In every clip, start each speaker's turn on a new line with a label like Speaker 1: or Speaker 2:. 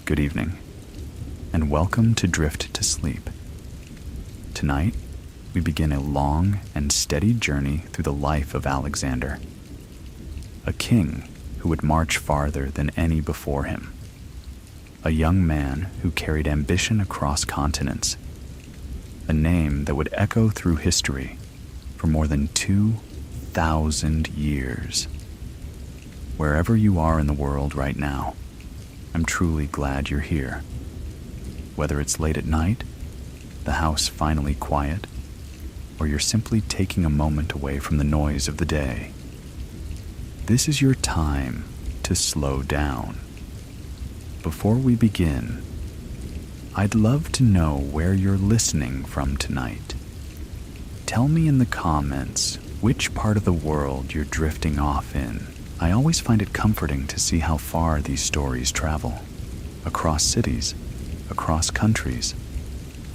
Speaker 1: good evening, and welcome to Drift to Sleep. Tonight, we begin a long and steady journey through the life of Alexander, a king who would march farther than any before him, a young man who carried ambition across continents, a name that would echo through history for more than 2,000 years. Wherever you are in the world right now, I'm truly glad you're here. Whether it's late at night, the house finally quiet, or you're simply taking a moment away from the noise of the day, this is your time to slow down. Before we begin, I'd love to know where you're listening from tonight. Tell me in the comments which part of the world you're drifting off in. I always find it comforting to see how far these stories travel, across cities, across countries,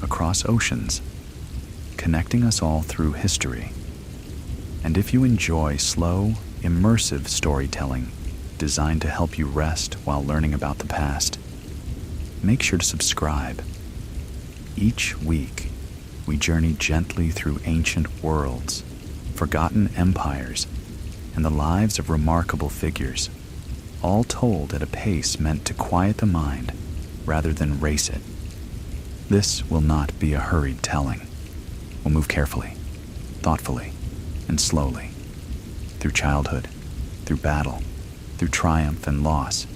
Speaker 1: across oceans, connecting us all through history. And if you enjoy slow, immersive storytelling designed to help you rest while learning about the past, make sure to subscribe. Each week, we journey gently through ancient worlds, forgotten empires, and the lives of remarkable figures, all told at a pace meant to quiet the mind rather than race it. This will not be a hurried telling. We'll move carefully, thoughtfully, and slowly, through childhood, through battle, through triumph and loss,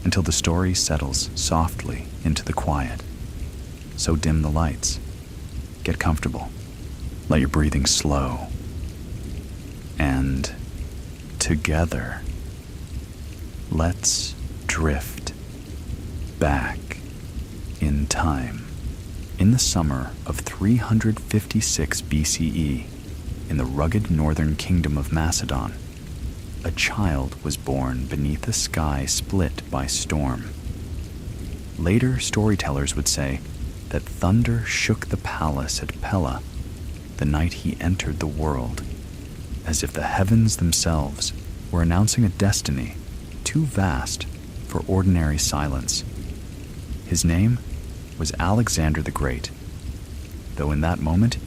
Speaker 1: until the story settles softly into the quiet. So dim the lights, get comfortable, let your breathing slow, and together, let's drift back in time. In the summer of 356 BCE, in the rugged northern kingdom of Macedon, a child was born beneath a sky split by storm. Later storytellers would say that thunder shook the palace at Pella the night he entered the world, as if the heavens themselves were announcing a destiny too vast for ordinary silence. His name was Alexander the Great, though in that moment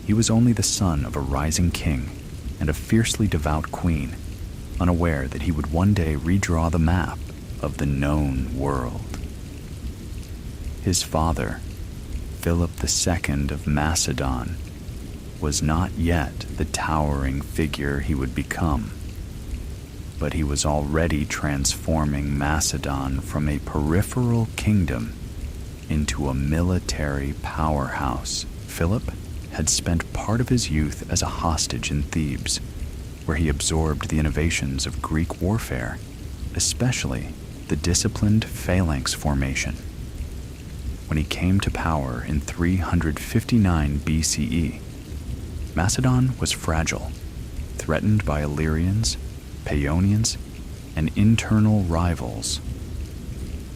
Speaker 1: he was only the son of a rising king and a fiercely devout queen, unaware that he would one day redraw the map of the known world. His father, Philip II of Macedon, was not yet the towering figure he would become, but he was already transforming Macedon from a peripheral kingdom into a military powerhouse. Philip had spent part of his youth as a hostage in Thebes, where he absorbed the innovations of Greek warfare, especially the disciplined phalanx formation. When he came to power in 359 BCE, Macedon was fragile, threatened by Illyrians, Paeonians, and internal rivals.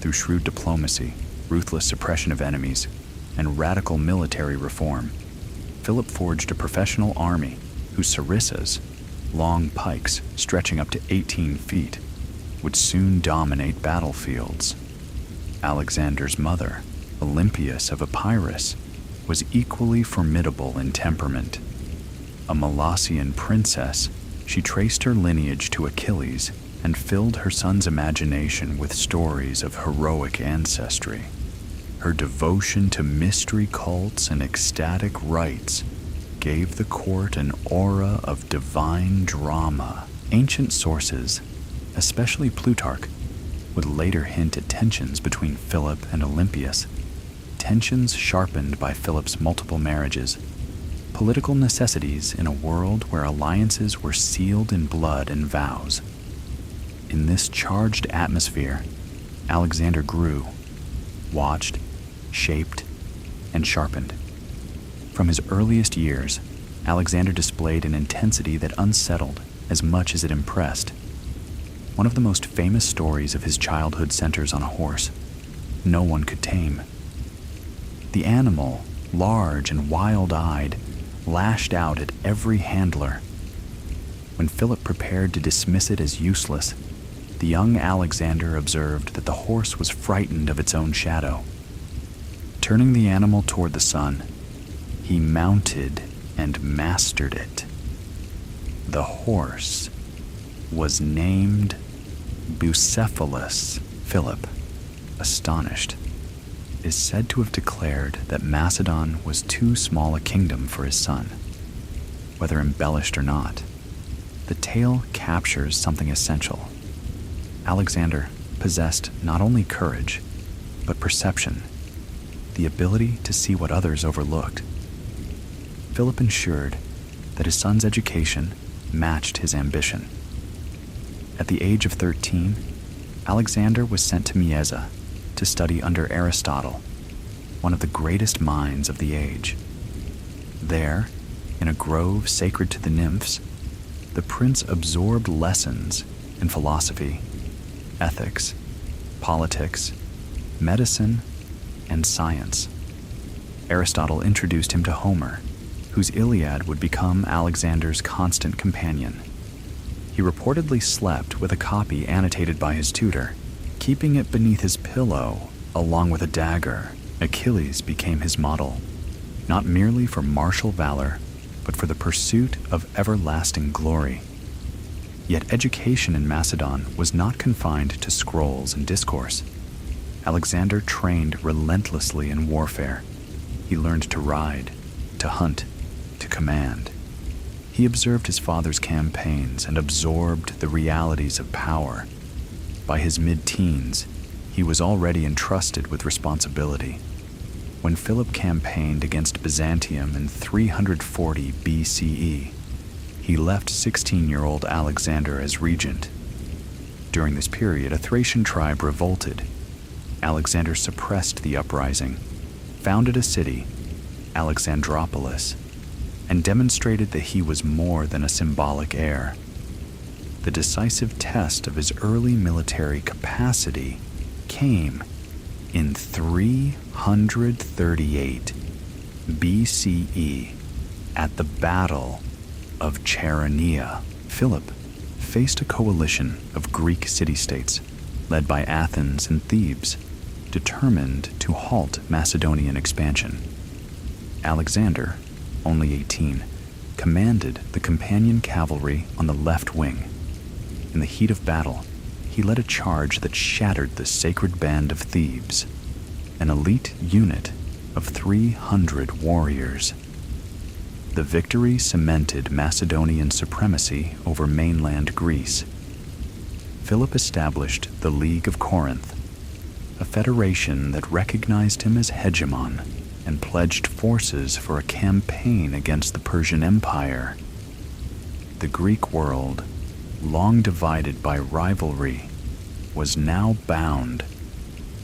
Speaker 1: Through shrewd diplomacy, ruthless suppression of enemies, and radical military reform, Philip forged a professional army whose sarissas, long pikes stretching up to 18 feet, would soon dominate battlefields. Alexander's mother, Olympias of Epirus, was equally formidable in temperament. A Molossian princess, she traced her lineage to Achilles and filled her son's imagination with stories of heroic ancestry. Her devotion to mystery cults and ecstatic rites gave the court an aura of divine drama. Ancient sources, especially Plutarch, would later hint at tensions between Philip and Olympias, tensions sharpened by Philip's multiple marriages, political necessities in a world where alliances were sealed in blood and vows. In this charged atmosphere, Alexander grew, watched, shaped, and sharpened. From his earliest years, Alexander displayed an intensity that unsettled as much as it impressed. One of the most famous stories of his childhood centers on a horse no one could tame. The animal, large and wild-eyed, lashed out at every handler. When Philip prepared to dismiss it as useless, the young Alexander observed that the horse was frightened of its own shadow. Turning the animal toward the sun, he mounted and mastered it. The horse was named Bucephalus. Philip, astonished, is said to have declared that Macedon was too small a kingdom for his son. Whether embellished or not, the tale captures something essential. Alexander possessed not only courage, but perception, the ability to see what others overlooked. Philip ensured that his son's education matched his ambition. At the age of 13, Alexander was sent to Mysa to study under Aristotle, one of the greatest minds of the age. There, in a grove sacred to the nymphs, the prince absorbed lessons in philosophy, ethics, politics, medicine, and science. Aristotle introduced him to Homer, whose Iliad would become Alexander's constant companion. He reportedly slept with a copy annotated by his tutor, keeping it beneath his pillow along with a dagger. Achilles became his model, not merely for martial valor, but for the pursuit of everlasting glory. Yet education in Macedon was not confined to scrolls and discourse. Alexander trained relentlessly in warfare. He learned to ride, to hunt, to command. He observed his father's campaigns and absorbed the realities of power. By his mid-teens, he was already entrusted with responsibility. When Philip campaigned against Byzantium in 340 BCE, he left 16-year-old Alexander as regent. During this period, a Thracian tribe revolted. Alexander suppressed the uprising, founded a city, Alexandropolis, and demonstrated that he was more than a symbolic heir. The decisive test of his early military capacity came in 338 BCE at the Battle of Chaeronea. Philip faced a coalition of Greek city-states led by Athens and Thebes, determined to halt Macedonian expansion. Alexander, only 18, commanded the companion cavalry on the left wing. In the heat of battle, he led a charge that shattered the sacred band of Thebes, an elite unit of 300 warriors. The victory cemented Macedonian supremacy over mainland Greece. Philip established the League of Corinth, a federation that recognized him as hegemon and pledged forces for a campaign against the Persian Empire. The Greek world, long divided by rivalry, was now bound,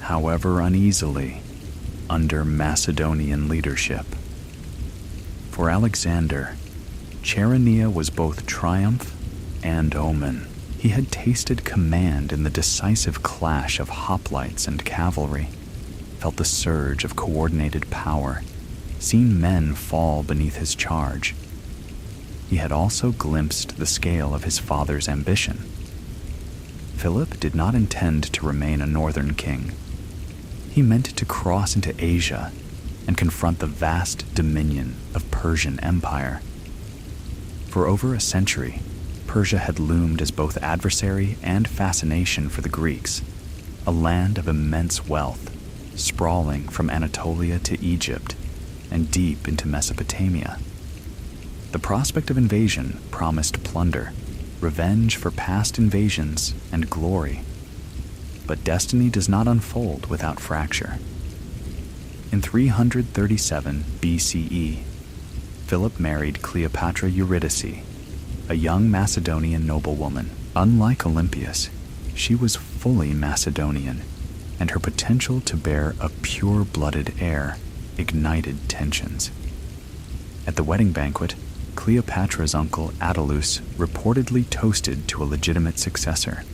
Speaker 1: however uneasily, under Macedonian leadership. For Alexander, Chaeronea was both triumph and omen. He had tasted command in the decisive clash of hoplites and cavalry, felt the surge of coordinated power, seen men fall beneath his charge. He had also glimpsed the scale of his father's ambition. Philip did not intend to remain a northern king. He meant to cross into Asia and confront the vast dominion of Persian Empire. For over a century, Persia had loomed as both adversary and fascination for the Greeks, a land of immense wealth, sprawling from Anatolia to Egypt and deep into Mesopotamia. The prospect of invasion promised plunder, revenge for past invasions, and glory. But destiny does not unfold without fracture. In 337 BCE, Philip married Cleopatra Eurydice, a young Macedonian noblewoman. Unlike Olympias, she was fully Macedonian, and her potential to bear a pure-blooded heir ignited tensions. At the wedding banquet, Cleopatra's uncle Attalus reportedly toasted to a legitimate successor.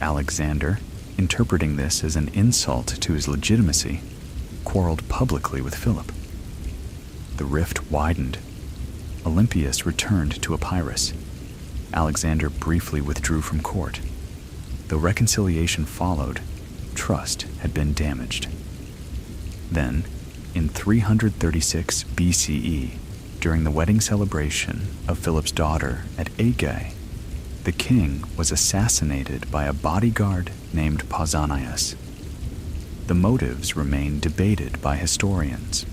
Speaker 1: Alexander, interpreting this as an insult to his legitimacy, quarreled publicly with Philip. The rift widened. Olympias returned to Epirus. Alexander briefly withdrew from court. Though reconciliation followed, trust had been damaged. Then, in 336 BCE, during the wedding celebration of Philip's daughter at Aigai, the king was assassinated by a bodyguard named Pausanias. The motives remain debated by historians: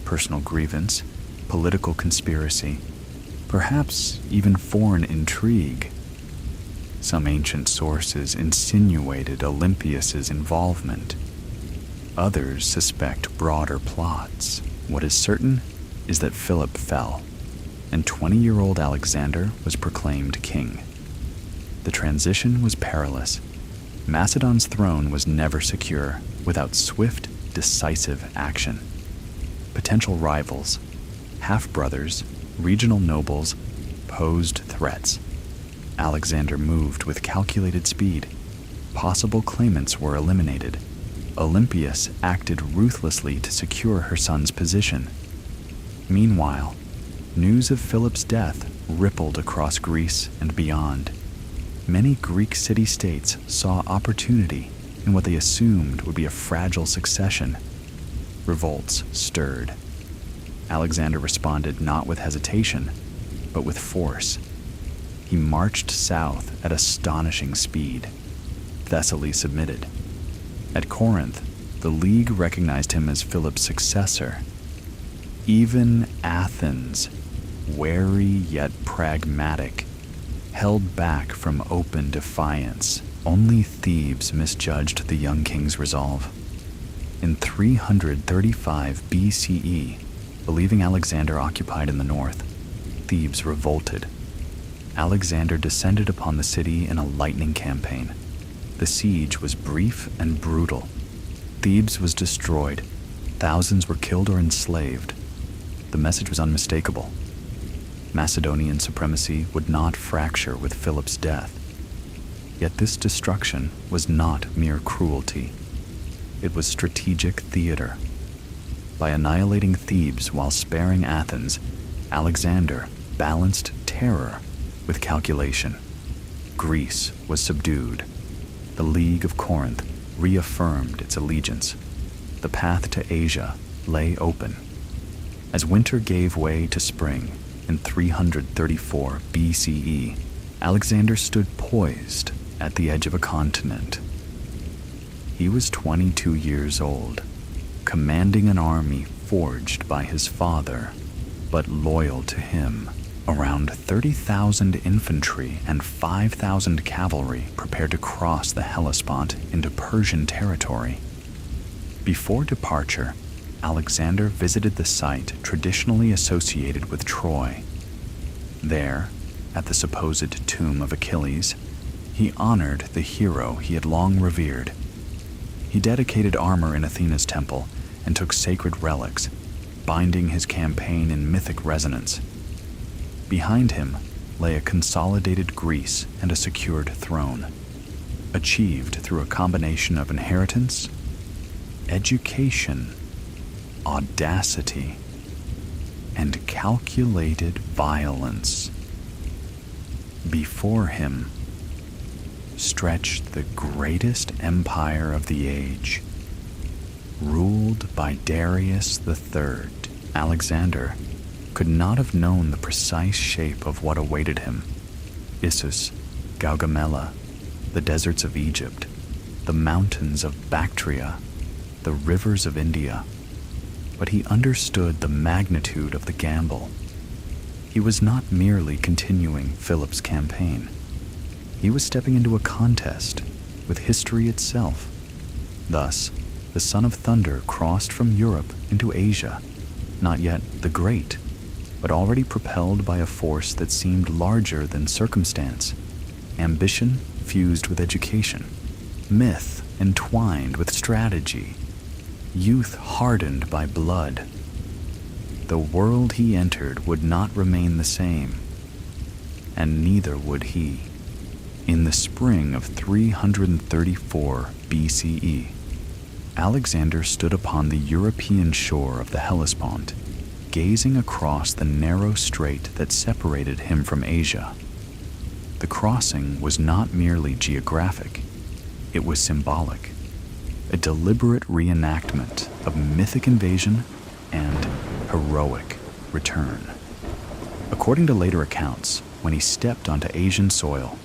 Speaker 1: personal grievance, political conspiracy, perhaps even foreign intrigue. Some ancient sources insinuated Olympias's involvement. Others suspect broader plots. What is certain is that Philip fell, and 20-year-old Alexander was proclaimed king. The transition was perilous. Macedon's throne was never secure without swift, decisive action. Potential rivals, half-brothers, regional nobles, posed threats. Alexander moved with calculated speed. Possible claimants were eliminated. Olympias acted ruthlessly to secure her son's position. Meanwhile, news of Philip's death rippled across Greece and beyond. Many Greek city-states saw opportunity in what they assumed would be a fragile succession. Revolts stirred. Alexander responded not with hesitation, but with force. He marched south at astonishing speed. Thessaly submitted. At Corinth, the League recognized him as Philip's successor. Even Athens, wary yet pragmatic, held back from open defiance. Only Thebes misjudged the young king's resolve. In 335 BCE, believing Alexander occupied in the north, Thebes revolted. Alexander descended upon the city in a lightning campaign. The siege was brief and brutal. Thebes was destroyed. Thousands were killed or enslaved. The message was unmistakable. Macedonian supremacy would not fracture with Philip's death. Yet this destruction was not mere cruelty. It was strategic theater. By annihilating Thebes while sparing Athens, Alexander balanced terror with calculation. Greece was subdued. The League of Corinth reaffirmed its allegiance. The path to Asia lay open. As winter gave way to spring in 334 BCE, Alexander stood poised at the edge of a continent. He was 22 years old, commanding an army forged by his father, but loyal to him. Around 30,000 infantry and 5,000 cavalry prepared to cross the Hellespont into Persian territory. Before departure, Alexander visited the site traditionally associated with Troy. There, at the supposed tomb of Achilles, he honored the hero he had long revered. He dedicated armor in Athena's temple and took sacred relics, binding his campaign in mythic resonance. Behind him lay a consolidated Greece and a secured throne, achieved through a combination of inheritance, education, audacity, and calculated violence. Before him stretched the greatest empire of the age, ruled by Darius III. Alexander could not have known the precise shape of what awaited him. Issus, Gaugamela, the deserts of Egypt, the mountains of Bactria, the rivers of India. But he understood the magnitude of the gamble. He was not merely continuing Philip's campaign. He was stepping into a contest with history itself. Thus, the Son of Thunder crossed from Europe into Asia, not yet the Great, but already propelled by a force that seemed larger than circumstance, ambition fused with education, myth entwined with strategy, youth hardened by blood. The world he entered would not remain the same, and neither would he. In the spring of 334 BCE, Alexander stood upon the European shore of the Hellespont, gazing across the narrow strait that separated him from Asia. The crossing was not merely geographic, It was symbolic, a deliberate reenactment of mythic invasion and heroic return. According to later accounts, when he stepped onto Asian soil,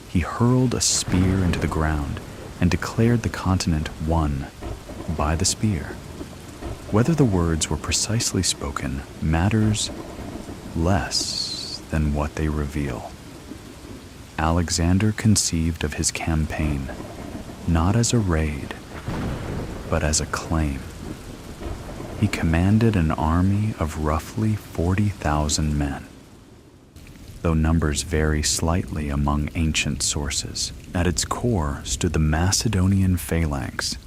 Speaker 1: he hurled a spear into the ground and declared the continent won by the spear. Whether the words were precisely spoken matters less than what they reveal. Alexander conceived of his campaign not as a raid, but as a claim. He commanded an army of roughly 40,000 men. Though numbers vary slightly among ancient sources, at its core stood the Macedonian phalanx,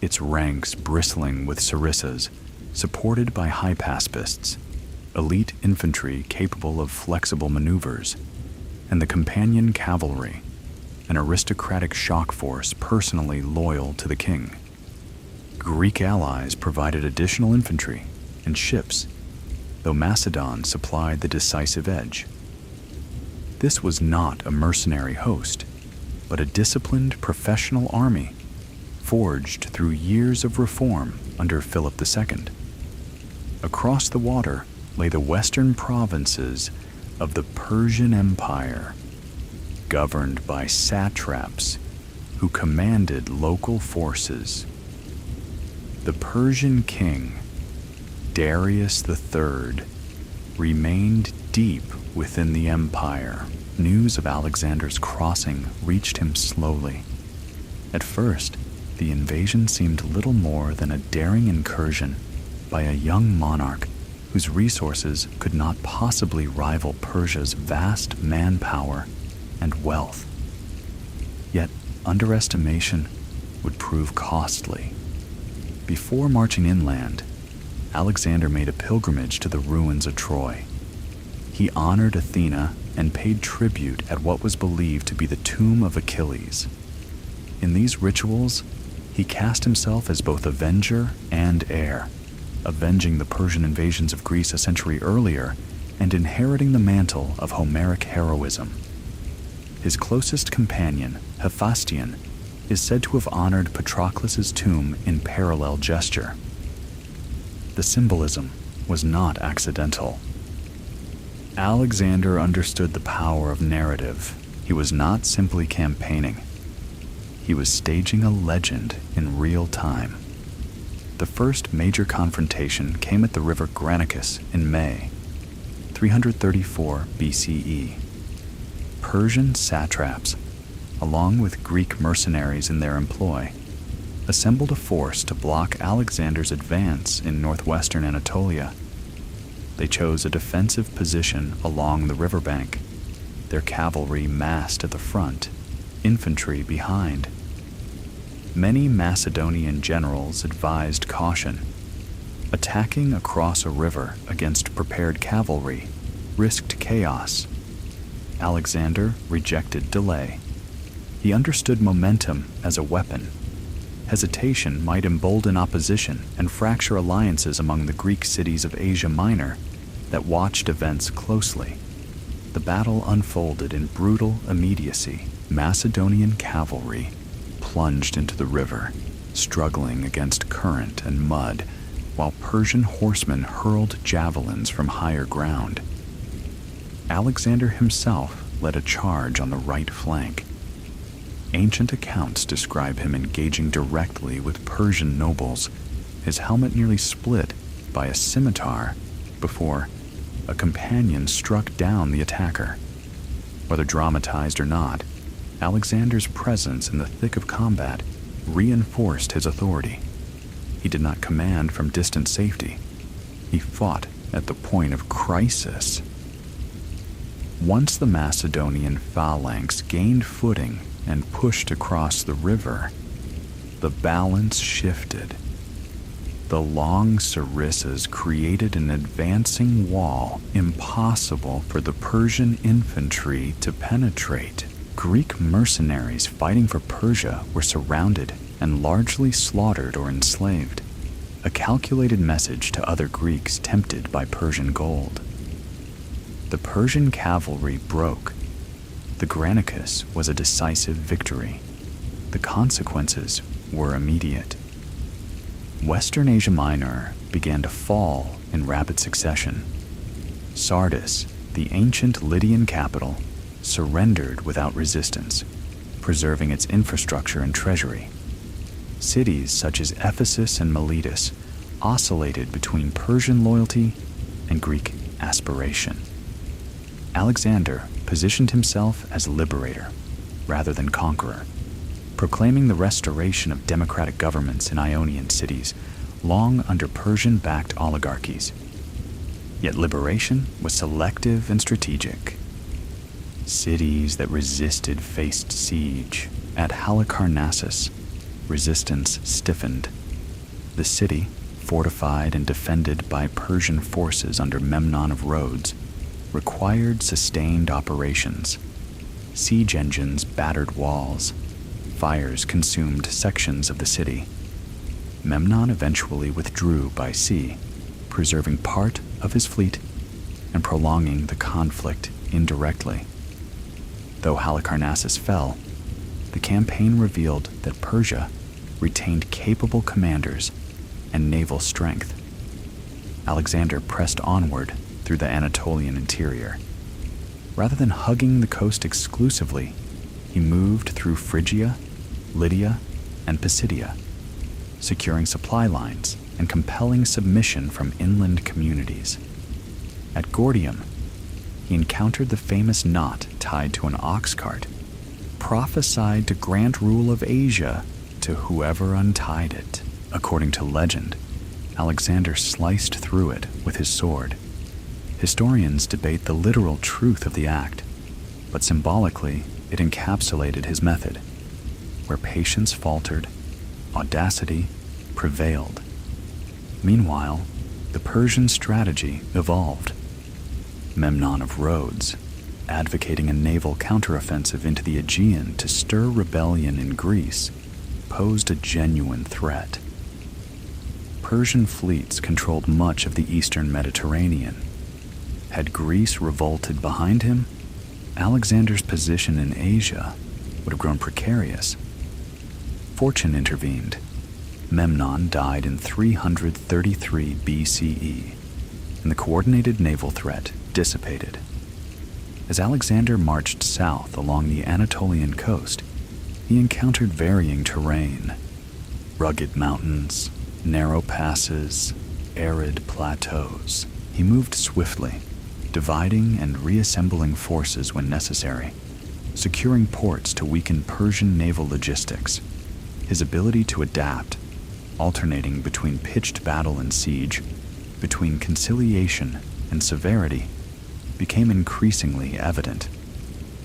Speaker 1: its ranks bristling with sarissas, supported by hypaspists, elite infantry capable of flexible maneuvers, and the companion cavalry, an aristocratic shock force personally loyal to the king. Greek allies provided additional infantry and ships, though Macedon supplied the decisive edge. This was not a mercenary host, but a disciplined professional army, forged through years of reform under Philip II. Across the water lay the western provinces of the Persian Empire, governed by satraps who commanded local forces. The Persian king, Darius III, remained deep within the empire. News of Alexander's crossing reached him slowly. At first, the invasion seemed little more than a daring incursion by a young monarch whose resources could not possibly rival Persia's vast manpower and wealth. Yet, underestimation would prove costly. Before marching inland, Alexander made a pilgrimage to the ruins of Troy. He honored Athena and paid tribute at what was believed to be the tomb of Achilles. In these rituals, he cast himself as both avenger and heir, avenging the Persian invasions of Greece a century earlier and inheriting the mantle of Homeric heroism. His closest companion, Hephaestion, is said to have honored Patroclus's tomb in parallel gesture. The symbolism was not accidental. Alexander understood the power of narrative. He was not simply campaigning. He was staging a legend in real time. The first major confrontation came at the river Granicus in May, 334 BCE. Persian satraps, along with Greek mercenaries in their employ, assembled a force to block Alexander's advance in northwestern Anatolia. They chose a defensive position along the riverbank, their cavalry massed at the front, infantry behind. Many Macedonian generals advised caution. Attacking across a river against prepared cavalry risked chaos. Alexander rejected delay. He understood momentum as a weapon. Hesitation might embolden opposition and fracture alliances among the Greek cities of Asia Minor that watched events closely. The battle unfolded in brutal immediacy. Macedonian cavalry plunged into the river, struggling against current and mud, while Persian horsemen hurled javelins from higher ground. Alexander himself led a charge on the right flank. Ancient accounts describe him engaging directly with Persian nobles, his helmet nearly split by a scimitar before a companion struck down the attacker. Whether dramatized or not, Alexander's presence in the thick of combat reinforced his authority. He did not command from distant safety. He fought at the point of crisis. Once the Macedonian phalanx gained footing and pushed across the river, the balance shifted. The long sarissas created an advancing wall impossible for the Persian infantry to penetrate. Greek mercenaries fighting for Persia were surrounded and largely slaughtered or enslaved, a calculated message to other Greeks tempted by Persian gold. The Persian cavalry broke. The Granicus was a decisive victory. the consequences were immediate. Western Asia Minor began to fall in rapid succession. Sardis, the ancient Lydian capital, surrendered without resistance, preserving its infrastructure and treasury. Cities such as Ephesus and Miletus oscillated between Persian loyalty and Greek aspiration. Alexander positioned himself as liberator rather than conqueror, proclaiming the restoration of democratic governments in Ionian cities long under Persian-backed oligarchies. Yet liberation was selective and strategic. Cities that resisted faced siege. At Halicarnassus, resistance stiffened. The city, fortified and defended by Persian forces under Memnon of Rhodes, required sustained operations. Siege engines battered walls. Fires consumed sections of the city. Memnon eventually withdrew by sea, preserving part of his fleet and prolonging the conflict indirectly. Though Halicarnassus fell, the campaign revealed that Persia retained capable commanders and naval strength. Alexander pressed onward through the Anatolian interior. Rather than hugging the coast exclusively, he moved through Phrygia, Lydia, and Pisidia, securing supply lines and compelling submission from inland communities. At Gordium, he encountered the famous knot tied to an ox cart, prophesied to grant rule of Asia to whoever untied it. According to legend, Alexander sliced through it with his sword. Historians debate the literal truth of the act, but symbolically it encapsulated his method. Where patience faltered, audacity prevailed. Meanwhile, the Persian strategy evolved. Memnon of Rhodes, advocating a naval counteroffensive into the Aegean to stir rebellion in Greece, posed a genuine threat. Persian fleets controlled much of the eastern Mediterranean. Had Greece revolted behind him, Alexander's position in Asia would have grown precarious. Fortune intervened. Memnon died in 333 BCE, and the coordinated naval threat dissipated. As Alexander marched south along the Anatolian coast, he encountered varying terrain: rugged mountains, narrow passes, arid plateaus. He moved swiftly, dividing and reassembling forces when necessary, securing ports to weaken Persian naval logistics. His ability to adapt, alternating between pitched battle and siege, between conciliation and severity, became increasingly evident.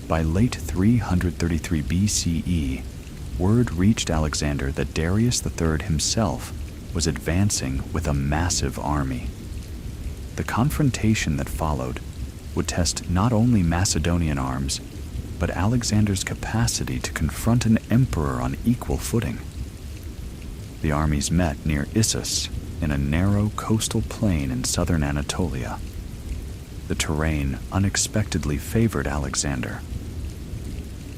Speaker 1: By late 333 BCE, word reached Alexander that Darius III himself was advancing with a massive army. The confrontation that followed would test not only Macedonian arms, but Alexander's capacity to confront an emperor on equal footing. The armies met near Issus, in a narrow coastal plain in southern Anatolia. The terrain unexpectedly favored Alexander.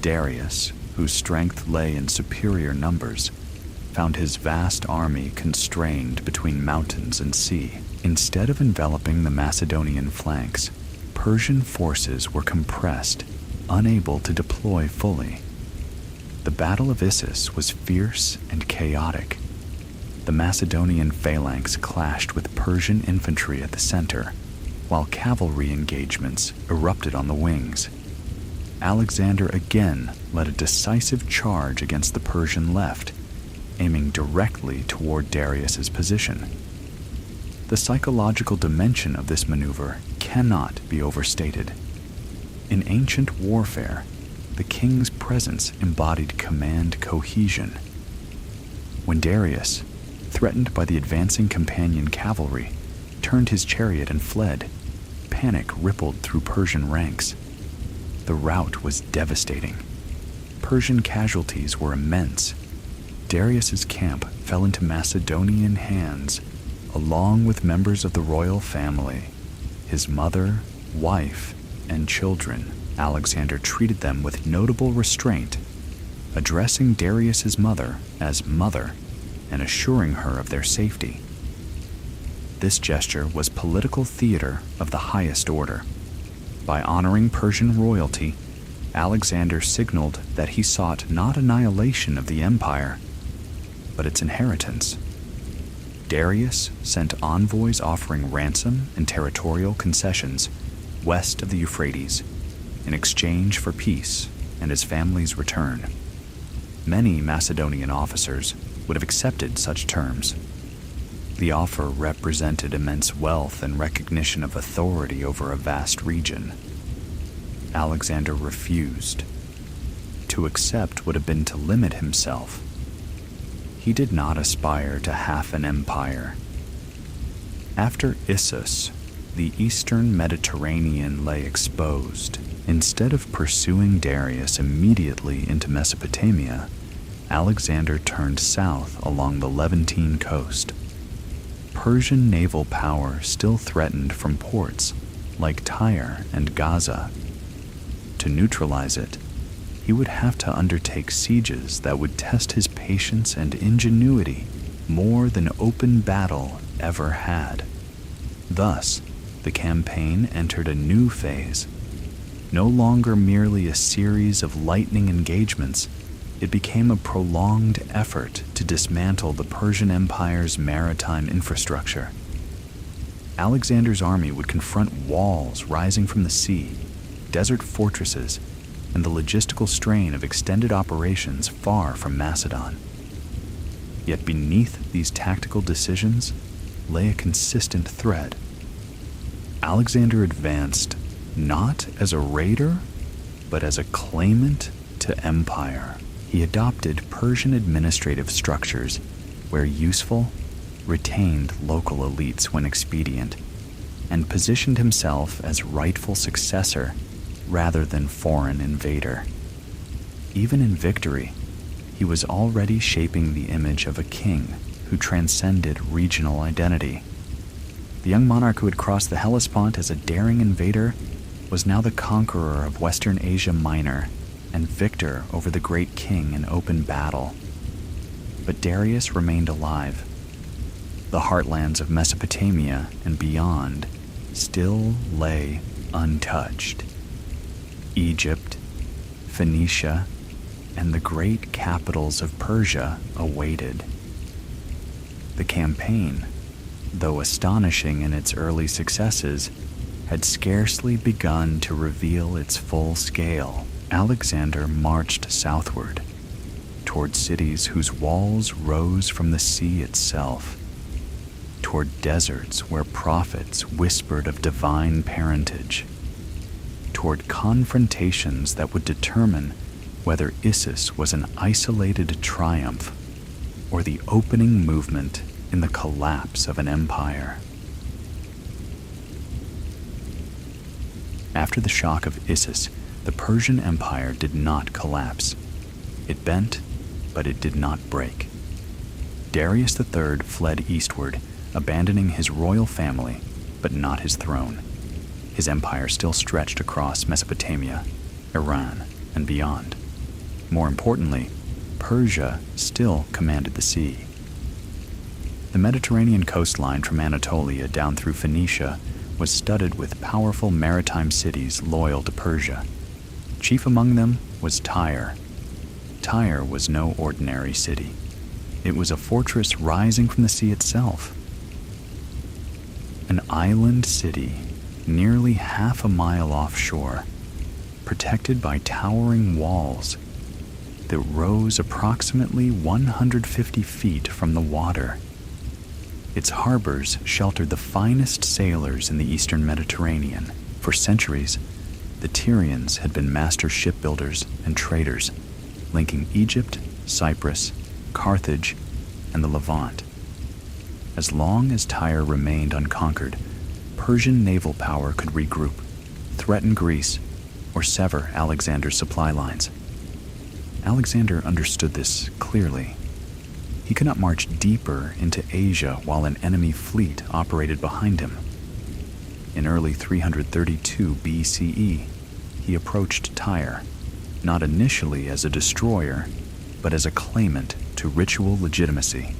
Speaker 1: Darius, whose strength lay in superior numbers, found his vast army constrained between mountains and sea. Instead of enveloping the Macedonian flanks, Persian forces were compressed, unable to deploy fully. The Battle of Issus was fierce and chaotic. The Macedonian phalanx clashed with Persian infantry at the center, while cavalry engagements erupted on the wings. Alexander again led a decisive charge against the Persian left, aiming directly toward Darius's position. The psychological dimension of this maneuver cannot be overstated. In ancient warfare, the king's presence embodied command cohesion. When Darius, threatened by the advancing companion cavalry, turned his chariot and fled, panic rippled through Persian ranks. The rout was devastating. Persian casualties were immense. Darius's camp fell into Macedonian hands, along with members of the royal family, his mother, wife, and children. Alexander treated them with notable restraint, addressing Darius's mother as mother and assuring her of their safety. This gesture was political theater of the highest order. By honoring Persian royalty, Alexander signaled that he sought not annihilation of the empire, but its inheritance. Darius sent envoys offering ransom and territorial concessions west of the Euphrates in exchange for peace and his family's return. Many Macedonian officers would have accepted such terms. The offer represented immense wealth and recognition of authority over a vast region. Alexander refused. To accept would have been to limit himself. He did not aspire to half an empire. After Issus, the eastern Mediterranean lay exposed. Instead of pursuing Darius immediately into Mesopotamia, Alexander turned south along the Levantine coast. Persian naval power still threatened from ports like Tyre and Gaza. To neutralize it, he would have to undertake sieges that would test his patience and ingenuity more than open battle ever had. Thus, the campaign entered a new phase. No longer merely a series of lightning engagements, it became a prolonged effort to dismantle the Persian Empire's maritime infrastructure. Alexander's army would confront walls rising from the sea, desert fortresses, and the logistical strain of extended operations far from Macedon. Yet beneath these tactical decisions lay a consistent thread. Alexander advanced not as a raider, but as a claimant to empire. He adopted Persian administrative structures where useful, retained local elites when expedient, and positioned himself as rightful successor rather than foreign invader. Even in victory, he was already shaping the image of a king who transcended regional identity. The young monarch who had crossed the Hellespont as a daring invader was now the conqueror of Western Asia Minor and victor over the great king in open battle. But Darius remained alive. The heartlands of Mesopotamia and beyond still lay untouched. Egypt, Phoenicia, and the great capitals of Persia awaited. The campaign, though astonishing in its early successes, had scarcely begun to reveal its full scale. Alexander marched southward, toward cities whose walls rose from the sea itself, toward deserts where prophets whispered of divine parentage, toward confrontations that would determine whether Issus was an isolated triumph or the opening movement in the collapse of an empire. After the shock of Issus, the Persian Empire did not collapse. It bent, but it did not break. Darius III fled eastward, abandoning his royal family, but not his throne. His empire still stretched across Mesopotamia, Iran, and beyond. More importantly, Persia still commanded the sea. The Mediterranean coastline from Anatolia down through Phoenicia was studded with powerful maritime cities loyal to Persia. Chief among them was Tyre. Tyre was no ordinary city. It was a fortress rising from the sea itself. An island city, nearly half a mile offshore, protected by towering walls that rose approximately 150 feet from the water. Its harbors sheltered the finest sailors in the eastern Mediterranean. For centuries, the Tyrians had been master shipbuilders and traders, linking Egypt, Cyprus, Carthage, and the Levant. As long as Tyre remained unconquered, Persian naval power could regroup, threaten Greece, or sever Alexander's supply lines. Alexander understood this clearly. He could not march deeper into Asia while an enemy fleet operated behind him. In early 332 BCE, he approached Tyre, not initially as a destroyer, but as a claimant to ritual legitimacy.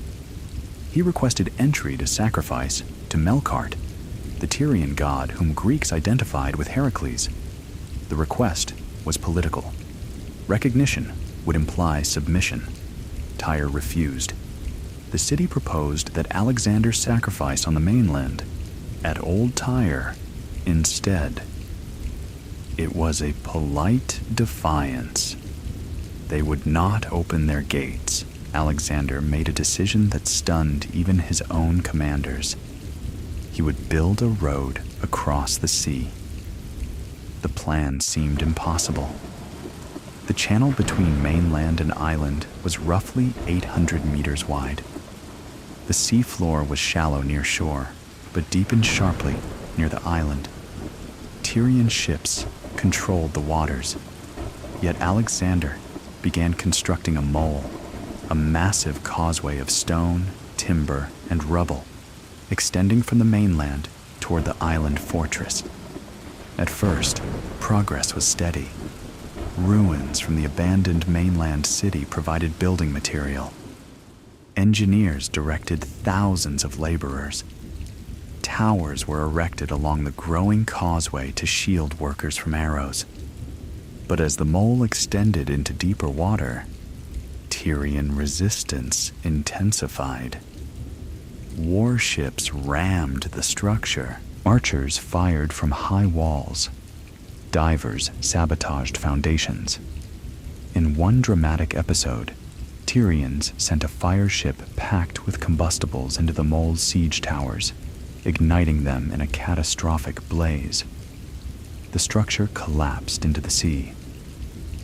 Speaker 1: He requested entry to sacrifice to Melkart, the Tyrian god whom Greeks identified with Heracles. The request was political. Recognition would imply submission. Tyre refused. The city proposed that Alexander sacrifice on the mainland, at Old Tyre, instead. It was a polite defiance. They would not open their gates. Alexander made a decision that stunned even his own commanders. He would build a road across the sea. The plan seemed impossible. The channel between mainland and island was roughly 800 meters wide. The sea floor was shallow near shore, but deepened sharply near the island. Tyrian ships controlled the waters, yet Alexander began constructing a mole, a massive causeway of stone, timber, and rubble, extending from the mainland toward the island fortress. At first, progress was steady. Ruins from the abandoned mainland city provided building material. Engineers directed thousands of laborers. Towers were erected along the growing causeway to shield workers from arrows. But as the mole extended into deeper water, Tyrian resistance intensified. Warships rammed the structure. Archers fired from high walls. Divers sabotaged foundations. In one dramatic episode, Tyrians sent a fire ship packed with combustibles into the mole's siege towers, igniting them in a catastrophic blaze. The structure collapsed into the sea.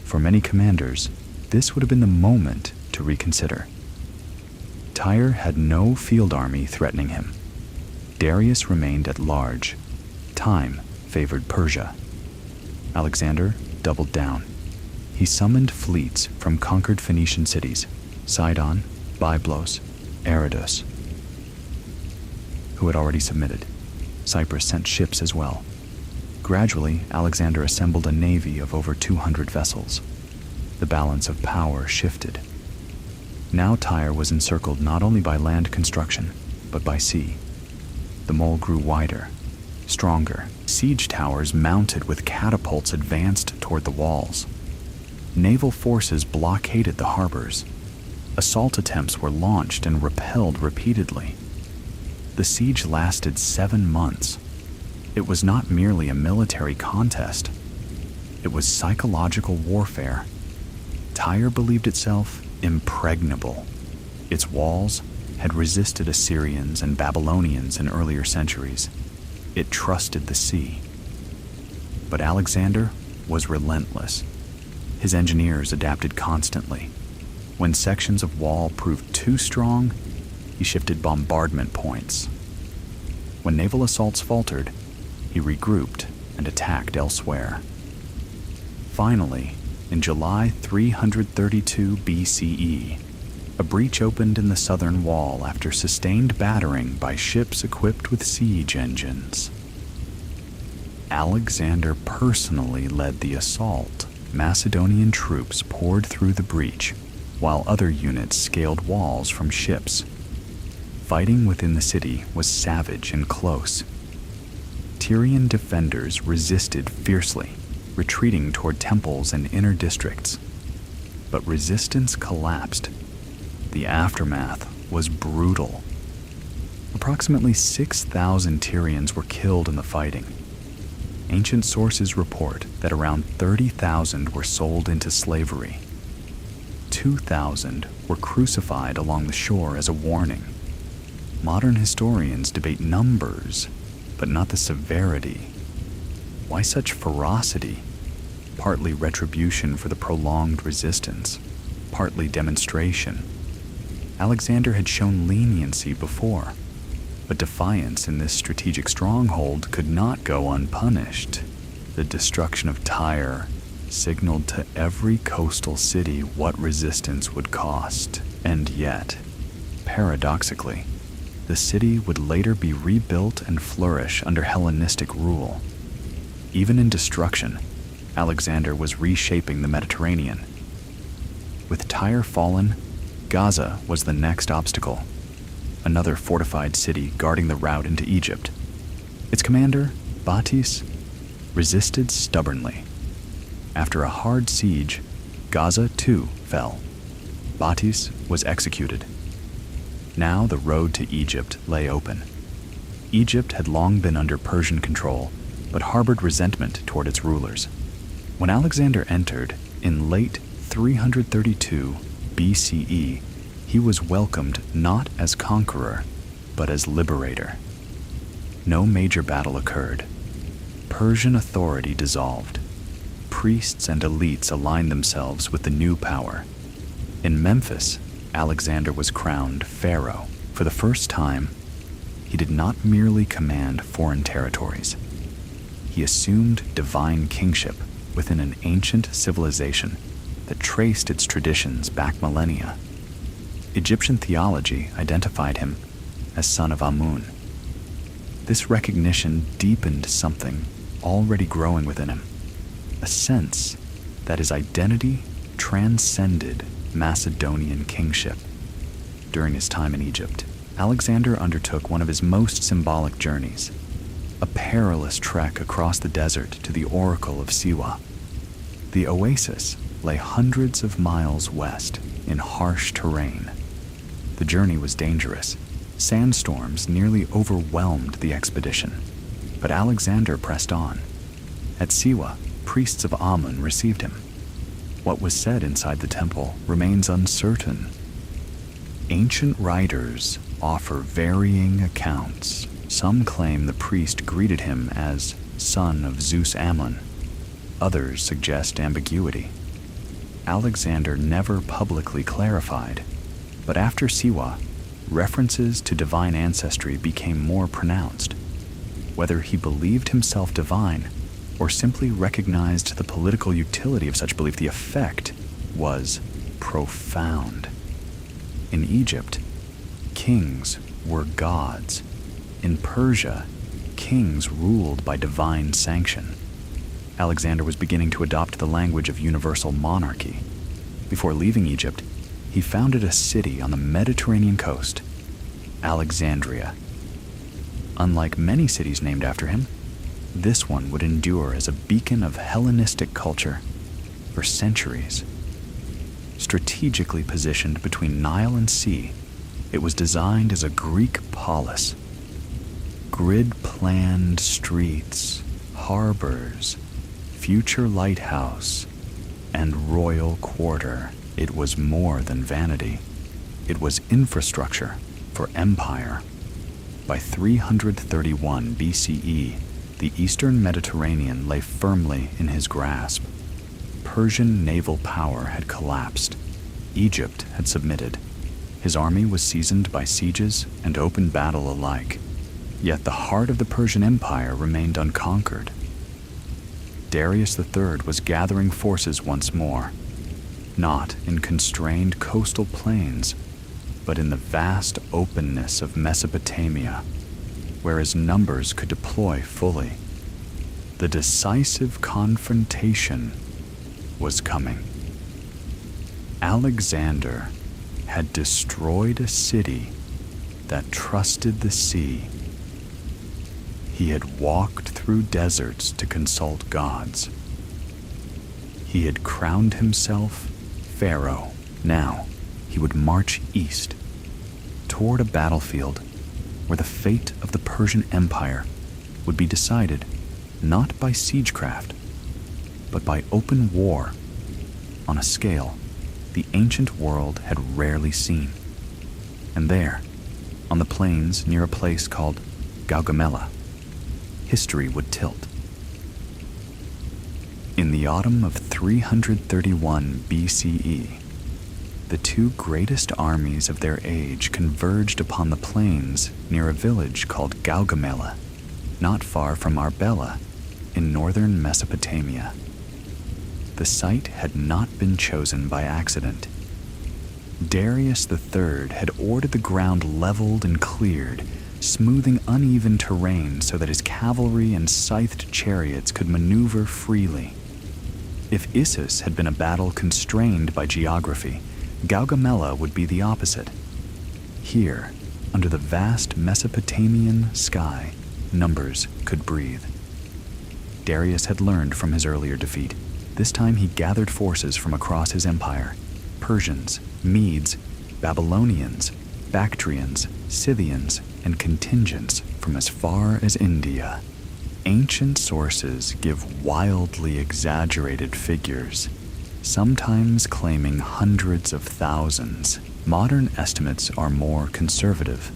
Speaker 1: For many commanders, this would have been the moment to reconsider. Tyre had no field army threatening him. Darius remained at large. Time favored Persia. Alexander doubled down. He summoned fleets from conquered Phoenician cities, Sidon, Byblos, Abydos, who had already submitted. Cyprus sent ships as well. Gradually, Alexander assembled a navy of over 200 vessels. The balance of power shifted. Now Tyre was encircled not only by land construction, but by sea. The mole grew wider, stronger. Siege towers mounted with catapults advanced toward the walls. Naval forces blockaded the harbors. Assault attempts were launched and repelled repeatedly. The siege lasted 7 months. It was not merely a military contest. It was psychological warfare. Tyre believed itself impregnable. Its walls had resisted Assyrians and Babylonians in earlier centuries. It trusted the sea. But Alexander was relentless. His engineers adapted constantly. When sections of wall proved too strong, he shifted bombardment points. When naval assaults faltered, he regrouped and attacked elsewhere. Finally, in July 332 BCE, a breach opened in the southern wall after sustained battering by ships equipped with siege engines. Alexander personally led the assault. Macedonian troops poured through the breach, while other units scaled walls from ships. Fighting within the city was savage and close. Tyrian defenders resisted fiercely, retreating toward temples and inner districts. But resistance collapsed. The aftermath was brutal. Approximately 6,000 Tyrians were killed in the fighting. Ancient sources report that around 30,000 were sold into slavery. 2,000 were crucified along the shore as a warning. Modern historians debate numbers, but not the severity. Why such ferocity? Partly retribution for the prolonged resistance, partly demonstration. Alexander had shown leniency before, but defiance in this strategic stronghold could not go unpunished. The destruction of Tyre signaled to every coastal city what resistance would cost. And yet, paradoxically, the city would later be rebuilt and flourish under Hellenistic rule. Even in destruction, Alexander was reshaping the Mediterranean. With Tyre fallen, Gaza was the next obstacle, another fortified city guarding the route into Egypt. Its commander, Batis, resisted stubbornly. After a hard siege, Gaza too fell. Batis was executed. Now the road to Egypt lay open. Egypt had long been under Persian control, but harbored resentment toward its rulers. When Alexander entered, in late 332 BCE, he was welcomed not as conqueror, but as liberator. No major battle occurred. Persian authority dissolved. Priests and elites aligned themselves with the new power. In Memphis, Alexander was crowned pharaoh. For the first time, he did not merely command foreign territories. He assumed divine kingship within an ancient civilization that traced its traditions back millennia. Egyptian theology identified him as son of Amun. This recognition deepened something already growing within him, a sense that his identity transcended Macedonian kingship. During his time in Egypt, Alexander undertook one of his most symbolic journeys, a perilous trek across the desert to the Oracle of Siwa. The oasis lay hundreds of miles west in harsh terrain. The journey was dangerous. Sandstorms nearly overwhelmed the expedition, but Alexander pressed on. At Siwa, priests of Amun received him. What was said inside the temple remains uncertain. Ancient writers offer varying accounts. Some claim the priest greeted him as son of Zeus Ammon. Others suggest ambiguity. Alexander never publicly clarified, but after Siwa, references to divine ancestry became more pronounced. Whether he believed himself divine or simply recognized the political utility of such belief, the effect was profound. In Egypt, kings were gods. In Persia, kings ruled by divine sanction. Alexander was beginning to adopt the language of universal monarchy. Before leaving Egypt, he founded a city on the Mediterranean coast, Alexandria. Unlike many cities named after him, this one would endure as a beacon of Hellenistic culture for centuries. Strategically positioned between Nile and sea, it was designed as a Greek polis. Grid-planned streets, harbors, future lighthouse, and royal quarter. It was more than vanity. It was infrastructure for empire. By 331 BCE, the eastern Mediterranean lay firmly in his grasp. Persian naval power had collapsed. Egypt had submitted. His army was seasoned by sieges and open battle alike. Yet the heart of the Persian Empire remained unconquered. Darius III was gathering forces once more, not in constrained coastal plains, but in the vast openness of Mesopotamia, where his numbers could deploy fully. The decisive confrontation was coming. Alexander had destroyed a city that trusted the sea. He had walked through deserts to consult gods. He had crowned himself pharaoh. Now he would march east toward a battlefield where the fate of the Persian Empire would be decided not by siegecraft, but by open war on a scale the ancient world had rarely seen. And there, on the plains near a place called Gaugamela, history would tilt. In the autumn of 331 BCE, the two greatest armies of their age converged upon the plains near a village called Gaugamela, not far from Arbela, in northern Mesopotamia. The site had not been chosen by accident. Darius III had ordered the ground leveled and cleared, smoothing uneven terrain so that his cavalry and scythed chariots could maneuver freely. If Issus had been a battle constrained by geography, Gaugamela would be the opposite. Here, under the vast Mesopotamian sky, numbers could breathe. Darius had learned from his earlier defeat. This time he gathered forces from across his empire: Persians, Medes, Babylonians, Bactrians, Scythians, and contingents from as far as India. Ancient sources give wildly exaggerated figures, sometimes claiming hundreds of thousands. Modern estimates are more conservative,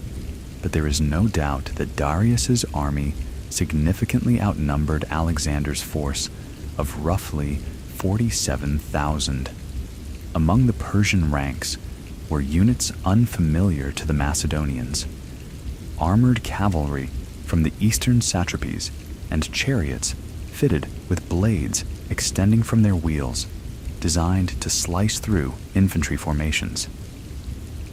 Speaker 1: but there is no doubt that Darius's army significantly outnumbered Alexander's force of roughly 47,000. Among the Persian ranks were units unfamiliar to the Macedonians: armored cavalry from the eastern satrapies and chariots fitted with blades extending from their wheels, designed to slice through infantry formations.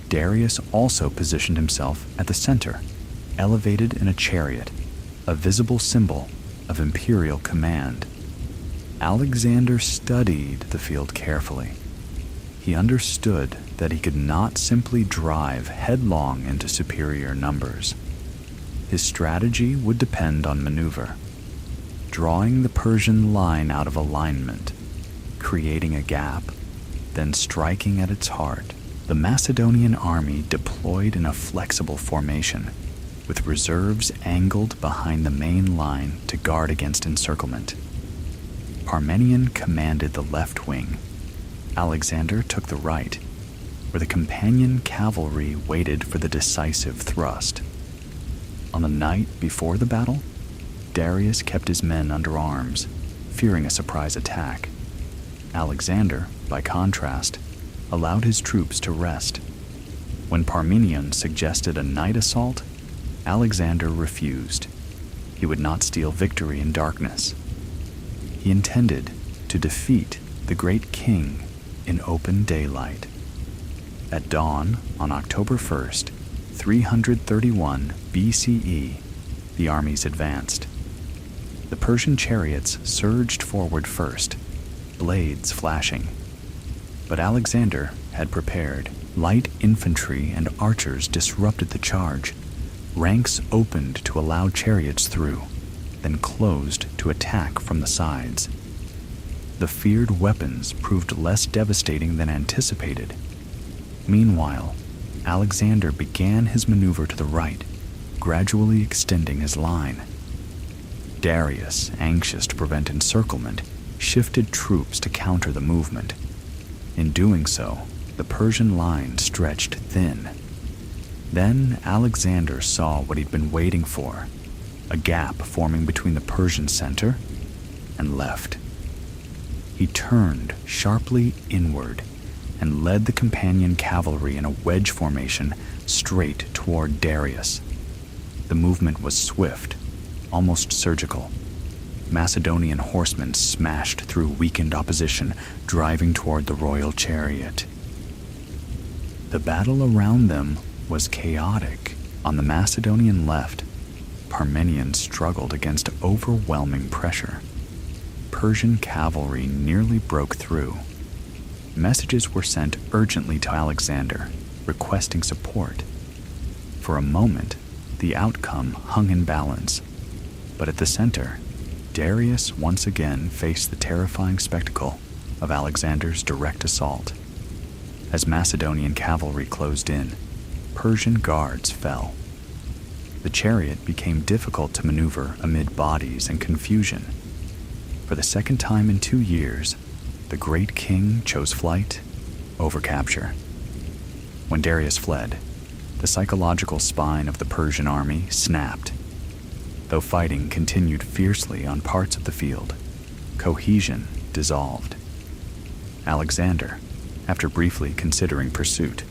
Speaker 1: Darius also positioned himself at the center, elevated in a chariot, a visible symbol of imperial command. Alexander studied the field carefully. He understood that he could not simply drive headlong into superior numbers. His strategy would depend on maneuver, drawing the Persian line out of alignment, creating a gap, then striking at its heart. The Macedonian army deployed in a flexible formation, with reserves angled behind the main line to guard against encirclement. Parmenion commanded the left wing. Alexander took the right, where the companion cavalry waited for the decisive thrust. On the night before the battle, Darius kept his men under arms, fearing a surprise attack. Alexander, by contrast, allowed his troops to rest. When Parmenion suggested a night assault, Alexander refused. He would not steal victory in darkness. He intended to defeat the great king in open daylight. At dawn on October 1st, 331 BCE, the armies advanced. The Persian chariots surged forward first, blades flashing. But Alexander had prepared. Light infantry and archers disrupted the charge. Ranks opened to allow chariots through, then closed to attack from the sides. The feared weapons proved less devastating than anticipated. Meanwhile, Alexander began his maneuver to the right, gradually extending his line. Darius, anxious to prevent encirclement, shifted troops to counter the movement. In doing so, the Persian line stretched thin. Then Alexander saw what he'd been waiting for, a gap forming between the Persian center and left. He turned sharply inward and led the companion cavalry in a wedge formation straight toward Darius. The movement was swift, almost surgical. Macedonian horsemen smashed through weakened opposition, driving toward the royal chariot. The battle around them was chaotic. On the Macedonian left, Parmenion struggled against overwhelming pressure. Persian cavalry nearly broke through. Messages were sent urgently to Alexander, requesting support. For a moment, the outcome hung in balance, but at the center, Darius once again faced the terrifying spectacle of Alexander's direct assault. As Macedonian cavalry closed in, Persian guards fell. The chariot became difficult to maneuver amid bodies and confusion. For the second time in 2 years, the great king chose flight over capture. When Darius fled, the psychological spine of the Persian army snapped. Though fighting continued fiercely on parts of the field, cohesion dissolved. Alexander, after briefly considering pursuit,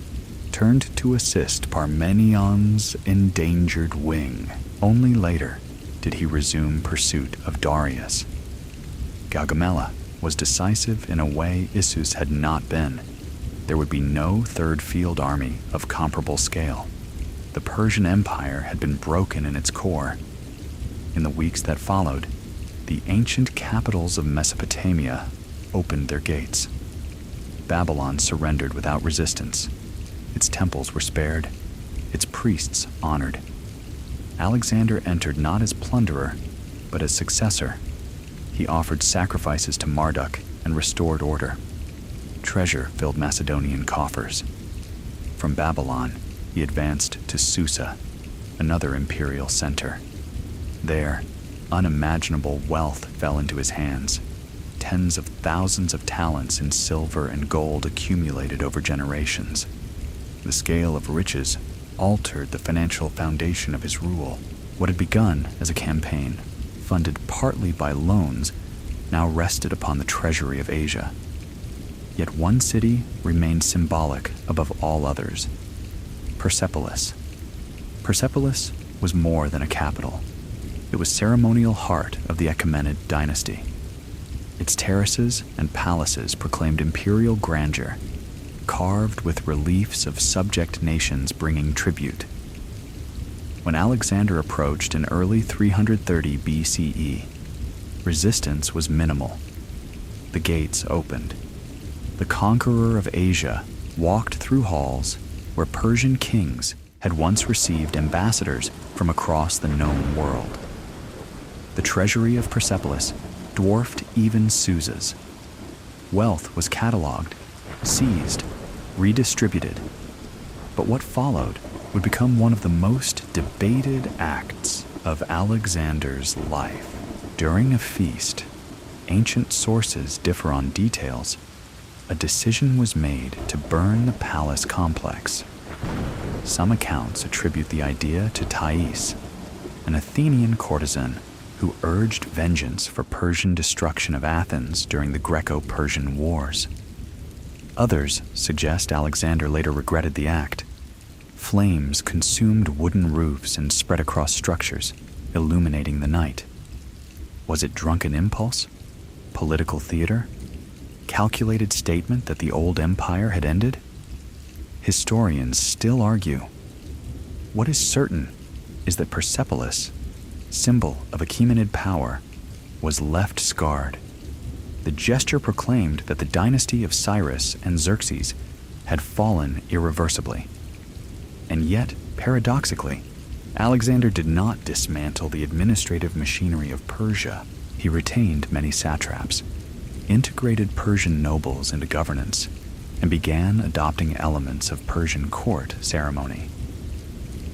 Speaker 1: turned to assist Parmenion's endangered wing. Only later did he resume pursuit of Darius. Gaugamela was decisive in a way Issus had not been. There would be no third field army of comparable scale. The Persian Empire had been broken in its core. In the weeks that followed, the ancient capitals of Mesopotamia opened their gates. Babylon surrendered without resistance. Its temples were spared, its priests honored. Alexander entered not as plunderer, but as successor. He offered sacrifices to Marduk and restored order. Treasure filled Macedonian coffers. From Babylon, he advanced to Susa, another imperial center. There, unimaginable wealth fell into his hands. Tens of thousands of talents in silver and gold accumulated over generations. The scale of riches altered the financial foundation of his rule. What had begun as a campaign, funded partly by loans, now rested upon the treasury of Asia. Yet one city remained symbolic above all others: Persepolis. Persepolis was more than a capital. It was ceremonial heart of the Achaemenid dynasty. Its terraces and palaces proclaimed imperial grandeur, carved with reliefs of subject nations bringing tribute. When Alexander approached in early 330 BCE, resistance was minimal. The gates opened. The conqueror of Asia walked through halls where Persian kings had once received ambassadors from across the known world. The treasury of Persepolis dwarfed even Susa's. Wealth was cataloged, seized, redistributed. But what followed would become one of the most debated acts of Alexander's life. During a feast, ancient sources differ on details, a decision was made to burn the palace complex. Some accounts attribute the idea to Thais, an Athenian courtesan who urged vengeance for Persian destruction of Athens during the Greco-Persian Wars. Others suggest Alexander later regretted the act. Flames consumed wooden roofs and spread across structures, illuminating the night. Was it drunken impulse? Political theater? Calculated statement that the old empire had ended? Historians still argue. What is certain is that Persepolis, symbol of Achaemenid power, was left scarred. The gesture proclaimed that the dynasty of Cyrus and Xerxes had fallen irreversibly. And yet, paradoxically, Alexander did not dismantle the administrative machinery of Persia. He retained many satraps, integrated Persian nobles into governance, and began adopting elements of Persian court ceremony.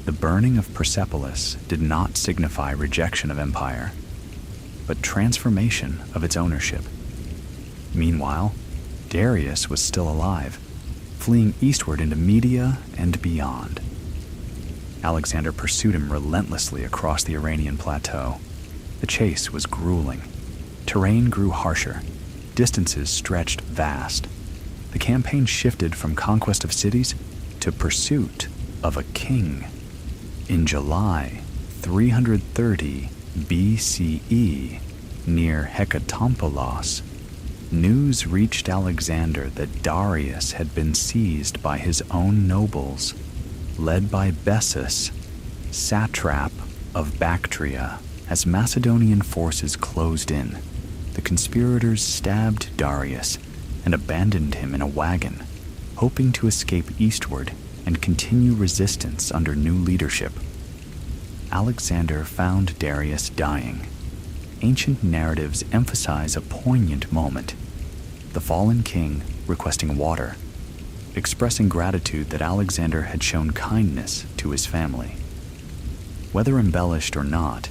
Speaker 1: The burning of Persepolis did not signify rejection of empire, but transformation of its ownership. Meanwhile, Darius was still alive, fleeing eastward into Media and beyond. Alexander pursued him relentlessly across the Iranian plateau. The chase was grueling. Terrain grew harsher. Distances stretched vast. The campaign shifted from conquest of cities to pursuit of a king. In July 330 BCE, near Hekatompolos, news reached Alexander that Darius had been seized by his own nobles, led by Bessus, satrap of Bactria. As Macedonian forces closed in, the conspirators stabbed Darius and abandoned him in a wagon, hoping to escape eastward and continue resistance under new leadership. Alexander found Darius dying. Ancient narratives emphasize a poignant moment: the fallen king requesting water, expressing gratitude that Alexander had shown kindness to his family. Whether embellished or not,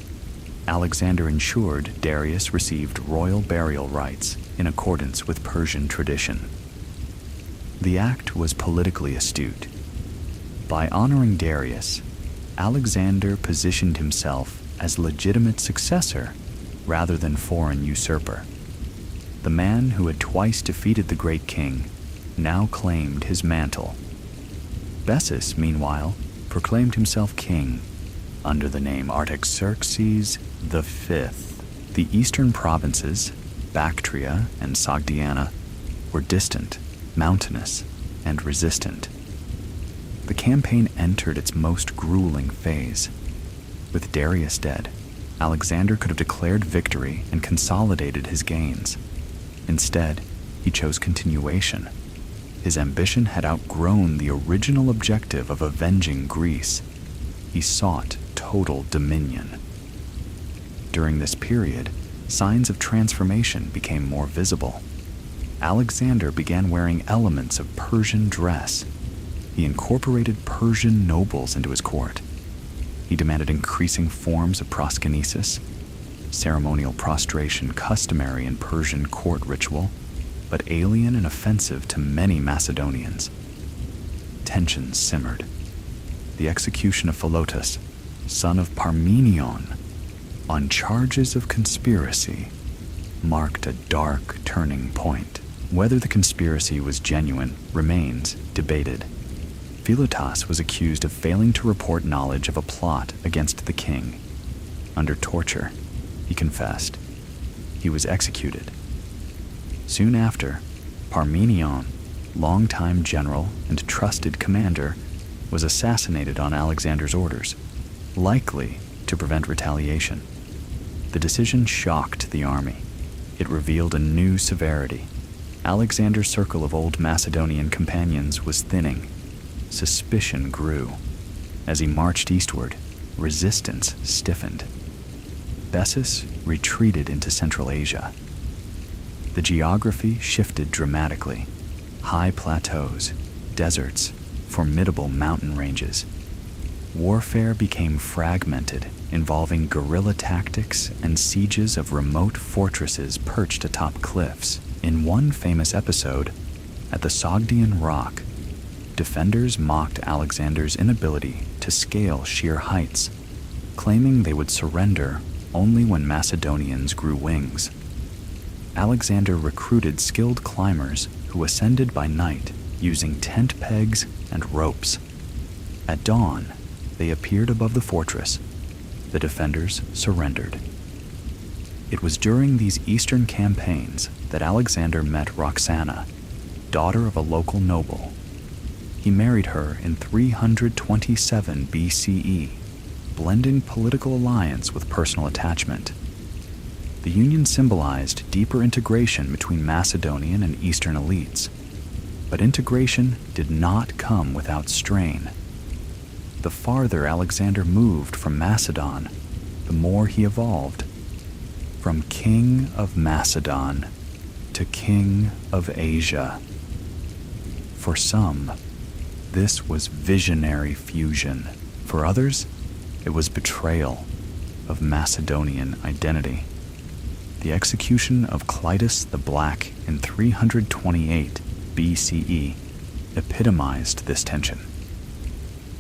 Speaker 1: Alexander ensured Darius received royal burial rites in accordance with Persian tradition. The act was politically astute. By honoring Darius, Alexander positioned himself as legitimate successor rather than foreign usurper. The man who had twice defeated the great king now claimed his mantle. Bessus, meanwhile, proclaimed himself king under the name Artaxerxes V. The eastern provinces, Bactria and Sogdiana, were distant, mountainous, and resistant. The campaign entered its most grueling phase. With Darius dead, Alexander could have declared victory and consolidated his gains. Instead, he chose continuation. His ambition had outgrown the original objective of avenging Greece. He sought total dominion. During this period, signs of transformation became more visible. Alexander began wearing elements of Persian dress. He incorporated Persian nobles into his court. He demanded increasing forms of proskynesis, ceremonial prostration customary in Persian court ritual, but alien and offensive to many Macedonians. Tensions simmered. The execution of Philotas, son of Parmenion, on charges of conspiracy, marked a dark turning point. Whether the conspiracy was genuine remains debated. Philotas was accused of failing to report knowledge of a plot against the king. Under torture, he confessed. He was executed. Soon after, Parmenion, longtime general and trusted commander, was assassinated on Alexander's orders, likely to prevent retaliation. The decision shocked the army. It revealed a new severity. Alexander's circle of old Macedonian companions was thinning. Suspicion grew. As he marched eastward, resistance stiffened. Bessus retreated into Central Asia. The geography shifted dramatically. High plateaus, deserts, formidable mountain ranges. Warfare became fragmented, involving guerrilla tactics and sieges of remote fortresses perched atop cliffs. In one famous episode, at the Sogdian Rock, defenders mocked Alexander's inability to scale sheer heights, claiming they would surrender only when Macedonians grew wings. Alexander recruited skilled climbers who ascended by night using tent pegs and ropes. At dawn, they appeared above the fortress. The defenders surrendered. It was during these eastern campaigns that Alexander met Roxana, daughter of a local noble. He married her in 327 BCE, blending political alliance with personal attachment. The union symbolized deeper integration between Macedonian and Eastern elites, but integration did not come without strain. The farther Alexander moved from Macedon, the more he evolved. From king of Macedon to king of Asia. For some, this was visionary fusion. For others, it was betrayal of Macedonian identity. The execution of Clitus the Black in 328 BCE epitomized this tension.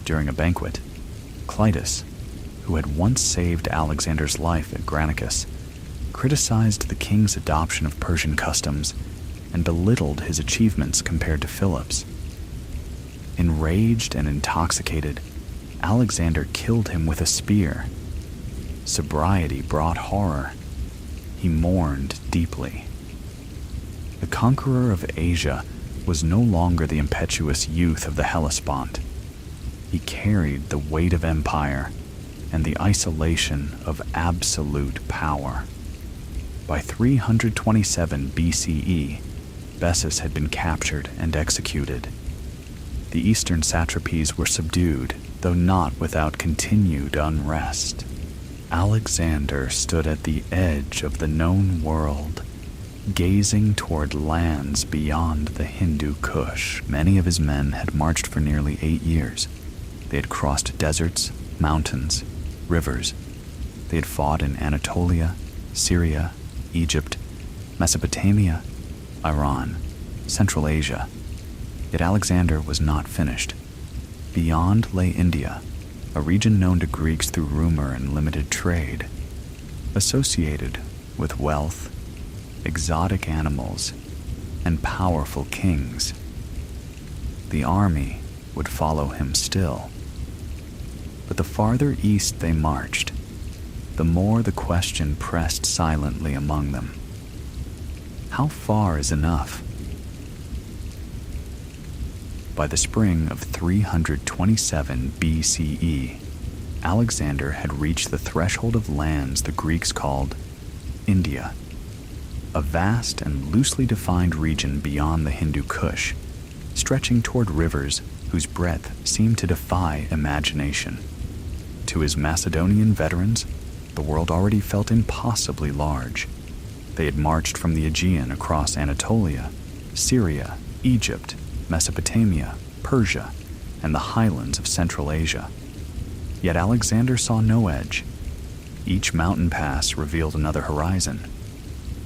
Speaker 1: During a banquet, Clitus, who had once saved Alexander's life at Granicus, criticized the king's adoption of Persian customs and belittled his achievements compared to Philip's. Enraged and intoxicated, Alexander killed him with a spear. Sobriety brought horror. He mourned deeply. The conqueror of Asia was no longer the impetuous youth of the Hellespont. He carried the weight of empire and the isolation of absolute power. By 327 BCE, Bessus had been captured and executed. The eastern satrapies were subdued, though not without continued unrest. Alexander stood at the edge of the known world, gazing toward lands beyond the Hindu Kush. Many of his men had marched for nearly 8 years. They had crossed deserts, mountains, rivers. They had fought in Anatolia, Syria, Egypt, Mesopotamia, Iran, Central Asia. Yet Alexander was not finished. Beyond lay India, a region known to Greeks through rumor and limited trade, associated with wealth, exotic animals, and powerful kings. The army would follow him still. But the farther east they marched, the more the question pressed silently among them. How far is enough? By the spring of 327 BCE, Alexander had reached the threshold of lands the Greeks called India. a vast and loosely defined region beyond the Hindu Kush, stretching toward rivers whose breadth seemed to defy imagination. To his Macedonian veterans, the world already felt impossibly large. They had marched from the Aegean across Anatolia, Syria, Egypt, Mesopotamia, Persia, and the highlands of Central Asia. Yet Alexander saw no edge. Each mountain pass revealed another horizon.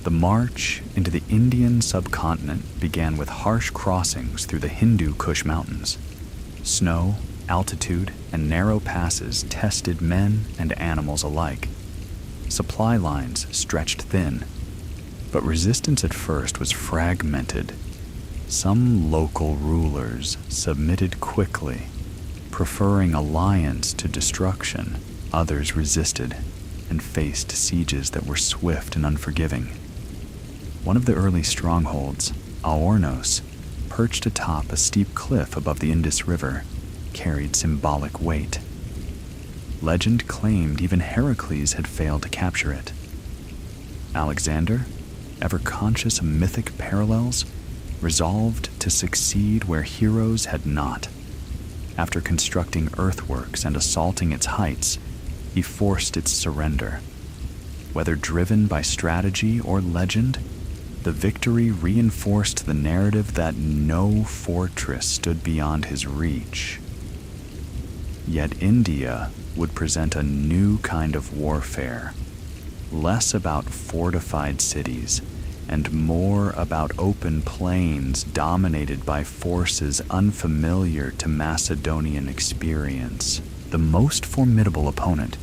Speaker 1: The march into the Indian subcontinent began with harsh crossings through the Hindu Kush Mountains. Snow, altitude, and narrow passes tested men and animals alike. Supply lines stretched thin, but resistance at first was fragmented. Some local rulers submitted quickly, preferring alliance to destruction. Others resisted and faced sieges that were swift and unforgiving. One of the early strongholds, Aornos, perched atop a steep cliff above the Indus River, carried symbolic weight. Legend claimed even Heracles had failed to capture it. Alexander, ever conscious of mythic parallels, resolved to succeed where heroes had not. After constructing earthworks and assaulting its heights, he forced its surrender. Whether driven by strategy or legend, the victory reinforced the narrative that no fortress stood beyond his reach. Yet India would present a new kind of warfare, less about fortified cities and more about open plains dominated by forces unfamiliar to Macedonian experience. The most formidable opponent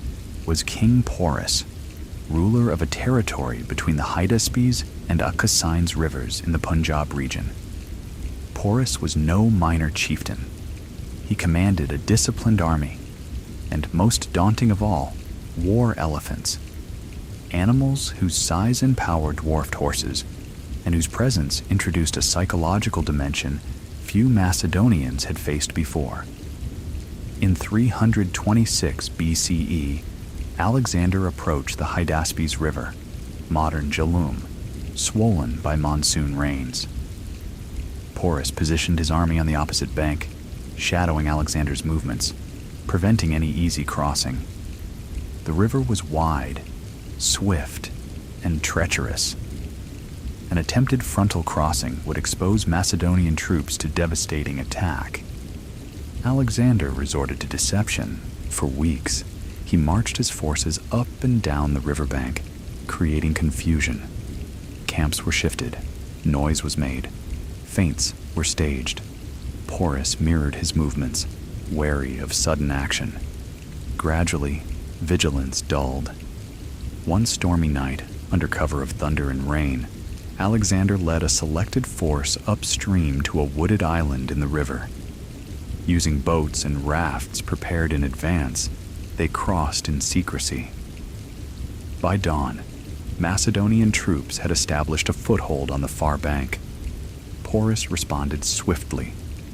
Speaker 1: was King Porus, ruler of a territory between the Hydaspes and Achaemenid rivers in the Punjab region. Porus was no minor chieftain. He commanded a disciplined army, and most daunting of all, war elephants, animals whose size and power dwarfed horses, and whose presence introduced a psychological dimension few Macedonians had faced before. In 326 BCE, Alexander approached the Hydaspes River, modern Jalum, swollen by monsoon rains. Porus positioned his army on the opposite bank, shadowing Alexander's movements, preventing any easy crossing. The river was wide, swift, and treacherous. An attempted frontal crossing would expose Macedonian troops to devastating attack. Alexander resorted to deception. For weeks, he marched his forces up and down the riverbank, creating confusion. Camps were shifted, noise was made, feints were staged. Porus mirrored his movements, wary of sudden action. Gradually, vigilance dulled. One stormy night, under cover of thunder and rain, Alexander led a selected force upstream to a wooded island in the river. Using boats and rafts prepared in advance, they crossed in secrecy. By dawn, Macedonian troops had established a foothold on the far bank. Porus responded swiftly,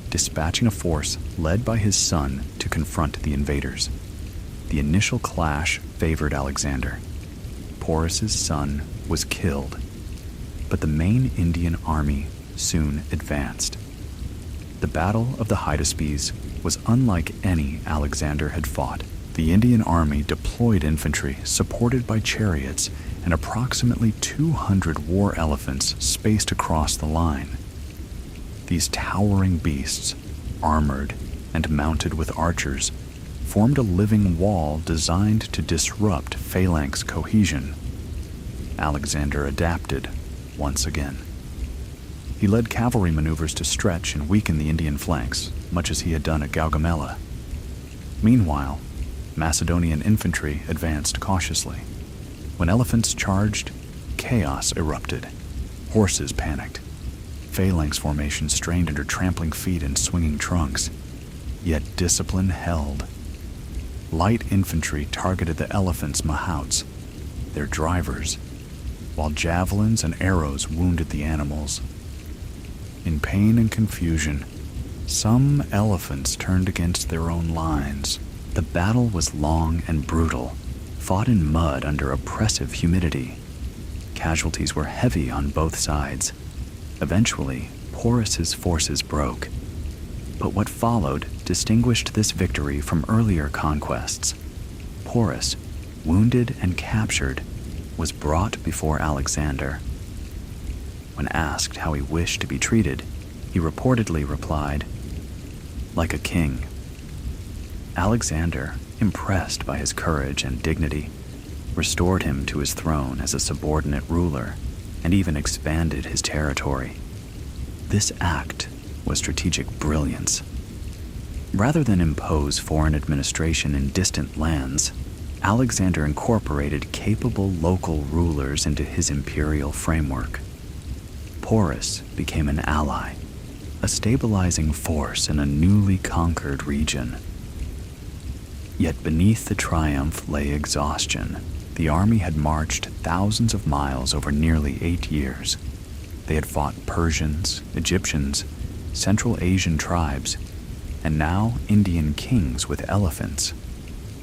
Speaker 1: dispatching a force led by his son to confront the invaders. The initial clash favored Alexander. Porus's son was killed, but the main Indian army soon advanced. The Battle of the Hydaspes was unlike any Alexander had fought. The Indian army deployed infantry supported by chariots and approximately 200 war elephants spaced across the line. These towering beasts, armored and mounted with archers, formed a living wall designed to disrupt phalanx cohesion. Alexander adapted once again. He led cavalry maneuvers to stretch and weaken the Indian flanks, much as he had done at Gaugamela. Meanwhile, Macedonian infantry advanced cautiously. When elephants charged, chaos erupted. Horses panicked. Phalanx formations strained under trampling feet and swinging trunks. Yet discipline held. Light infantry targeted the elephants' mahouts, their drivers, while javelins and arrows wounded the animals. In pain and confusion, some elephants turned against their own lines. The battle was long and brutal, fought in mud under oppressive humidity. Casualties were heavy on both sides. Eventually, Porus's forces broke. But what followed distinguished this victory from earlier conquests. Porus, wounded and captured, was brought before Alexander. When asked how he wished to be treated, he reportedly replied, "Like a king." Alexander, impressed by his courage and dignity, restored him to his throne as a subordinate ruler and even expanded his territory. This act was strategic brilliance. Rather than impose foreign administration in distant lands, Alexander incorporated capable local rulers into his imperial framework. Porus became an ally, a stabilizing force in a newly conquered region. Yet beneath the triumph lay exhaustion. The army had marched thousands of miles over nearly 8 years. They had fought Persians, Egyptians, Central Asian tribes, and now Indian kings with elephants.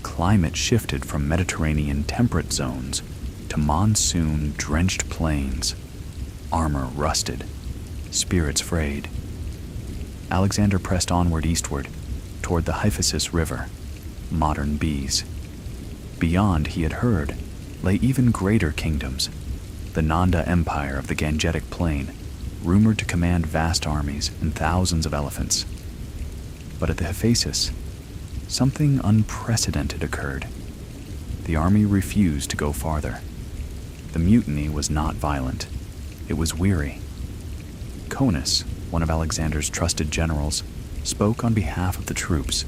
Speaker 1: Climate shifted from Mediterranean temperate zones to monsoon-drenched plains. Armor rusted, spirits frayed. Alexander pressed onward eastward, toward the Hyphasis River, modern Bees. Beyond, he had heard, lay even greater kingdoms, the Nanda Empire of the Gangetic Plain, rumored to command vast armies and thousands of elephants. But at the Hyphasis, something unprecedented occurred. The army refused to go farther. The mutiny was not violent. It was weary. Conus, one of Alexander's trusted generals, spoke on behalf of the troops.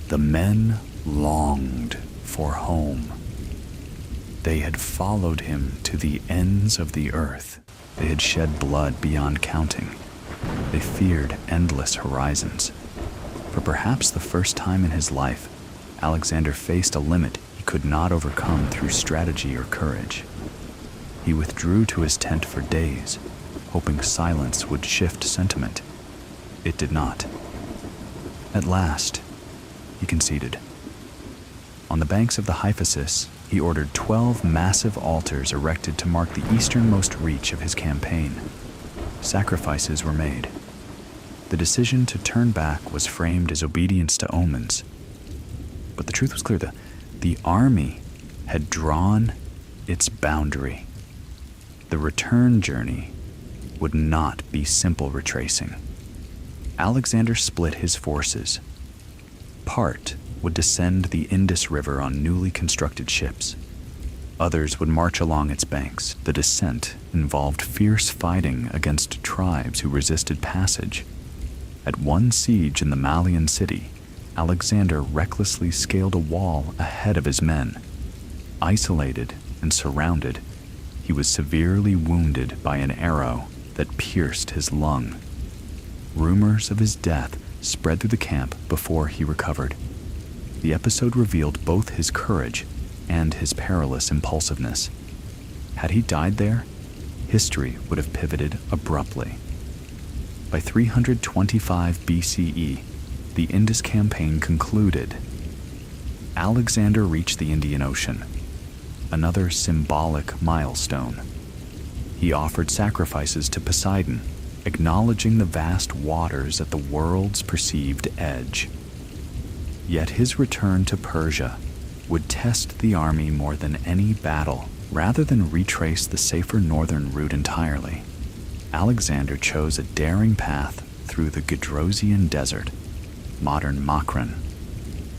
Speaker 1: The men longed for home. They had followed him to the ends of the earth. They had shed blood beyond counting. They feared endless horizons. For perhaps the first time in his life, Alexander faced a limit he could not overcome through strategy or courage. He withdrew to his tent for days, hoping silence would shift sentiment. It did not. At last, he conceded. On the banks of the Hyphasis, he ordered 12 massive altars erected to mark the easternmost reach of his campaign. Sacrifices were made. The decision to turn back was framed as obedience to omens. But the truth was clear. The army had drawn its boundary. The return journey would not be simple retracing. Alexander split his forces. Part would descend the Indus River on newly constructed ships. Others would march along its banks. The descent involved fierce fighting against tribes who resisted passage. At one siege in the Malian city, Alexander recklessly scaled a wall ahead of his men. Isolated and surrounded, he was severely wounded by an arrow that pierced his lung. Rumors of his death spread through the camp before he recovered. The episode revealed both his courage and his perilous impulsiveness. Had he died there, history would have pivoted abruptly. By 325 BCE, the Indus campaign concluded. Alexander reached the Indian Ocean, another symbolic milestone. He offered sacrifices to Poseidon, acknowledging the vast waters at the world's perceived edge. Yet his return to Persia would test the army more than any battle. Rather than retrace the safer northern route entirely, Alexander chose a daring path through the Gedrosian Desert, modern Makran,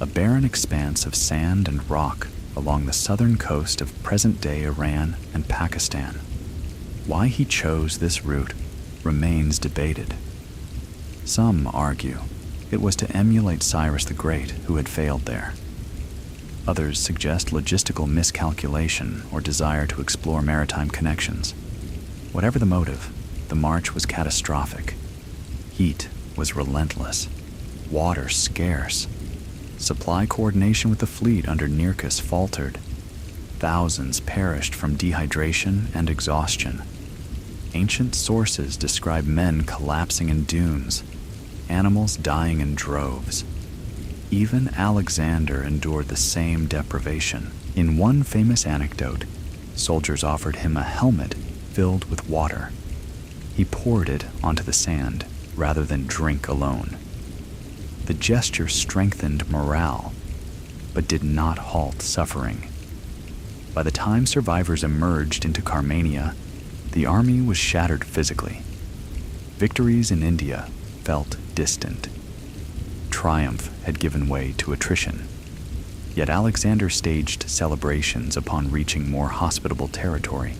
Speaker 1: a barren expanse of sand and rock along the southern coast of present-day Iran and Pakistan. Why he chose this route remains debated. Some argue it was to emulate Cyrus the Great, who had failed there. Others suggest logistical miscalculation or desire to explore maritime connections. Whatever the motive, the march was catastrophic. Heat was relentless, water scarce. Supply coordination with the fleet under Granicus faltered. Thousands perished from dehydration and exhaustion. Ancient sources describe men collapsing in dunes, animals dying in droves. Even Alexander endured the same deprivation. In one famous anecdote, Soldiers offered him a helmet filled with water. He poured it onto the sand rather than drink alone. The gesture strengthened morale, but did not halt suffering. By the time survivors emerged into Carmania, the army was shattered physically. Victories in India felt distant. Triumph had given way to attrition. Yet Alexander staged celebrations upon reaching more hospitable territory.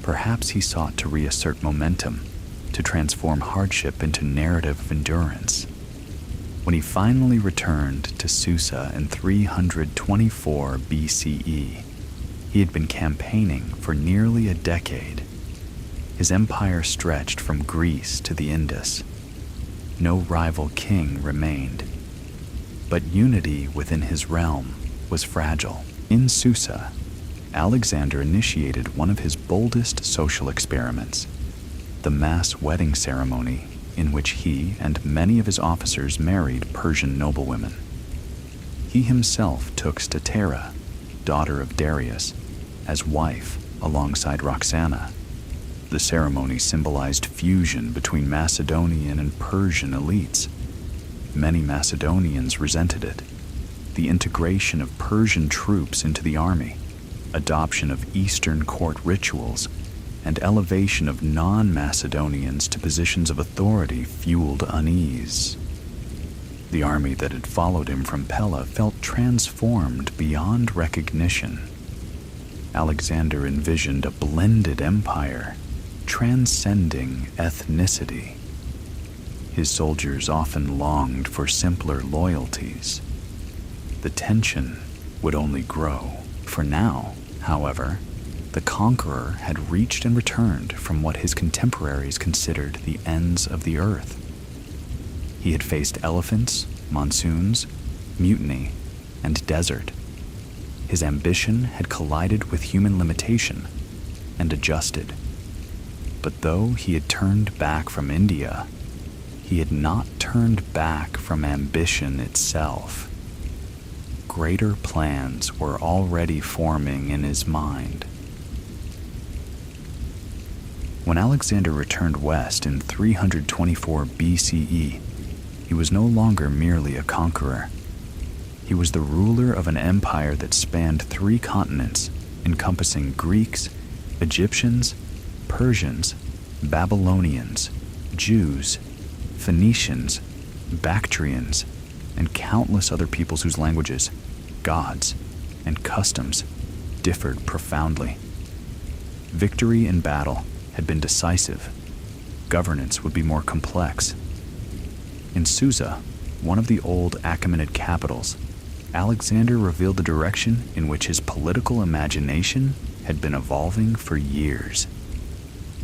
Speaker 1: Perhaps he sought to reassert momentum, to transform hardship into narrative of endurance. When he finally returned to Susa in 324 BCE, he had been campaigning for nearly a decade. His empire stretched from Greece to the Indus. No rival king remained, but unity within his realm was fragile. In Susa, Alexander initiated one of his boldest social experiments, the mass wedding ceremony in which he and many of his officers married Persian noblewomen. He himself took Statera, daughter of Darius, as wife alongside Roxana. The ceremony symbolized fusion between Macedonian and Persian elites. Many Macedonians resented it. The integration of Persian troops into the army, adoption of Eastern court rituals, and elevation of non-Macedonians to positions of authority fueled unease. The army that had followed him from Pella felt transformed beyond recognition. Alexander envisioned a blended empire, transcending ethnicity. His soldiers often longed for simpler loyalties. The tension would only grow. For now, however, the conqueror had reached and returned from what his contemporaries considered the ends of the earth. He had faced elephants, monsoons, mutiny, and desert. His ambition had collided with human limitation and adjusted. But though he had turned back from India, he had not turned back from ambition itself. Greater plans were already forming in his mind. When Alexander returned west in 324 BCE, he was no longer merely a conqueror. He was the ruler of an empire that spanned 3 continents, encompassing Greeks, Egyptians, Persians, Babylonians, Jews, Phoenicians, Bactrians, and countless other peoples whose languages, gods, and customs differed profoundly. Victory in battle had been decisive. Governance would be more complex. In Susa, one of the old Achaemenid capitals, Alexander revealed the direction in which his political imagination had been evolving for years.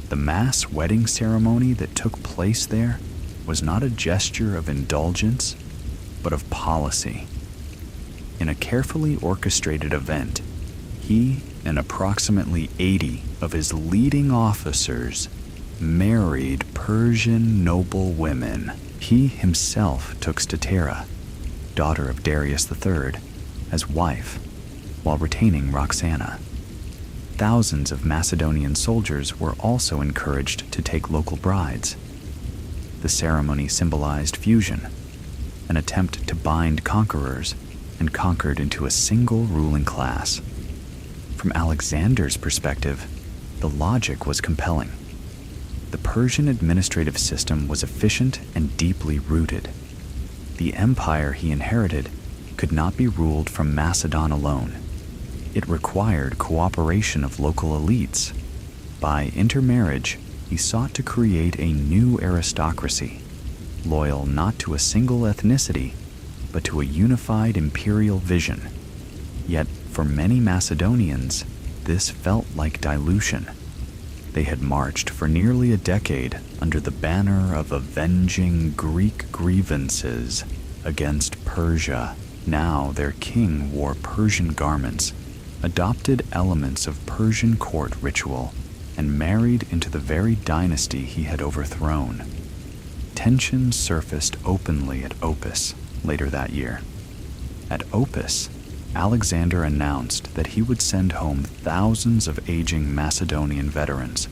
Speaker 1: The mass wedding ceremony that took place there was not a gesture of indulgence, but of policy. In a carefully orchestrated event, he and approximately 80 of his leading officers married Persian noble women. He himself took Statera, daughter of Darius III, as wife, while retaining Roxana. Thousands of Macedonian soldiers were also encouraged to take local brides. The ceremony symbolized fusion, an attempt to bind conquerors and conquered into a single ruling class. From Alexander's perspective, the logic was compelling. The Persian administrative system was efficient and deeply rooted. The empire he inherited could not be ruled from Macedon alone. It required cooperation of local elites. By intermarriage, he sought to create a new aristocracy, loyal not to a single ethnicity, but to a unified imperial vision. Yet, for many Macedonians, this felt like dilution. They had marched for nearly a decade under the banner of avenging Greek grievances against Persia. Now their king wore Persian garments, adopted elements of Persian court ritual, and married into the very dynasty he had overthrown. Tensions surfaced openly at Opis later that year. At Opis, Alexander announced that he would send home thousands of aging Macedonian veterans,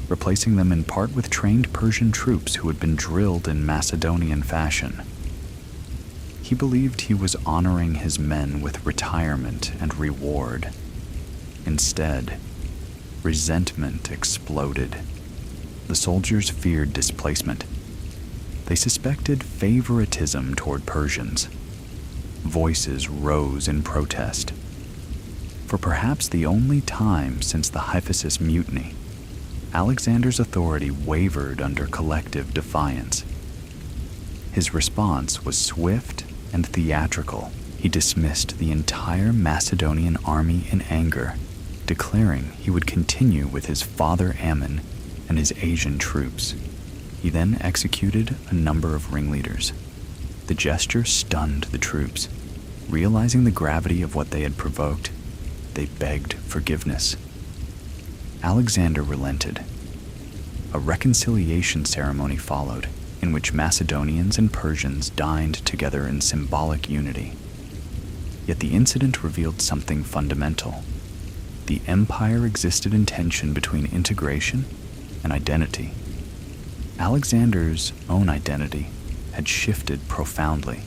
Speaker 1: replacing them in part with trained Persian troops who had been drilled in Macedonian fashion. He believed he was honoring his men with retirement and reward. Instead, resentment exploded. The soldiers feared displacement. They suspected favoritism toward Persians. Voices rose in protest. For perhaps the only time since the Hyphasis mutiny, Alexander's authority wavered under collective defiance. His response was swift and theatrical. He dismissed the entire Macedonian army in anger, declaring he would continue with his father Ammon and his Asian troops. He then executed a number of ringleaders. The gesture stunned the troops. Realizing the gravity of what they had provoked, they begged forgiveness. Alexander relented. A reconciliation ceremony followed, in which Macedonians and Persians dined together in symbolic unity. Yet the incident revealed something fundamental. The empire existed in tension between integration and identity. Alexander's own identity had shifted profoundly.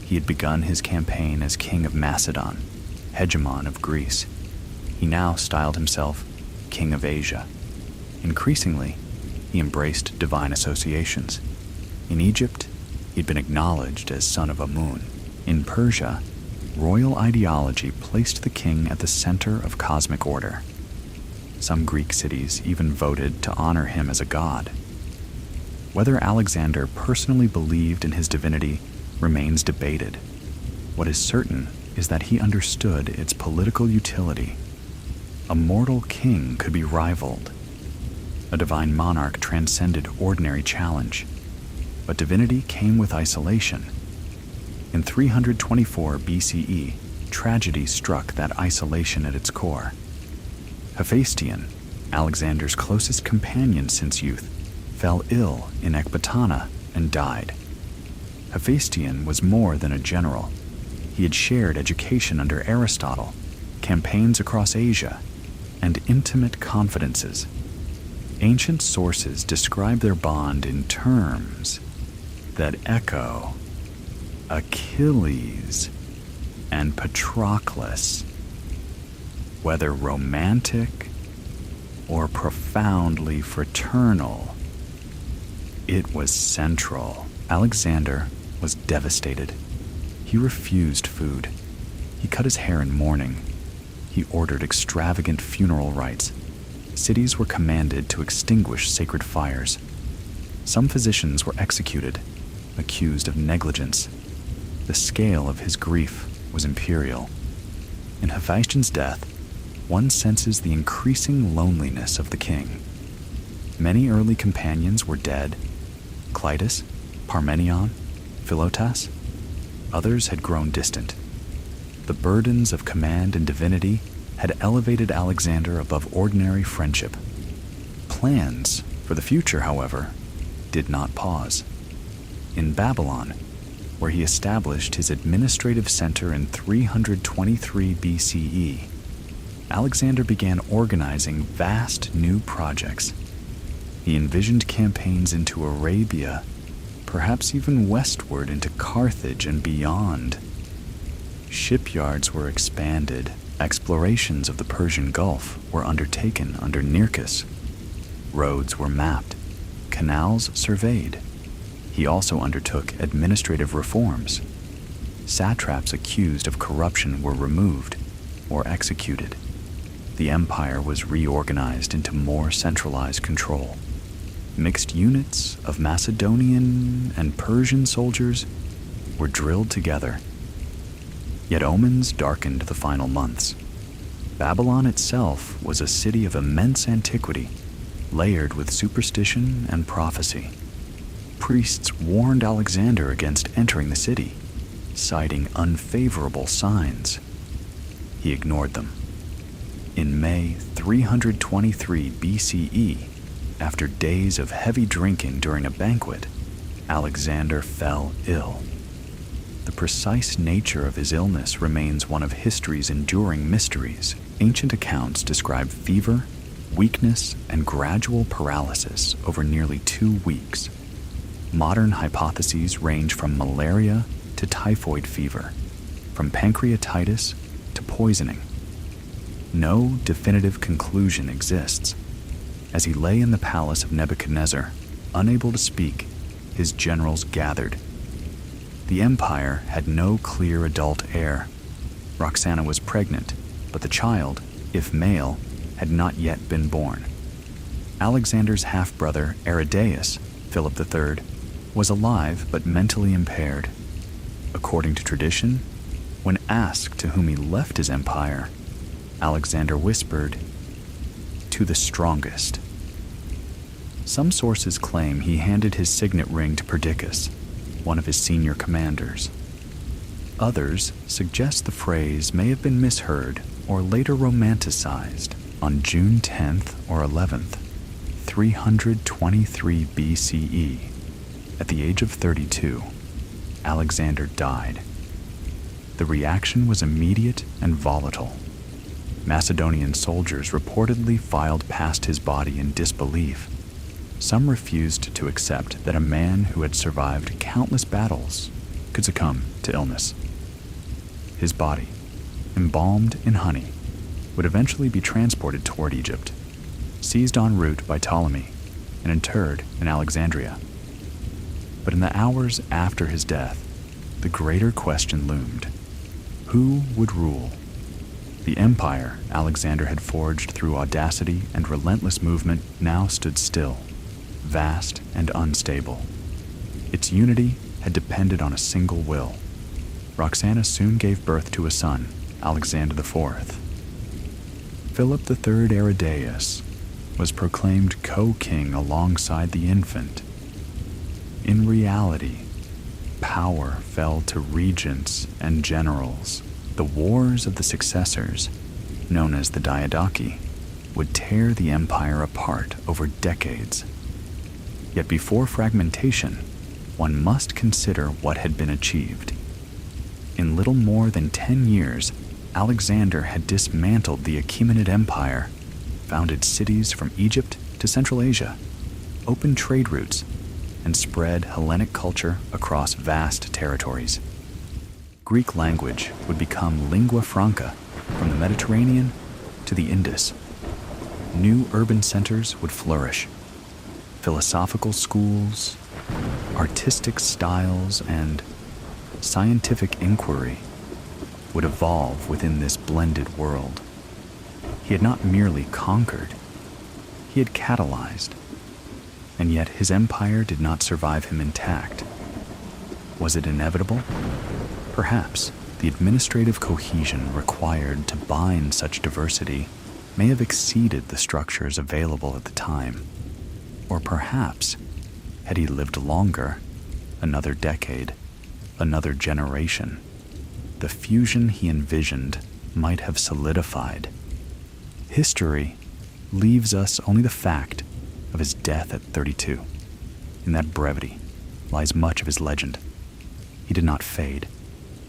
Speaker 1: He had begun his campaign as king of Macedon, hegemon of Greece. He now styled himself king of Asia. Increasingly, he embraced divine associations. In Egypt, he'd been acknowledged as son of Amun. In Persia, royal ideology placed the king at the center of cosmic order. Some Greek cities even voted to honor him as a god. Whether Alexander personally believed in his divinity remains debated. What is certain is that he understood its political utility. A mortal king could be rivaled. A divine monarch transcended ordinary challenge. But divinity came with isolation. In 324 BCE, tragedy struck that isolation at its core. Hephaestion, Alexander's closest companion since youth, fell ill in Ecbatana and died. Hephaestion was more than a general. He had shared education under Aristotle, campaigns across Asia, and intimate confidences. Ancient sources describe their bond in terms that echo Achilles and Patroclus. Whether romantic or profoundly fraternal, it was central. Alexander was devastated. He refused food. He cut his hair in mourning. He ordered extravagant funeral rites. Cities were commanded to extinguish sacred fires. Some physicians were executed, accused of negligence. The scale of his grief was imperial. In Hephaestion's death, one senses the increasing loneliness of the king. Many early companions were dead: Clitus, Parmenion, Philotas. Others had grown distant. The burdens of command and divinity had elevated Alexander above ordinary friendship. Plans for the future, however, did not pause. In Babylon, where he established his administrative center in 323 BCE, Alexander began organizing vast new projects. He envisioned campaigns into Arabia, perhaps even westward into Carthage and beyond. Shipyards were expanded. Explorations of the Persian Gulf were undertaken under Nearchus. Roads were mapped, canals surveyed. He also undertook administrative reforms. Satraps accused of corruption were removed or executed. The empire was reorganized into more centralized control. Mixed units of Macedonian and Persian soldiers were drilled together. Yet omens darkened the final months. Babylon itself was a city of immense antiquity, layered with superstition and prophecy. Priests warned Alexander against entering the city, citing unfavorable signs. He ignored them. In May 323 BCE, after days of heavy drinking during a banquet, Alexander fell ill. the precise nature of his illness remains one of history's enduring mysteries. Ancient accounts describe fever, weakness, and gradual paralysis over nearly 2 weeks. Modern hypotheses range from malaria to typhoid fever, from pancreatitis to poisoning. No definitive conclusion exists. As he lay in the palace of Nebuchadnezzar, unable to speak, his generals gathered. The empire had no clear adult heir. Roxana was pregnant, but the child, if male, had not yet been born. Alexander's half-brother, Aridaeus, Philip III, was alive but mentally impaired. According to tradition, when asked to whom he left his empire, Alexander whispered, "To the strongest." Some sources claim he handed his signet ring to Perdiccas, one of his senior commanders. Others suggest the phrase may have been misheard or later romanticized. On June 10th or 11th, 323 BCE, at the age of 32, Alexander died. The reaction was immediate and volatile. Macedonian soldiers reportedly filed past his body in disbelief. Some refused to accept that a man who had survived countless battles could succumb to illness. His body, embalmed in honey, would eventually be transported toward Egypt, seized en route by Ptolemy, and interred in Alexandria. But in the hours after his death, the greater question loomed: who would rule? The empire Alexander had forged through audacity and relentless movement now stood still, vast and unstable. Its unity had depended on a single will. Roxana soon gave birth to a son, Alexander IV. Philip III Aridaeus was proclaimed co-king alongside the infant. In reality, power fell to regents and generals. The wars of the successors, known as the Diadochi, would tear the empire apart over decades. Yet before fragmentation, one must consider what had been achieved. In little more than 10 years, Alexander had dismantled the Achaemenid Empire, founded cities from Egypt to Central Asia, opened trade routes, and spread Hellenic culture across vast territories. Greek language would become lingua franca from the Mediterranean to the Indus. New urban centers would flourish. Philosophical schools, artistic styles, and scientific inquiry would evolve within this blended world. He had not merely conquered, he had catalyzed, and yet his empire did not survive him intact. Was it inevitable? Perhaps the administrative cohesion required to bind such diversity may have exceeded the structures available at the time. Or perhaps, had he lived longer, another decade, another generation, the fusion he envisioned might have solidified. History leaves us only the fact of his death at 32. In that brevity lies much of his legend. He did not fade.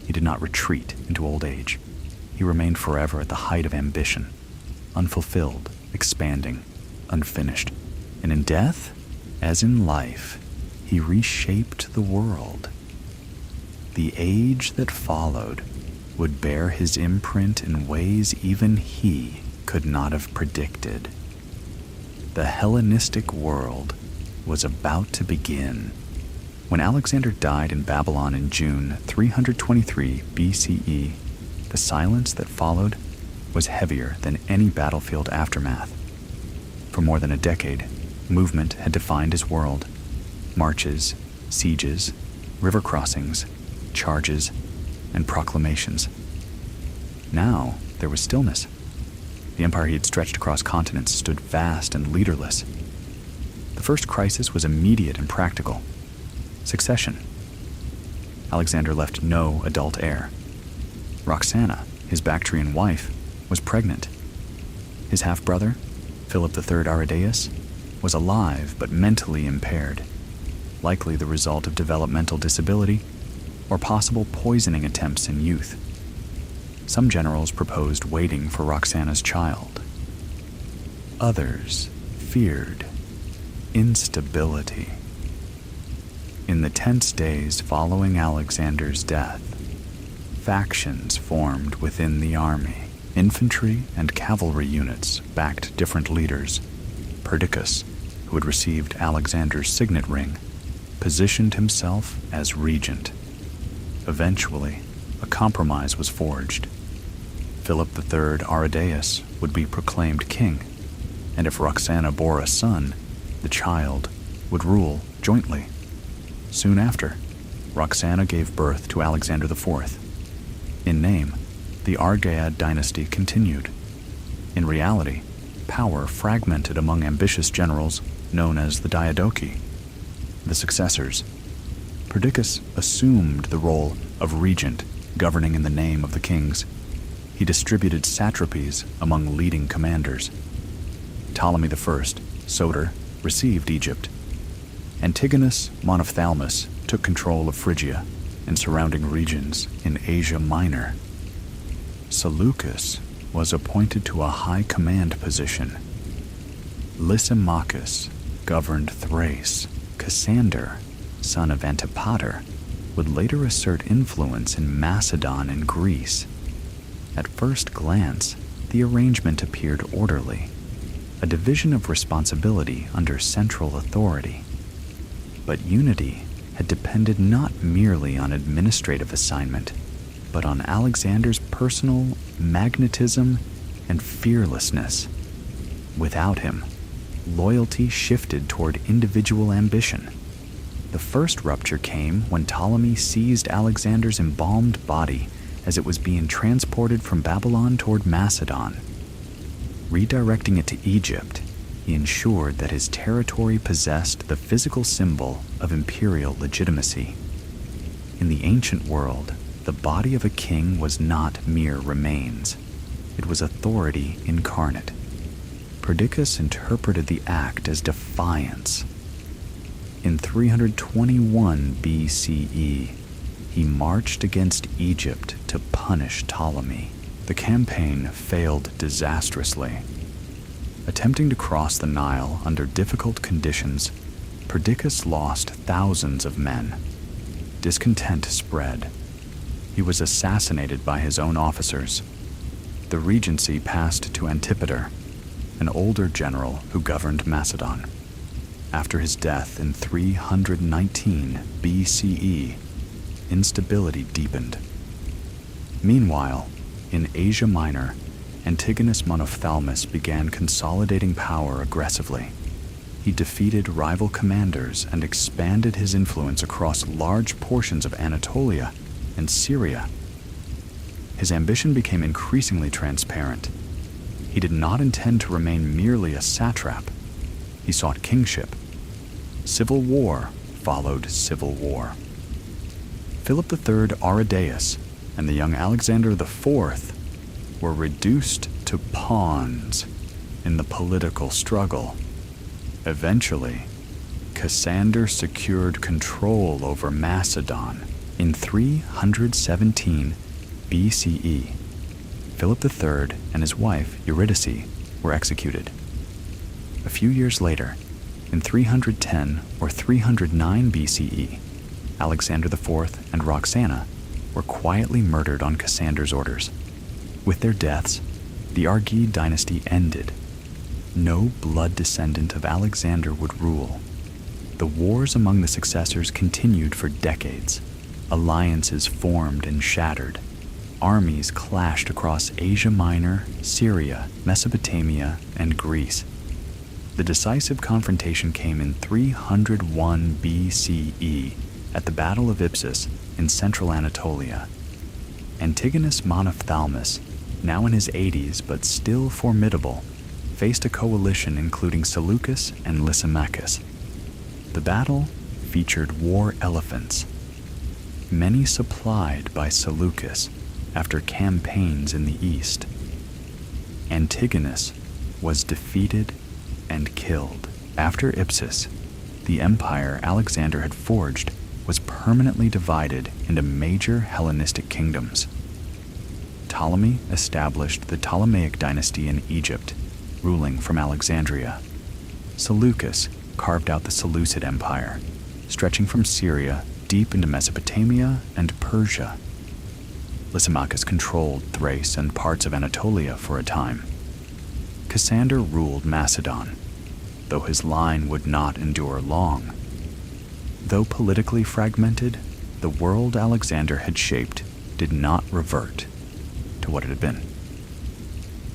Speaker 1: He did not retreat into old age. He remained forever at the height of ambition, unfulfilled, expanding, unfinished. And in death, as in life, he reshaped the world. The age that followed would bear his imprint in ways even he could not have predicted. The Hellenistic world was about to begin. When Alexander died in Babylon in June 323 BCE, the silence that followed was heavier than any battlefield aftermath. For more than a decade, movement had defined his world. Marches, sieges, river crossings, charges, and proclamations. Now there was stillness. The empire he had stretched across continents stood vast and leaderless. The first crisis was immediate and practical: succession. Alexander left no adult heir. Roxana, his Bactrian wife, was pregnant. His half-brother, Philip III Aridaeus, was alive but mentally impaired, likely the result of developmental disability or possible poisoning attempts in youth. Some generals proposed waiting for Roxana's child. Others feared instability. In the tense days following Alexander's death, factions formed within the army. Infantry and cavalry units backed different leaders. Perdiccas, who had received Alexander's signet ring, positioned himself as regent. Eventually, a compromise was forged. Philip III Aridaeus would be proclaimed king, and if Roxana bore a son, the child would rule jointly. Soon after, Roxana gave birth to Alexander IV. In name, the Argead dynasty continued. In reality, power fragmented among ambitious generals known as the Diadochi, the successors. Perdiccas assumed the role of regent, governing in the name of the kings. He distributed satrapies among leading commanders. Ptolemy I, Soter, received Egypt. Antigonus Monophthalmus took control of Phrygia and surrounding regions in Asia Minor. Seleucus was appointed to a high command position. Lysimachus governed Thrace. Cassander, son of Antipater, would later assert influence in Macedon and Greece. At first glance, the arrangement appeared orderly, a division of responsibility under central authority. But unity had depended not merely on administrative assignment, but on Alexander's personal magnetism and fearlessness. Without him, loyalty shifted toward individual ambition. The first rupture came when Ptolemy seized Alexander's embalmed body as it was being transported from Babylon toward Macedon. Redirecting it to Egypt, he ensured that his territory possessed the physical symbol of imperial legitimacy. In the ancient world, the body of a king was not mere remains. It was authority incarnate. Perdiccas interpreted the act as defiance. In 321 BCE, he marched against Egypt to punish Ptolemy. The campaign failed disastrously. Attempting to cross the Nile under difficult conditions, Perdiccas lost thousands of men. Discontent spread. He was assassinated by his own officers. The regency passed to Antipater, an older general who governed Macedon. After his death in 319 BCE, instability deepened. Meanwhile, in Asia Minor, Antigonus Monophthalmus began consolidating power aggressively. He defeated rival commanders and expanded his influence across large portions of Anatolia and Syria. His ambition became increasingly transparent. He did not intend to remain merely a satrap. He sought kingship. Civil war followed civil war. Philip III Aridaeus and the young Alexander IV were reduced to pawns in the political struggle. Eventually, Cassander secured control over Macedon. In 317 BCE, Philip III and his wife Eurydice were executed. A few years later, in 310 or 309 BCE, Alexander IV and Roxana were quietly murdered on Cassander's orders. With their deaths, the Argead dynasty ended. No blood descendant of Alexander would rule. The wars among the successors continued for decades. Alliances formed and shattered. Armies clashed across Asia Minor, Syria, Mesopotamia, and Greece. The decisive confrontation came in 301 BCE at the Battle of Ipsus in central Anatolia. Antigonus Monophthalmus, now in his 80s but still formidable, faced a coalition including Seleucus and Lysimachus. The battle featured war elephants, many supplied by Seleucus after campaigns in the east. Antigonus was defeated and killed. After Ipsus, the empire Alexander had forged was permanently divided into major Hellenistic kingdoms. Ptolemy established the Ptolemaic dynasty in Egypt, ruling from Alexandria. Seleucus carved out the Seleucid Empire, stretching from Syria deep into Mesopotamia and Persia. Lysimachus controlled Thrace and parts of Anatolia for a time. Cassander ruled Macedon, though his line would not endure long. Though politically fragmented, the world Alexander had shaped did not revert to what it had been.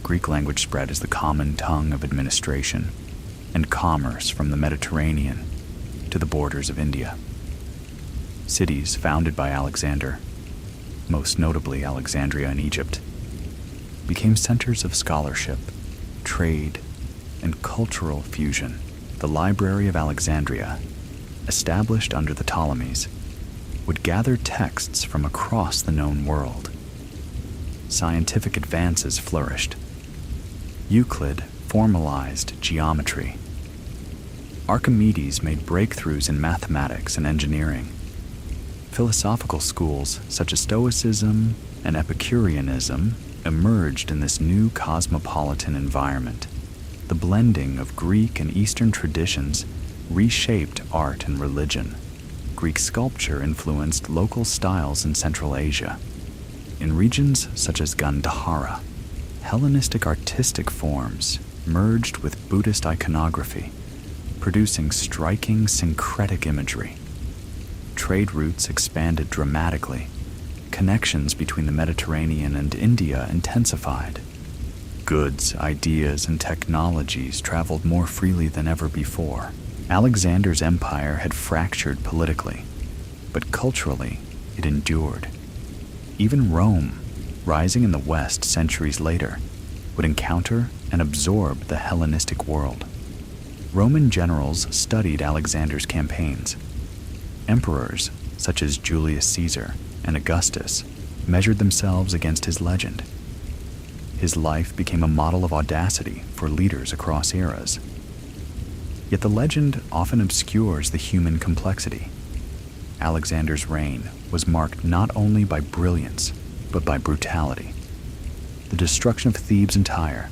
Speaker 1: Greek language spread as the common tongue of administration, and commerce from the Mediterranean to the borders of India. Cities founded by Alexander, most notably Alexandria in Egypt, became centers of scholarship, trade, and cultural fusion. The Library of Alexandria, established under the Ptolemies, would gather texts from across the known world. Scientific advances flourished. Euclid formalized geometry. Archimedes made breakthroughs in mathematics and engineering. Philosophical schools such as Stoicism and Epicureanism emerged in this new cosmopolitan environment. The blending of Greek and Eastern traditions reshaped art and religion. Greek sculpture influenced local styles in Central Asia. In regions such as Gandhara, Hellenistic artistic forms merged with Buddhist iconography, producing striking syncretic imagery. Trade routes expanded dramatically. Connections between the Mediterranean and India intensified. Goods, ideas, and technologies traveled more freely than ever before. Alexander's empire had fractured politically, but culturally it endured. Even Rome, rising in the West centuries later, would encounter and absorb the Hellenistic world. Roman generals studied Alexander's campaigns. Emperors, such as Julius Caesar and Augustus, measured themselves against his legend. His life became a model of audacity for leaders across eras. Yet the legend often obscures the human complexity. Alexander's reign was marked not only by brilliance, but by brutality. The destruction of Thebes and Tyre,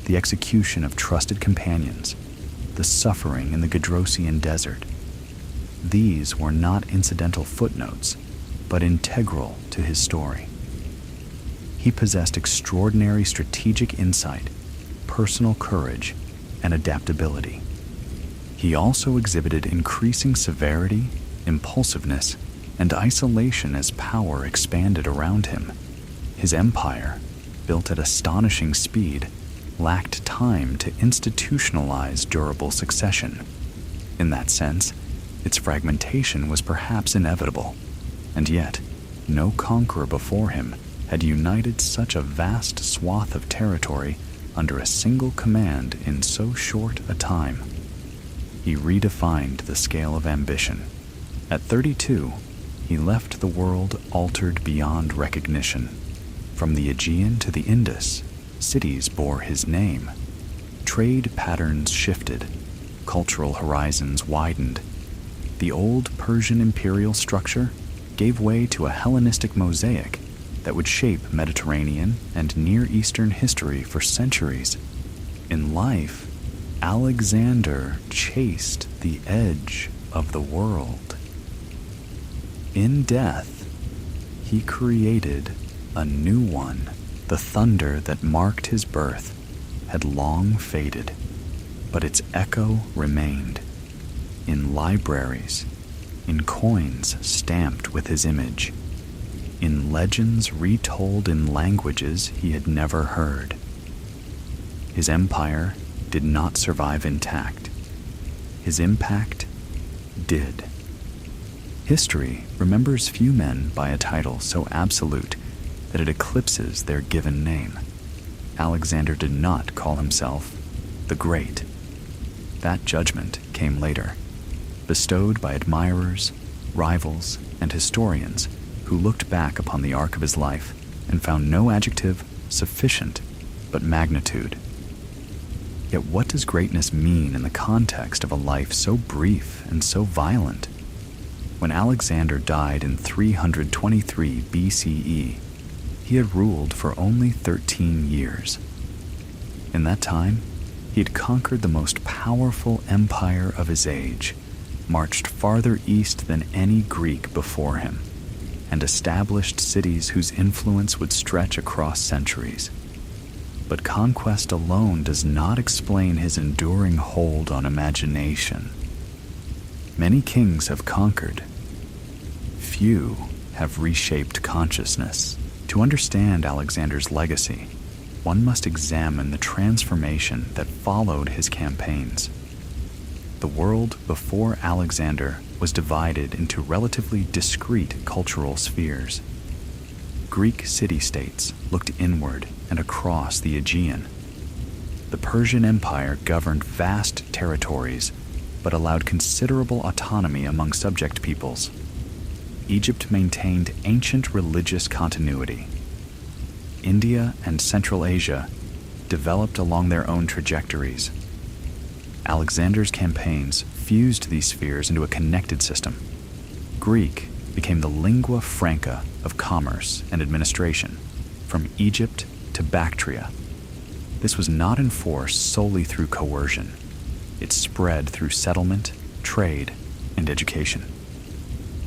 Speaker 1: the execution of trusted companions, the suffering in the Gedrosian desert. These were not incidental footnotes, but integral to his story. He possessed extraordinary strategic insight, personal courage, and adaptability. He also exhibited increasing severity, impulsiveness, and isolation as power expanded around him. His empire, built at astonishing speed, lacked time to institutionalize durable succession. In that sense, its fragmentation was perhaps inevitable, and yet no conqueror before him had united such a vast swath of territory under a single command in so short a time. He redefined the scale of ambition. At 32, he left the world altered beyond recognition. From the Aegean to the Indus, cities bore his name. Trade patterns shifted, cultural horizons widened. The old Persian imperial structure gave way to a Hellenistic mosaic that would shape Mediterranean and Near Eastern history for centuries. In life, Alexander chased the edge of the world. In death, he created a new one. The thunder that marked his birth had long faded, but its echo remained. In libraries, in coins stamped with his image, in legends retold in languages he had never heard. His empire did not survive intact. His impact did. History remembers few men by a title so absolute that it eclipses their given name. Alexander did not call himself the Great. That judgment came later, bestowed by admirers, rivals, and historians who looked back upon the arc of his life and found no adjective sufficient but magnitude. Yet what does greatness mean in the context of a life so brief and so violent? When Alexander died in 323 BCE, he had ruled for only 13 years. In that time, he had conquered the most powerful empire of his age, marched farther east than any Greek before him, and established cities whose influence would stretch across centuries. But conquest alone does not explain his enduring hold on imagination. Many kings have conquered. Few have reshaped consciousness. To understand Alexander's legacy, one must examine the transformation that followed his campaigns. The world before Alexander was divided into relatively discrete cultural spheres. Greek city-states looked inward and across the Aegean. The Persian Empire governed vast territories, but allowed considerable autonomy among subject peoples. Egypt maintained ancient religious continuity. India and Central Asia developed along their own trajectories. Alexander's campaigns fused these spheres into a connected system. Greek became the lingua franca of commerce and administration, from Egypt to Bactria. This was not enforced solely through coercion. It spread through settlement, trade, and education.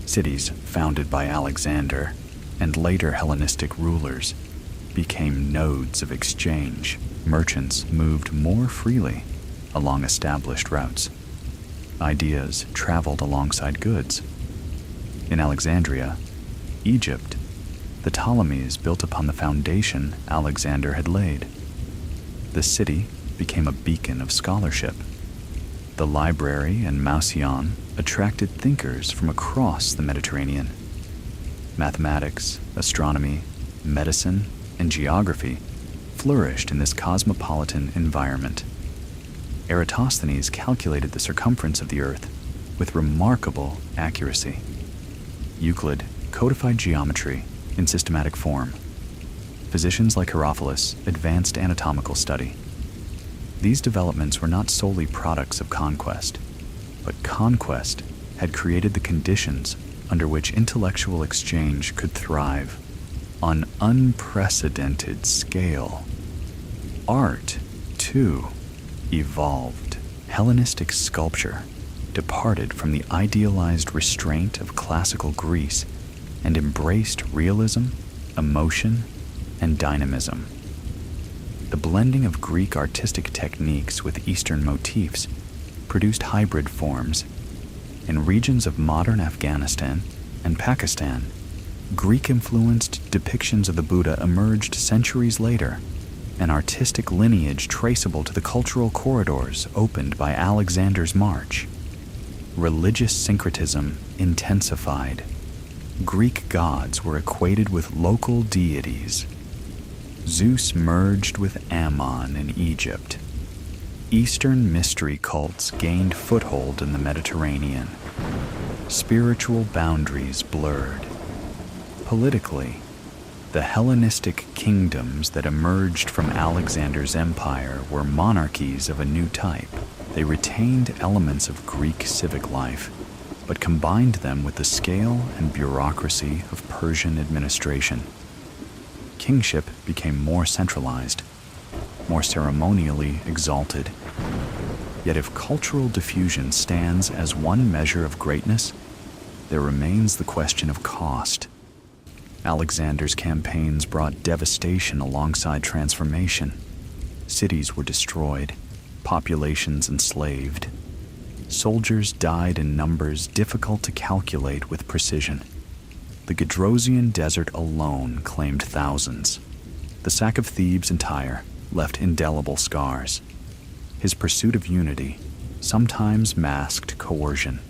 Speaker 1: Cities founded by Alexander and later Hellenistic rulers became nodes of exchange. Merchants moved more freely along established routes. Ideas traveled alongside goods. In Alexandria, Egypt, the Ptolemies built upon the foundation Alexander had laid. The city became a beacon of scholarship. The library and Macedon attracted thinkers from across the Mediterranean. Mathematics, astronomy, medicine, and geography flourished in this cosmopolitan environment. Eratosthenes calculated the circumference of the Earth with remarkable accuracy. Euclid codified geometry in systematic form. Physicians like Herophilus advanced anatomical study. These developments were not solely products of conquest, but conquest had created the conditions under which intellectual exchange could thrive on unprecedented scale. Art, too, evolved. Hellenistic sculpture departed from the idealized restraint of classical Greece and embraced realism, emotion, and dynamism. The blending of Greek artistic techniques with Eastern motifs produced hybrid forms. In regions of modern Afghanistan and Pakistan, Greek-influenced depictions of the Buddha emerged centuries later, an artistic lineage traceable to the cultural corridors opened by Alexander's march. Religious syncretism intensified. Greek gods were equated with local deities. Zeus merged with Ammon in Egypt. Eastern mystery cults gained foothold in the Mediterranean. Spiritual boundaries blurred. Politically, the Hellenistic kingdoms that emerged from Alexander's empire were monarchies of a new type. They retained elements of Greek civic life, but combined them with the scale and bureaucracy of Persian administration. Kingship became more centralized, more ceremonially exalted. Yet if cultural diffusion stands as one measure of greatness, there remains the question of cost. Alexander's campaigns brought devastation alongside transformation. Cities were destroyed, populations enslaved. Soldiers died in numbers difficult to calculate with precision. The Gedrosian desert alone claimed thousands. The sack of Thebes and Tyre left indelible scars. His pursuit of unity sometimes masked coercion.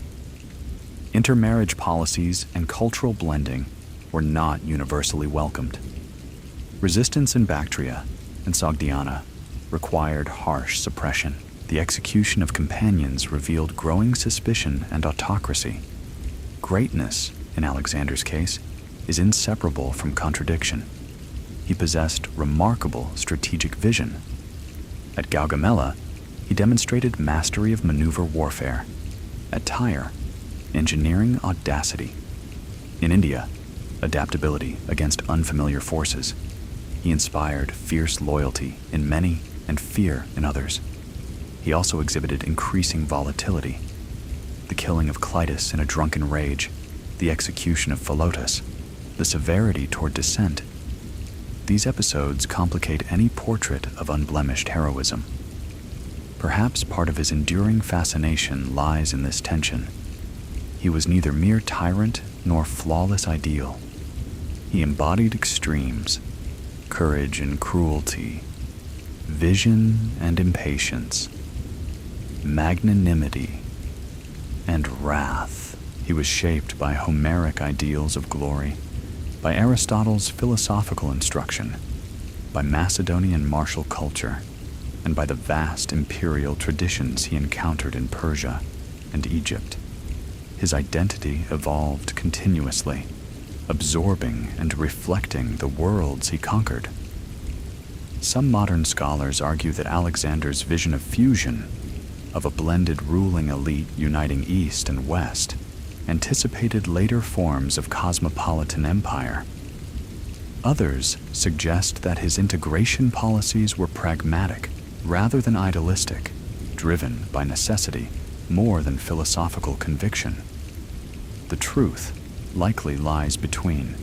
Speaker 1: Intermarriage policies and cultural blending were not universally welcomed. Resistance in Bactria and Sogdiana required harsh suppression. The execution of companions revealed growing suspicion and autocracy. Greatness, in Alexander's case, is inseparable from contradiction. He possessed remarkable strategic vision. At Gaugamela, he demonstrated mastery of maneuver warfare. At Tyre, engineering audacity. In India, adaptability against unfamiliar forces. He inspired fierce loyalty in many and fear in others. He also exhibited increasing volatility. The killing of Clitus in a drunken rage, the execution of Philotas, the severity toward dissent. These episodes complicate any portrait of unblemished heroism. Perhaps part of his enduring fascination lies in this tension. He was neither mere tyrant nor flawless ideal. He embodied extremes, courage and cruelty, vision and impatience, magnanimity and wrath. He was shaped by Homeric ideals of glory, by Aristotle's philosophical instruction, by Macedonian martial culture, and by the vast imperial traditions he encountered in Persia and Egypt. His identity evolved continuously, absorbing and reflecting the worlds he conquered. Some modern scholars argue that Alexander's vision of fusion, of a blended ruling elite uniting East and West, anticipated later forms of cosmopolitan empire. Others suggest that his integration policies were pragmatic rather than idealistic, driven by necessity more than philosophical conviction. The truth likely lies between.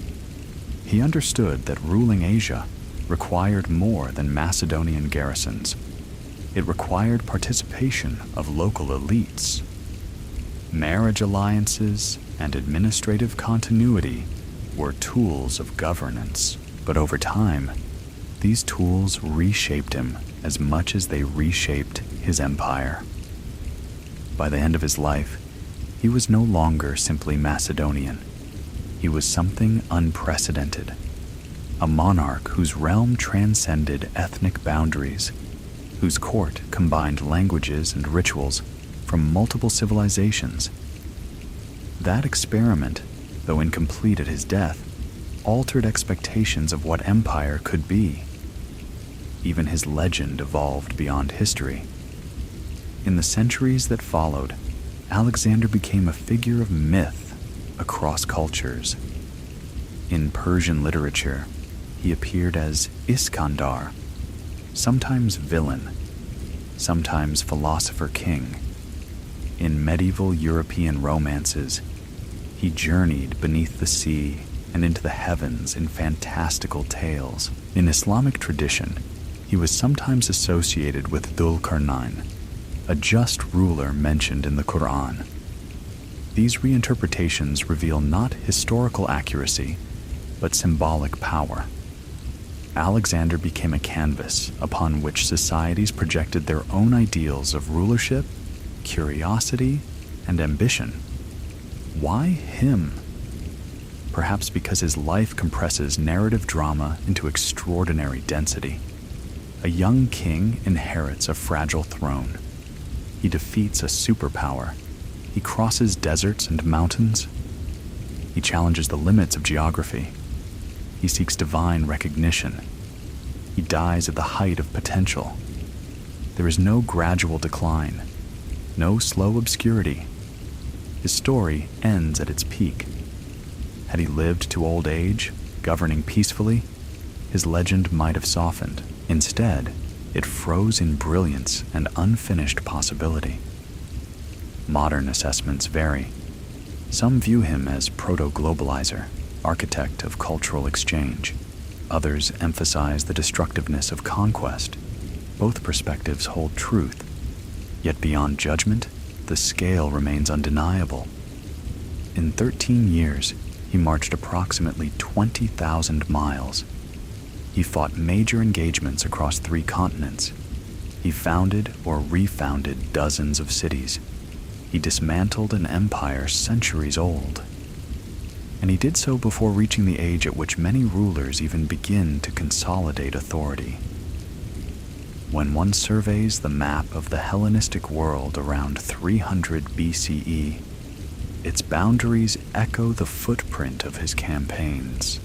Speaker 1: He understood that ruling Asia required more than Macedonian garrisons. It required participation of local elites. Marriage alliances and administrative continuity were tools of governance, but over time, these tools reshaped him as much as they reshaped his empire. By the end of his life, he was no longer simply Macedonian. He was something unprecedented, a monarch whose realm transcended ethnic boundaries, whose court combined languages and rituals from multiple civilizations. That experiment, though incomplete at his death, altered expectations of what empire could be. Even his legend evolved beyond history. In the centuries that followed, Alexander became a figure of myth across cultures. In Persian literature, he appeared as Iskandar, sometimes villain, sometimes philosopher king. In medieval European romances, he journeyed beneath the sea and into the heavens in fantastical tales. In Islamic tradition, he was sometimes associated with Dhul-Qarnayn, a just ruler mentioned in the Quran. These reinterpretations reveal not historical accuracy, but symbolic power. Alexander became a canvas upon which societies projected their own ideals of rulership, curiosity, and ambition. Why him? Perhaps because his life compresses narrative drama into extraordinary density. A young king inherits a fragile throne. He defeats a superpower. He crosses deserts and mountains. He challenges the limits of geography. He seeks divine recognition. He dies at the height of potential. There is no gradual decline, no slow obscurity. His story ends at its peak. Had he lived to old age, governing peacefully, his legend might have softened. Instead, it froze in brilliance and unfinished possibility. Modern assessments vary. Some view him as proto-globalizer, architect of cultural exchange. Others emphasize the destructiveness of conquest. Both perspectives hold truth. Yet beyond judgment, the scale remains undeniable. In 13 years, he marched approximately 20,000 miles. He fought major engagements across 3 continents. He founded or refounded dozens of cities. He dismantled an empire centuries old. And he did so before reaching the age at which many rulers even begin to consolidate authority. When one surveys the map of the Hellenistic world around 300 BCE, its boundaries echo the footprint of his campaigns.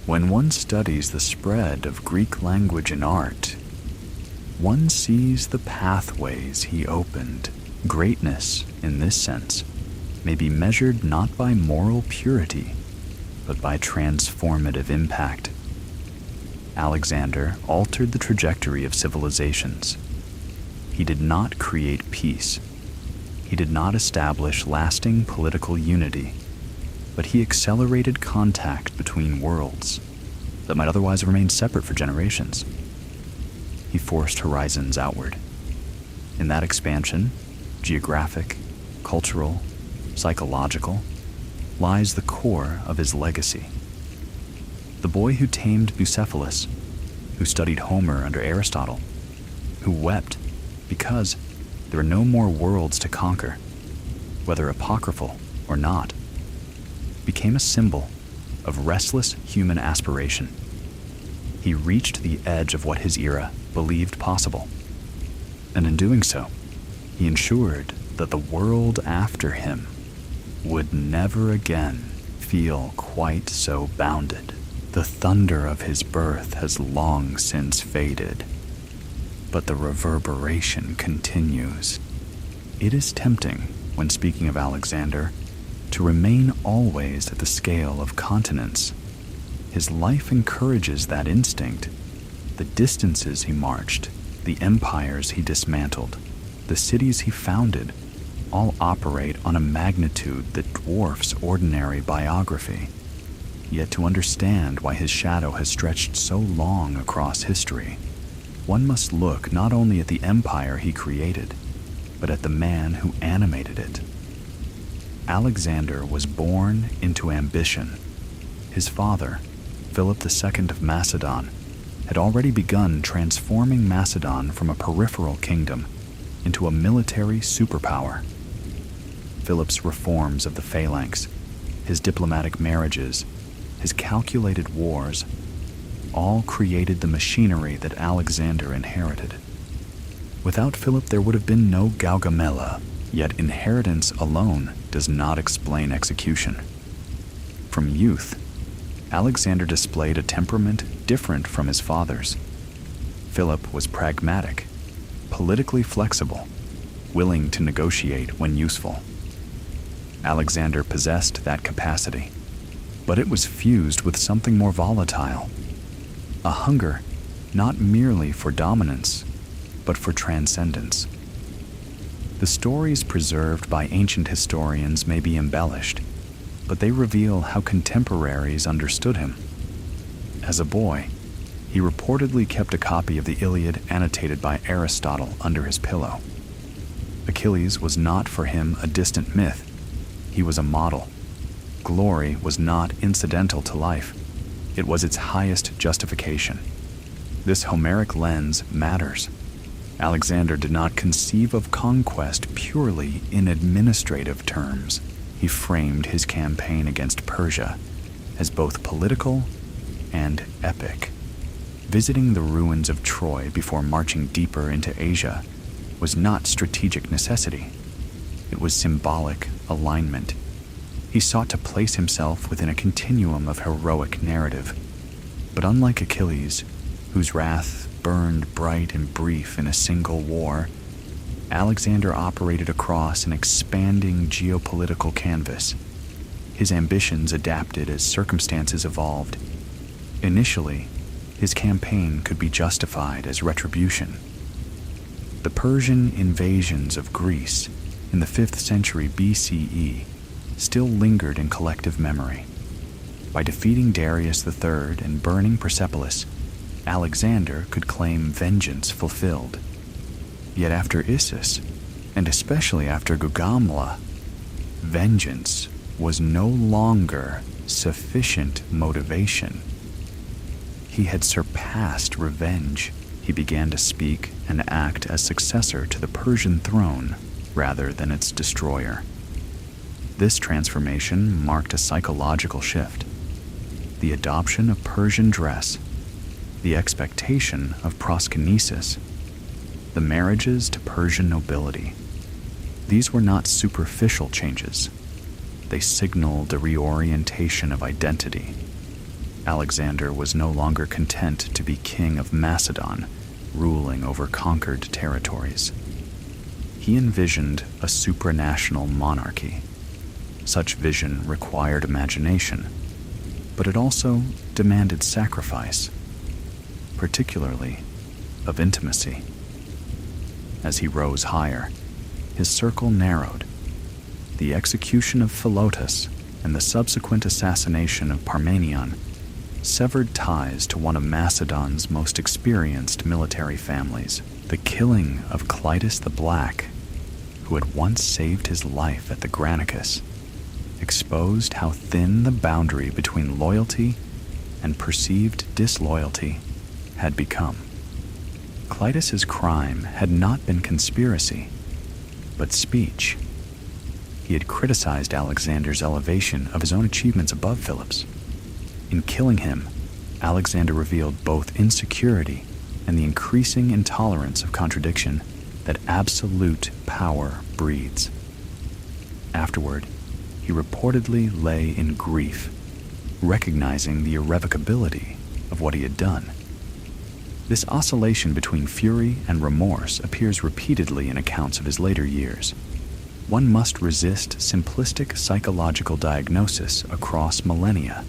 Speaker 1: When one studies the spread of Greek language and art, one sees the pathways he opened. Greatness, in this sense, may be measured not by moral purity, but by transformative impact. Alexander altered the trajectory of civilizations. He did not create peace. He did not establish lasting political unity, but he accelerated contact between worlds that might otherwise remain separate for generations. He forced horizons outward. In that expansion, geographic, cultural, psychological, lies the core of his legacy. The boy who tamed Bucephalus, who studied Homer under Aristotle, who wept because there were no more worlds to conquer, whether apocryphal or not, became a symbol of restless human aspiration. He reached the edge of what his era believed possible, and in doing so, he ensured that the world after him would never again feel quite so bounded. The thunder of his birth has long since faded, but the reverberation continues. It is tempting, when speaking of Alexander, to remain always at the scale of continents. His life encourages that instinct. The distances he marched, the empires he dismantled, the cities he founded, all operate on a magnitude that dwarfs ordinary biography. Yet to understand why his shadow has stretched so long across history, one must look not only at the empire he created, but at the man who animated it. Alexander was born into ambition. His father, Philip II of Macedon, had already begun transforming Macedon from a peripheral kingdom into a military superpower. Philip's reforms of the phalanx, his diplomatic marriages, his calculated wars, all created the machinery that Alexander inherited. Without Philip, there would have been no Gaugamela, yet inheritance alone does not explain execution. From youth, Alexander displayed a temperament different from his father's. Philip was pragmatic, politically flexible, willing to negotiate when useful. Alexander possessed that capacity, but it was fused with something more volatile, a hunger not merely for dominance, but for transcendence. The stories preserved by ancient historians may be embellished, but they reveal how contemporaries understood him. As a boy, he reportedly kept a copy of the Iliad annotated by Aristotle under his pillow. Achilles was not for him a distant myth. He was a model. Glory was not incidental to life. It was its highest justification. This Homeric lens matters. Alexander did not conceive of conquest purely in administrative terms. He framed his campaign against Persia as both political and epic. Visiting the ruins of Troy before marching deeper into Asia was not strategic necessity. It was symbolic alignment. He sought to place himself within a continuum of heroic narrative. But unlike Achilles, whose wrath burned bright and brief in a single war, Alexander operated across an expanding geopolitical canvas. His ambitions adapted as circumstances evolved. Initially, his campaign could be justified as retribution. The Persian invasions of Greece in the 5th century BCE still lingered in collective memory. By defeating Darius III and burning Persepolis, Alexander could claim vengeance fulfilled. Yet after Issus, and especially after Gaugamela, vengeance was no longer sufficient motivation. He had surpassed revenge. He began to speak and act as successor to the Persian throne rather than its destroyer. This transformation marked a psychological shift. The adoption of Persian dress, the expectation of proskynesis, the marriages to Persian nobility. These were not superficial changes. They signaled a reorientation of identity. Alexander was no longer content to be king of Macedon, ruling over conquered territories. He envisioned a supranational monarchy, Such vision required imagination, but it also demanded sacrifice, particularly of intimacy. As he rose higher, his circle narrowed. The execution of Philotas and the subsequent assassination of Parmenion severed ties to one of Macedon's most experienced military families. The killing of Clitus the Black, who had once saved his life at the Granicus, exposed how thin the boundary between loyalty and perceived disloyalty had become. Clitus's crime had not been conspiracy, but speech. He had criticized Alexander's elevation of his own achievements above Philip's. In killing him, Alexander revealed both insecurity and the increasing intolerance of contradiction that absolute power breeds. Afterward, he reportedly lay in grief, recognizing the irrevocability of what he had done. This oscillation between fury and remorse appears repeatedly in accounts of his later years. One must resist simplistic psychological diagnosis across millennia,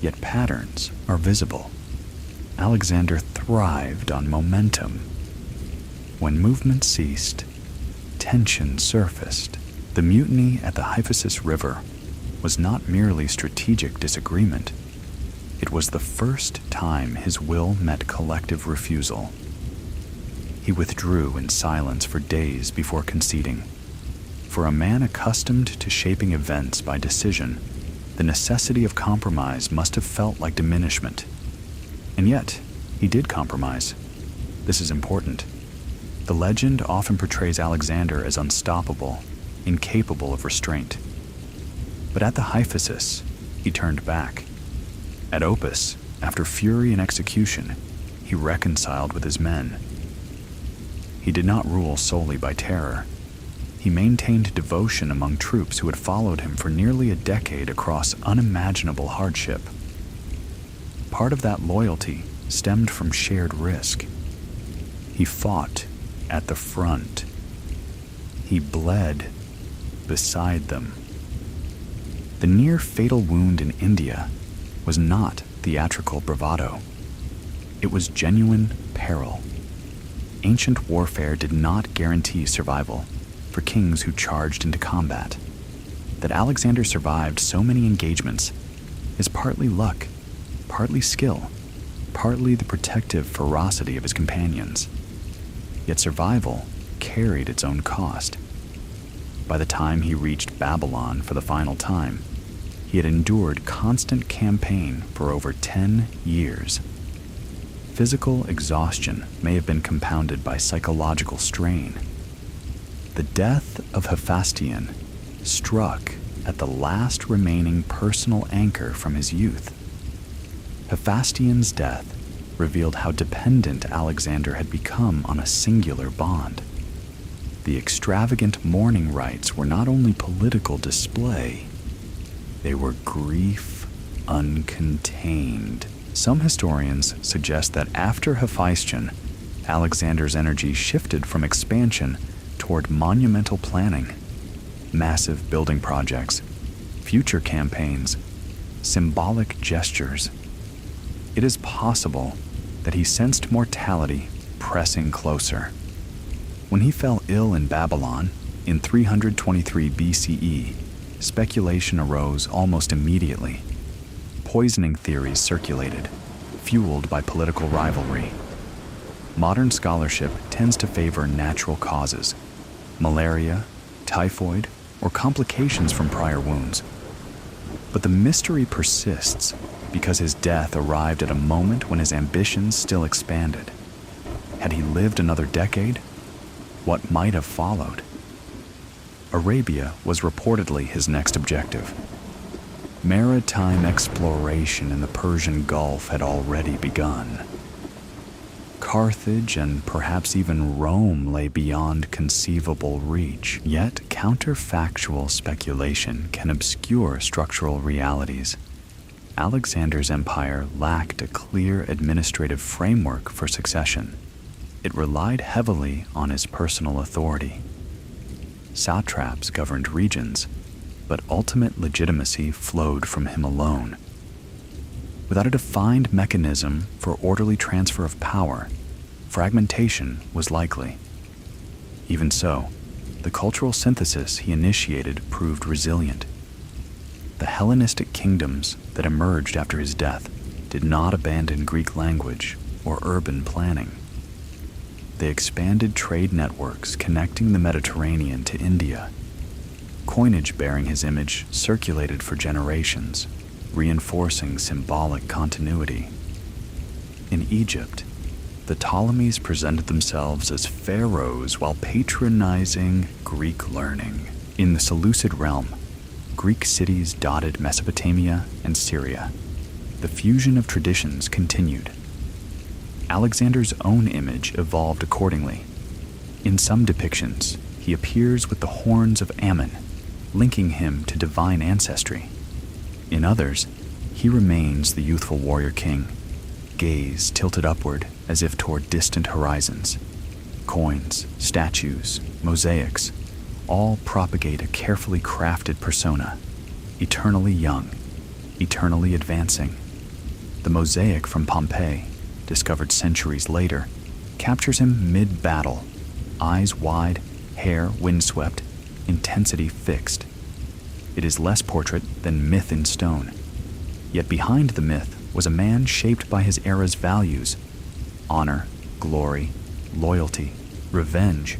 Speaker 1: yet patterns are visible. Alexander thrived on momentum. When movement ceased, tension surfaced. The mutiny at the Hyphasis River was not merely strategic disagreement. It was the first time his will met collective refusal. He withdrew in silence for days before conceding. For a man accustomed to shaping events by decision, the necessity of compromise must have felt like diminishment. And yet, he did compromise. This is important. The legend often portrays Alexander as unstoppable, incapable of restraint. But at the Hyphasis, he turned back. At Opus, after fury and execution, he reconciled with his men. He did not rule solely by terror. He maintained devotion among troops who had followed him for nearly a decade across unimaginable hardship. Part of that loyalty stemmed from shared risk. He fought at the front. He bled beside them. The near-fatal wound in India was not theatrical bravado. It was genuine peril. Ancient warfare did not guarantee survival for kings who charged into combat. That Alexander survived so many engagements is partly luck, partly skill, partly the protective ferocity of his companions. Yet survival carried its own cost. By the time he reached Babylon for the final time, he had endured constant campaign for over 10 years. Physical exhaustion may have been compounded by psychological strain. The death of Hephaestion struck at the last remaining personal anchor from his youth. Hephaestion's death revealed how dependent Alexander had become on a singular bond. The extravagant mourning rites were not only political display, they were grief uncontained. Some historians suggest that after Hephaestion, Alexander's energy shifted from expansion toward monumental planning, massive building projects, future campaigns, symbolic gestures. It is possible that he sensed mortality pressing closer. When he fell ill in Babylon in 323 BCE, speculation arose almost immediately. Poisoning theories circulated, fueled by political rivalry. Modern scholarship tends to favor natural causes, malaria, typhoid, or complications from prior wounds. But the mystery persists because his death arrived at a moment when his ambitions still expanded. Had he lived another decade, what might have followed? Arabia was reportedly his next objective. Maritime exploration in the Persian Gulf had already begun. Carthage and perhaps even Rome lay beyond conceivable reach, yet counterfactual speculation can obscure structural realities. Alexander's empire lacked a clear administrative framework for succession. It relied heavily on his personal authority. Satraps governed regions, but ultimate legitimacy flowed from him alone. Without a defined mechanism for orderly transfer of power, fragmentation was likely. Even so, the cultural synthesis he initiated proved resilient. The Hellenistic kingdoms that emerged after his death did not abandon Greek language or urban planning. They expanded trade networks connecting the Mediterranean to India. Coinage bearing his image circulated for generations, reinforcing symbolic continuity. In Egypt, the Ptolemies presented themselves as pharaohs while patronizing Greek learning. In the Seleucid realm, Greek cities dotted Mesopotamia and Syria. The fusion of traditions continued. Alexander's own image evolved accordingly. In some depictions, he appears with the horns of Ammon, linking him to divine ancestry. In others, he remains the youthful warrior king, gaze tilted upward as if toward distant horizons. Coins, statues, mosaics, all propagate a carefully crafted persona, eternally young, eternally advancing. The mosaic from Pompeii, discovered centuries later, captures him mid-battle, eyes wide, hair windswept, intensity fixed. It is less portrait than myth in stone. Yet behind the myth was a man shaped by his era's values: honor, glory, loyalty, revenge.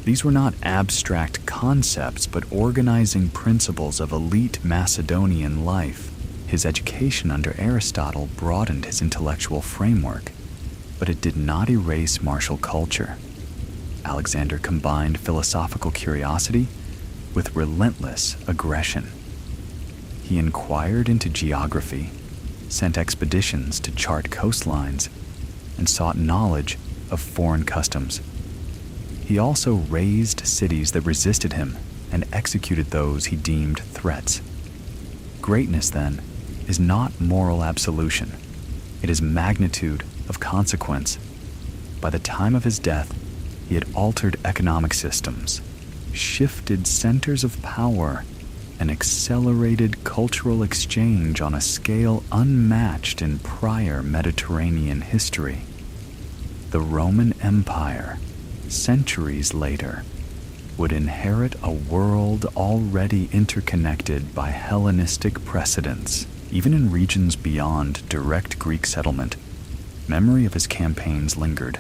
Speaker 1: These were not abstract concepts, but organizing principles of elite Macedonian life. His education under Aristotle broadened his intellectual framework, but it did not erase martial culture. Alexander combined philosophical curiosity with relentless aggression. He inquired into geography, sent expeditions to chart coastlines, and sought knowledge of foreign customs. He also razed cities that resisted him and executed those he deemed threats. Greatness, then, is not moral absolution. It is magnitude of consequence. By the time of his death, he had altered economic systems, shifted centers of power, and accelerated cultural exchange on a scale unmatched in prior Mediterranean history. The Roman Empire, centuries later, would inherit a world already interconnected by Hellenistic precedents. Even in regions beyond direct Greek settlement, memory of his campaigns lingered.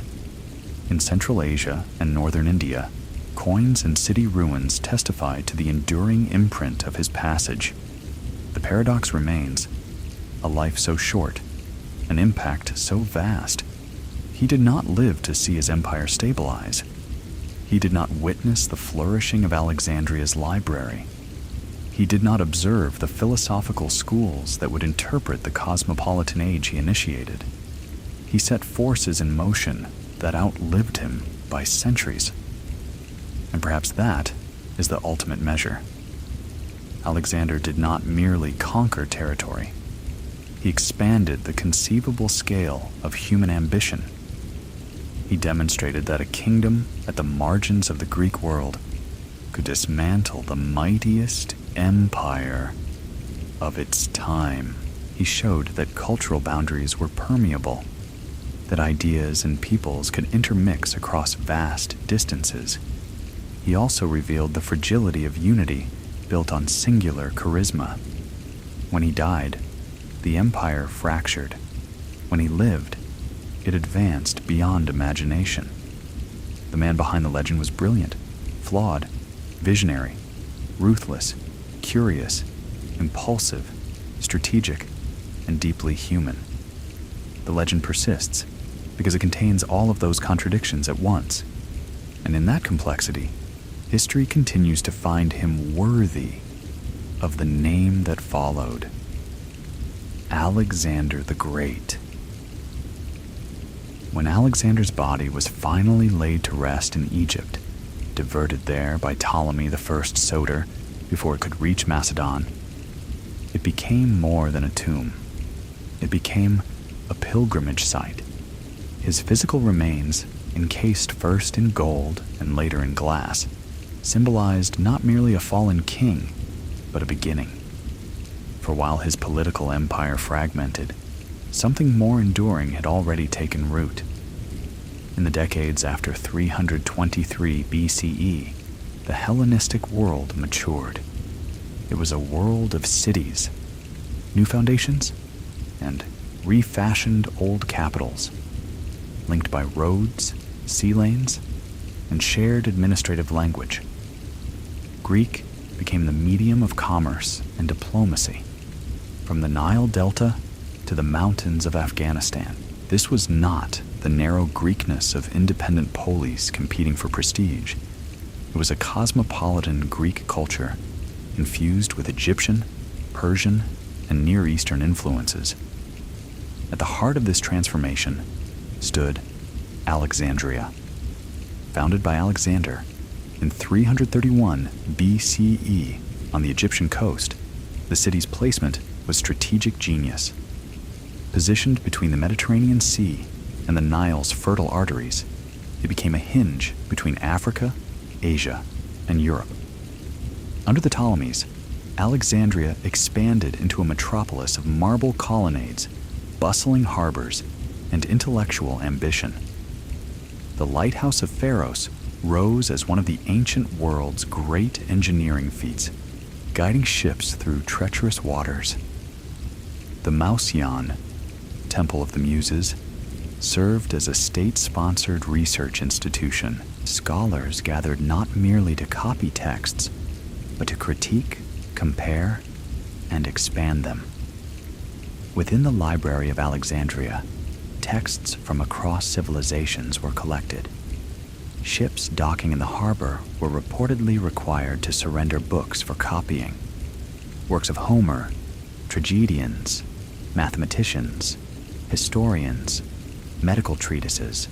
Speaker 1: In Central Asia and northern India, coins and city ruins testified to the enduring imprint of his passage. The paradox remains: a life so short, an impact so vast. He did not live to see his empire stabilize. He did not witness the flourishing of Alexandria's library. He did not observe the philosophical schools that would interpret the cosmopolitan age he initiated. He set forces in motion that outlived him by centuries. And perhaps that is the ultimate measure. Alexander did not merely conquer territory. He expanded the conceivable scale of human ambition. He demonstrated that a kingdom at the margins of the Greek world could dismantle the mightiest empire of its time. He showed that cultural boundaries were permeable, that ideas and peoples could intermix across vast distances. He also revealed the fragility of unity built on singular charisma. When he died, the empire fractured. When he lived, it advanced beyond imagination. The man behind the legend was brilliant, flawed, visionary, ruthless, curious, impulsive, strategic, and deeply human. The legend persists because it contains all of those contradictions at once. And in that complexity, history continues to find him worthy of the name that followed: Alexander the Great. When Alexander's body was finally laid to rest in Egypt, diverted there by Ptolemy the First Soter before it could reach Macedon, it became more than a tomb. It became a pilgrimage site. His physical remains, encased first in gold and later in glass, symbolized not merely a fallen king, but a beginning. For while his political empire fragmented, something more enduring had already taken root. In the decades after 323 BCE, the Hellenistic world matured. It was a world of cities, new foundations, and refashioned old capitals, linked by roads, sea lanes, and shared administrative language. Greek became the medium of commerce and diplomacy, from the Nile Delta to the mountains of Afghanistan. This was not the narrow Greekness of independent polis competing for prestige. It was a cosmopolitan Greek culture infused with Egyptian, Persian, and Near Eastern influences. At the heart of this transformation stood Alexandria. Founded by Alexander in 331 BCE on the Egyptian coast, the city's placement was strategic genius. Positioned between the Mediterranean Sea and the Nile's fertile arteries, it became a hinge between Africa, Asia, and Europe. Under the Ptolemies, Alexandria expanded into a metropolis of marble colonnades, bustling harbors, and intellectual ambition. The lighthouse of Pharos rose as one of the ancient world's great engineering feats, guiding ships through treacherous waters. The Mausion, Temple of the Muses, served as a state-sponsored research institution. Scholars gathered not merely to copy texts, but to critique, compare, and expand them. Within the Library of Alexandria, texts from across civilizations were collected. Ships docking in the harbor were reportedly required to surrender books for copying. Works of Homer, tragedians, mathematicians, historians, medical treatises,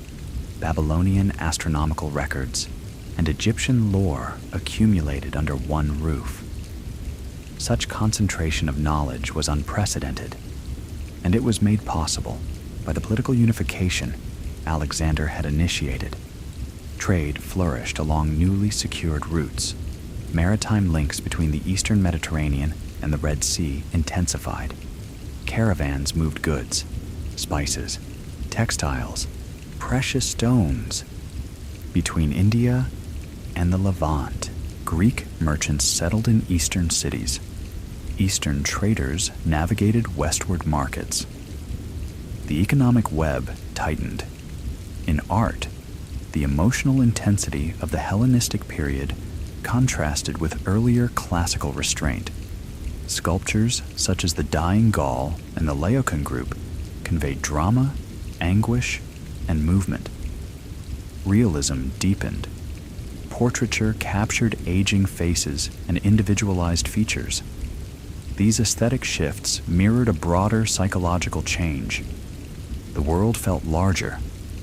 Speaker 1: Babylonian astronomical records, and Egyptian lore accumulated under one roof. Such concentration of knowledge was unprecedented, and it was made possible by the political unification Alexander had initiated. Trade flourished along newly secured routes. Maritime links between the eastern Mediterranean and the Red Sea intensified. Caravans moved goods, spices, textiles, precious stones between India and the Levant. Greek merchants settled in eastern cities. Eastern traders navigated westward markets. The economic web tightened. In art, the emotional intensity of the Hellenistic period contrasted with earlier classical restraint. Sculptures such as the Dying Gaul and the Laocoon group conveyed drama, anguish, and movement. Realism deepened. Portraiture captured aging faces and individualized features. These aesthetic shifts mirrored a broader psychological change. The world felt larger,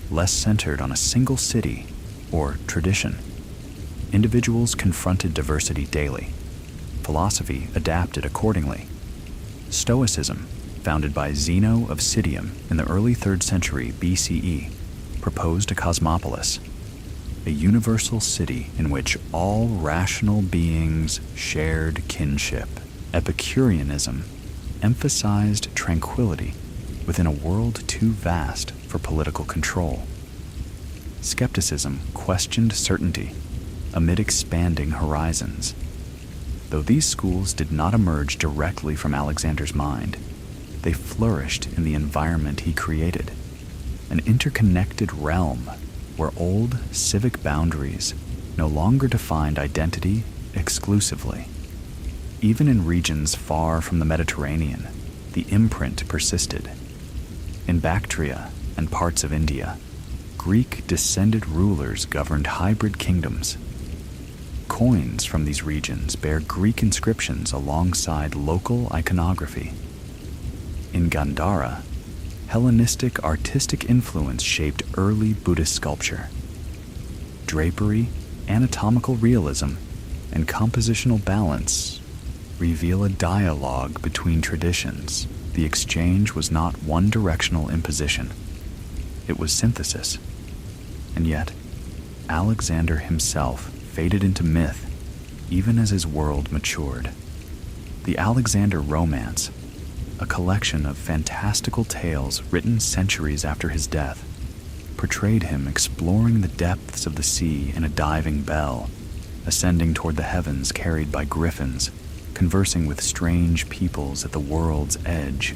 Speaker 1: less centered on a single city or tradition. Individuals confronted diversity daily. Philosophy adapted accordingly. Stoicism, founded by Zeno of Citium in the early 3rd century BCE, proposed a cosmopolis, a universal city in which all rational beings shared kinship. Epicureanism emphasized tranquility within a world too vast for political control. Skepticism questioned certainty amid expanding horizons. Though these schools did not emerge directly from Alexander's mind, they flourished in the environment he created, an interconnected realm where old civic boundaries no longer defined identity exclusively. Even in regions far from the Mediterranean, the imprint persisted. In Bactria and parts of India, Greek-descended rulers governed hybrid kingdoms. Coins from these regions bear Greek inscriptions alongside local iconography. In Gandhara, Hellenistic artistic influence shaped early Buddhist sculpture. Drapery, anatomical realism, and compositional balance reveal a dialogue between traditions. The exchange was not one-directional imposition. It was synthesis. And yet, Alexander himself faded into myth even as his world matured. The Alexander Romance, a collection of fantastical tales written centuries after his death, portrayed him exploring the depths of the sea in a diving bell, ascending toward the heavens carried by griffins, conversing with strange peoples at the world's edge.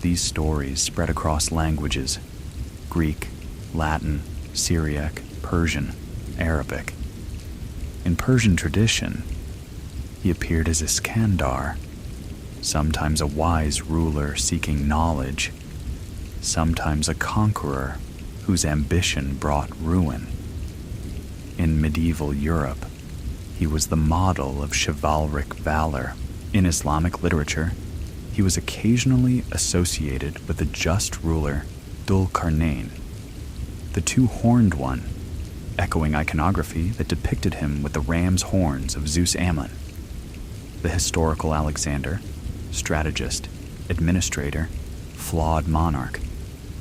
Speaker 1: These stories spread across languages: Greek, Latin, Syriac, Persian, Arabic. In Persian tradition, he appeared as Iskandar, sometimes a wise ruler seeking knowledge, sometimes a conqueror whose ambition brought ruin. In medieval Europe, he was the model of chivalric valor. In Islamic literature, he was occasionally associated with the just ruler Dhul Qarnayn, the two-horned one, echoing iconography that depicted him with the ram's horns of Zeus Ammon. The historical Alexander, strategist, administrator, flawed monarch,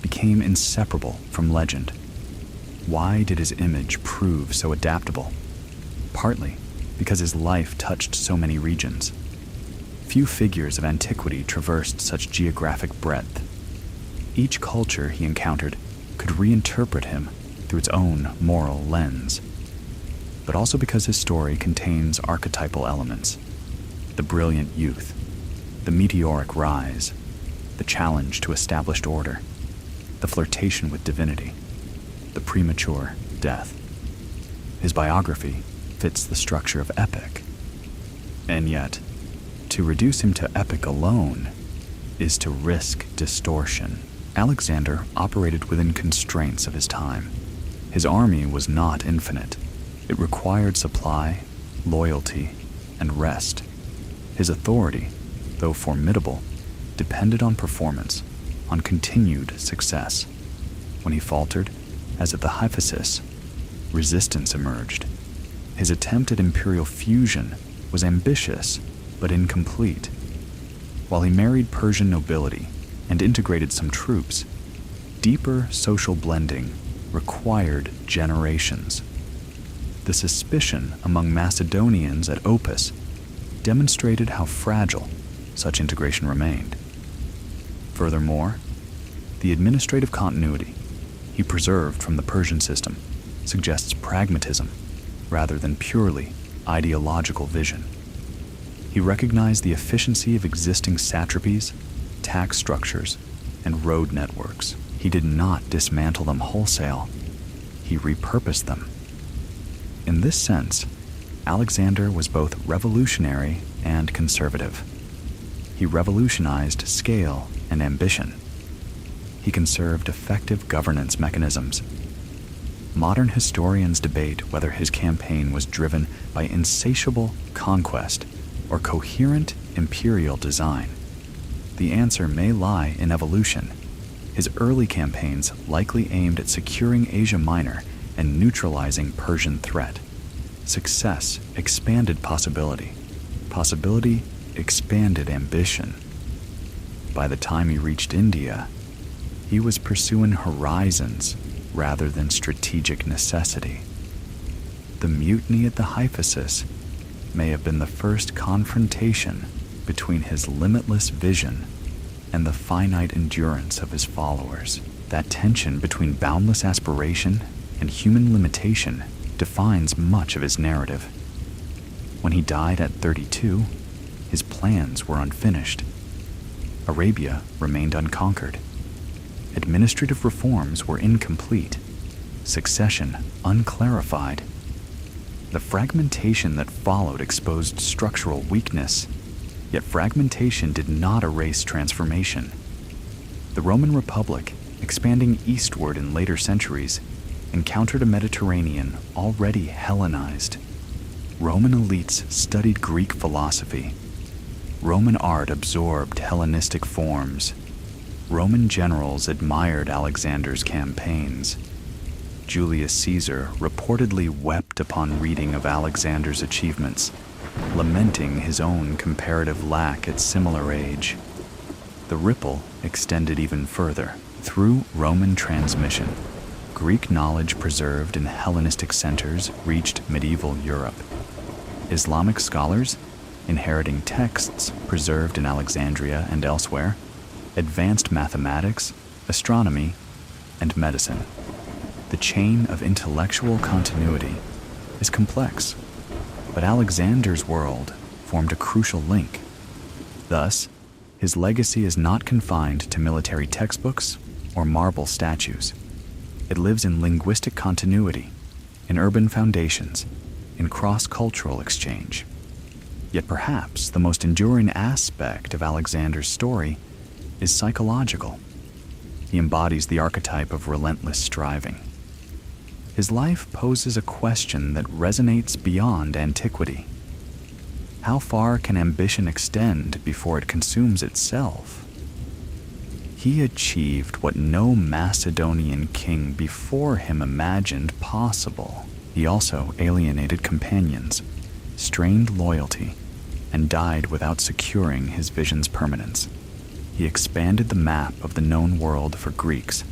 Speaker 1: became inseparable from legend. Why did his image prove so adaptable? Partly because his life touched so many regions. Few figures of antiquity traversed such geographic breadth. Each culture he encountered could reinterpret him through its own moral lens, but also because his story contains archetypal elements: the brilliant youth, the meteoric rise, the challenge to established order, the flirtation with divinity, the premature death. His biography fits the structure of epic. And yet, to reduce him to epic alone is to risk distortion. Alexander operated within constraints of his time. His army was not infinite. It required supply, loyalty, and rest. His authority, though formidable, depended on performance, on continued success. When he faltered, as at the Hyphasis, resistance emerged. His attempt at imperial fusion was ambitious but incomplete. While he married Persian nobility and integrated some troops, deeper social blending required generations. The suspicion among Macedonians at Opus demonstrated how fragile such integration remained. Furthermore, the administrative continuity he preserved from the Persian system suggests pragmatism rather than purely ideological vision. He recognized the efficiency of existing satrapies, tax structures, and road networks. He did not dismantle them wholesale. He repurposed them. In this sense, Alexander was both revolutionary and conservative. He revolutionized scale and ambition. He conserved effective governance mechanisms. Modern historians debate whether his campaign was driven by insatiable conquest or coherent imperial design. The answer may lie in evolution. His early campaigns likely aimed at securing Asia Minor and neutralizing Persian threat. Success expanded possibility. Possibility expanded ambition. By the time he reached India, he was pursuing horizons rather than strategic necessity. The mutiny at the Hyphasis may have been the first confrontation between his limitless vision and the finite endurance of his followers. That tension between boundless aspiration and human limitation defines much of his narrative. When he died at 32, his plans were unfinished. Arabia remained unconquered. Administrative reforms were incomplete. Succession unclarified. The fragmentation that followed exposed structural weakness, yet fragmentation did not erase transformation. The Roman Republic, expanding eastward in later centuries, encountered a Mediterranean already Hellenized. Roman elites studied Greek philosophy. Roman art absorbed Hellenistic forms. Roman generals admired Alexander's campaigns. Julius Caesar reportedly wept upon reading of Alexander's achievements, lamenting his own comparative lack at similar age. The ripple extended even further. Through Roman transmission, Greek knowledge preserved in Hellenistic centers reached medieval Europe. Islamic scholars inheriting texts preserved in Alexandria and elsewhere, advanced mathematics, astronomy, and medicine. The chain of intellectual continuity is complex, but Alexander's world formed a crucial link. Thus, his legacy is not confined to military textbooks or marble statues. It lives in linguistic continuity, in urban foundations, in cross-cultural exchange. Yet perhaps the most enduring aspect of Alexander's story is psychological. He embodies the archetype of relentless striving. His life poses a question that resonates beyond antiquity. How far can ambition extend before it consumes itself? He achieved what no Macedonian king before him imagined possible. He also alienated companions, strained loyalty, and died without securing his vision's permanence. He expanded the map of the known world for Greeks,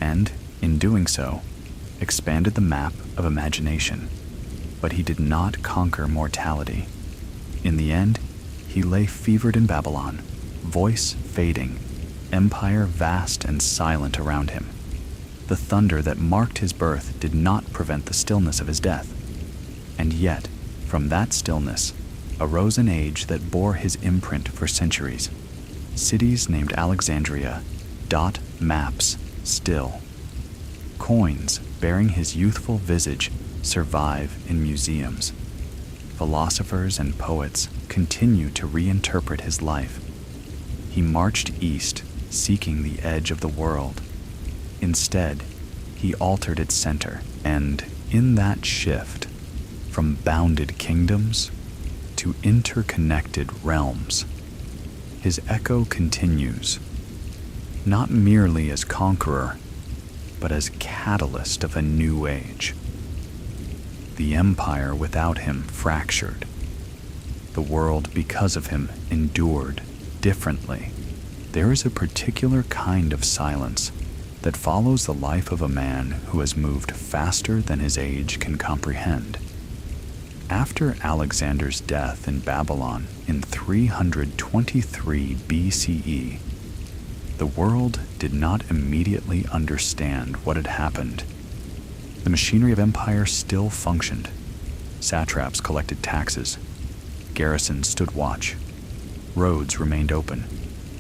Speaker 1: and, in doing so, expanded the map of imagination. But he did not conquer mortality. In the end, he lay fevered in Babylon, voice fading, empire vast and silent around him. The thunder that marked his birth did not prevent the stillness of his death. And yet, from that stillness, arose an age that bore his imprint for centuries. Cities named Alexandria dot maps still. Coins bearing his youthful visage survive in museums. Philosophers and poets continue to reinterpret his life. He marched east, seeking the edge of the world. Instead, he altered its center, and in that shift, from bounded kingdoms to interconnected realms, his echo continues, not merely as conqueror, but as catalyst of a new age. The empire without him fractured. The world, because of him, endured differently. There is a particular kind of silence that follows the life of a man who has moved faster than his age can comprehend. After Alexander's death in Babylon in 323 BCE, the world did not immediately understand what had happened. The machinery of empire still functioned. Satraps collected taxes. Garrisons stood watch. Roads remained open.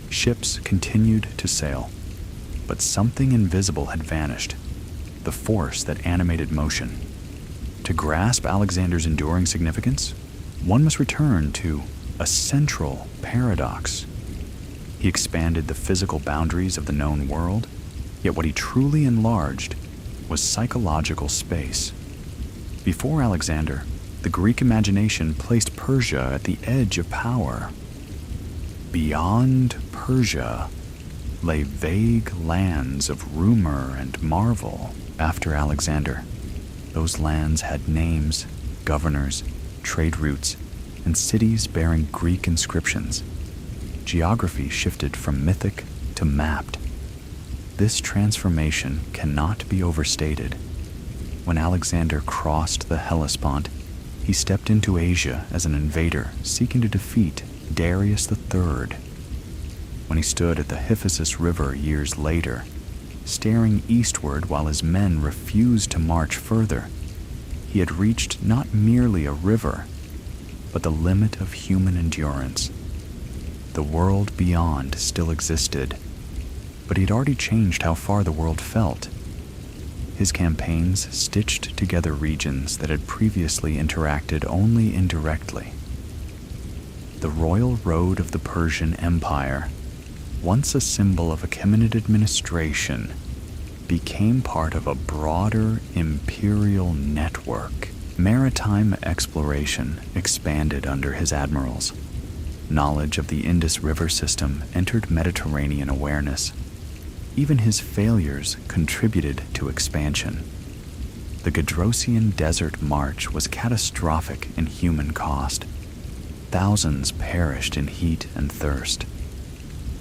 Speaker 1: Ships continued to sail. But something invisible had vanished, the force that animated motion. To grasp Alexander's enduring significance, one must return to a central paradox. He expanded the physical boundaries of the known world, yet what he truly enlarged was psychological space. Before Alexander, the Greek imagination placed Persia at the edge of power. Beyond Persia lay vague lands of rumor and marvel. After Alexander, those lands had names, governors, trade routes, and cities bearing Greek inscriptions. Geography shifted from mythic to mapped. This transformation cannot be overstated. When Alexander crossed the Hellespont, he stepped into Asia as an invader seeking to defeat Darius III. When he stood at the Hyphasis River years later, staring eastward while his men refused to march further, he had reached not merely a river, but the limit of human endurance. The world beyond still existed, but he had already changed how far the world felt. His campaigns stitched together regions that had previously interacted only indirectly. The royal road of the Persian Empire, once a symbol of Achaemenid administration, became part of a broader imperial network. Maritime exploration expanded under his admirals. Knowledge of the Indus River system entered Mediterranean awareness. Even his failures contributed to expansion. The Gedrosian Desert March was catastrophic in human cost. Thousands perished in heat and thirst.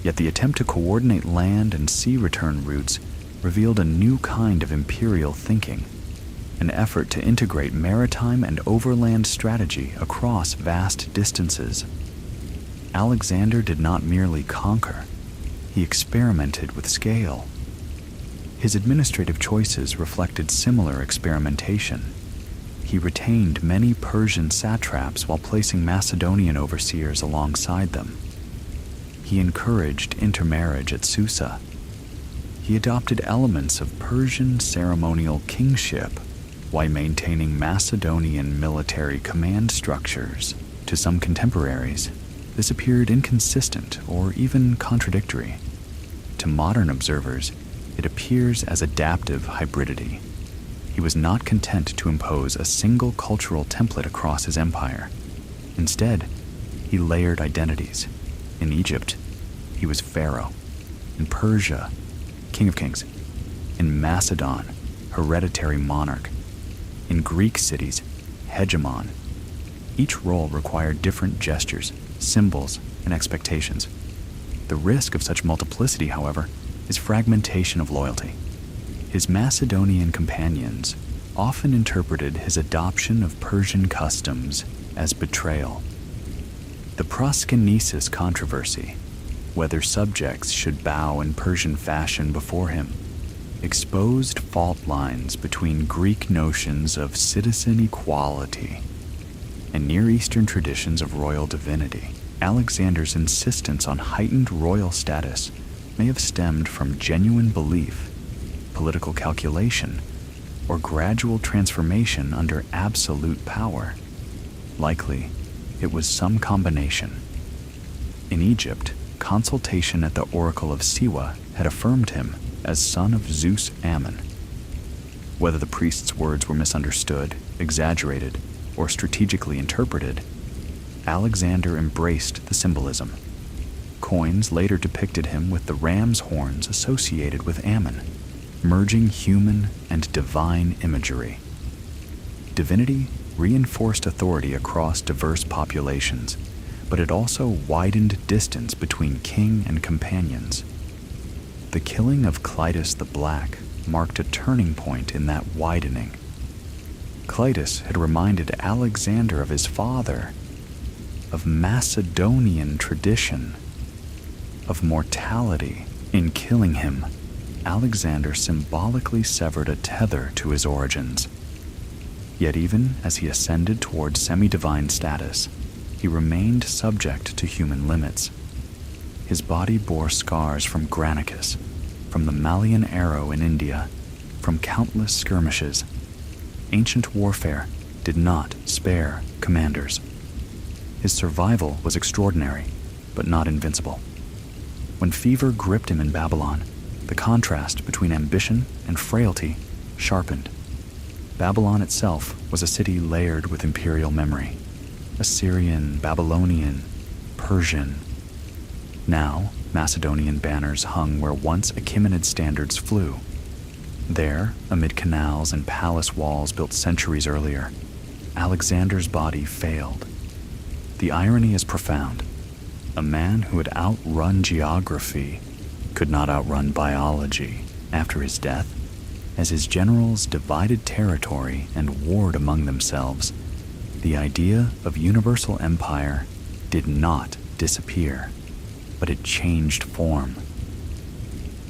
Speaker 1: Yet the attempt to coordinate land and sea return routes revealed a new kind of imperial thinking. an effort to integrate maritime and overland strategy across vast distances. Alexander did not merely conquer, he experimented with scale. His administrative choices reflected similar experimentation. He retained many Persian satraps while placing Macedonian overseers alongside them. He encouraged intermarriage at Susa. He adopted elements of Persian ceremonial kingship while maintaining Macedonian military command structures. To some contemporaries, this appeared inconsistent or even contradictory. To modern observers, it appears as adaptive hybridity. He was not content to impose a single cultural template across his empire. Instead, he layered identities. In Egypt, he was pharaoh. In Persia, king of kings. In Macedon, hereditary monarch. In Greek cities, hegemon. Each role required different gestures, symbols, and expectations. The risk of such multiplicity, however, is fragmentation of loyalty. His Macedonian companions often interpreted his adoption of Persian customs as betrayal. The proskynesis controversy, whether subjects should bow in Persian fashion before him, exposed fault lines between Greek notions of citizen equality and Near Eastern traditions of royal divinity. Alexander's insistence on heightened royal status may have stemmed from genuine belief, political calculation, or gradual transformation under absolute power. Likely, it was some combination. In Egypt, consultation at the oracle of Siwa had affirmed him as son of Zeus Ammon. Whether the priest's words were misunderstood, exaggerated, or strategically interpreted, Alexander embraced the symbolism. Coins later depicted him with the ram's horns associated with Ammon, merging human and divine imagery. Divinity reinforced authority across diverse populations, but it also widened distance between king and companions. The killing of Clitus the Black marked a turning point in that widening. Clitus had reminded Alexander of his father, of Macedonian tradition, of mortality. In killing him, Alexander symbolically severed a tether to his origins. Yet even as he ascended toward semi-divine status, he remained subject to human limits. His body bore scars from Granicus, from the Malian arrow in India, from countless skirmishes. Ancient warfare did not spare commanders. His survival was extraordinary, but not invincible. When fever gripped him in Babylon, the contrast between ambition and frailty sharpened. Babylon itself was a city layered with imperial memory. Assyrian, Babylonian, Persian. Now, Macedonian banners hung where once Achaemenid standards flew. There, amid canals and palace walls built centuries earlier, Alexander's body failed. The irony is profound. A man who had outrun geography could not outrun biology. After his death, as his generals divided territory and warred among themselves, the idea of universal empire did not disappear, but it changed form.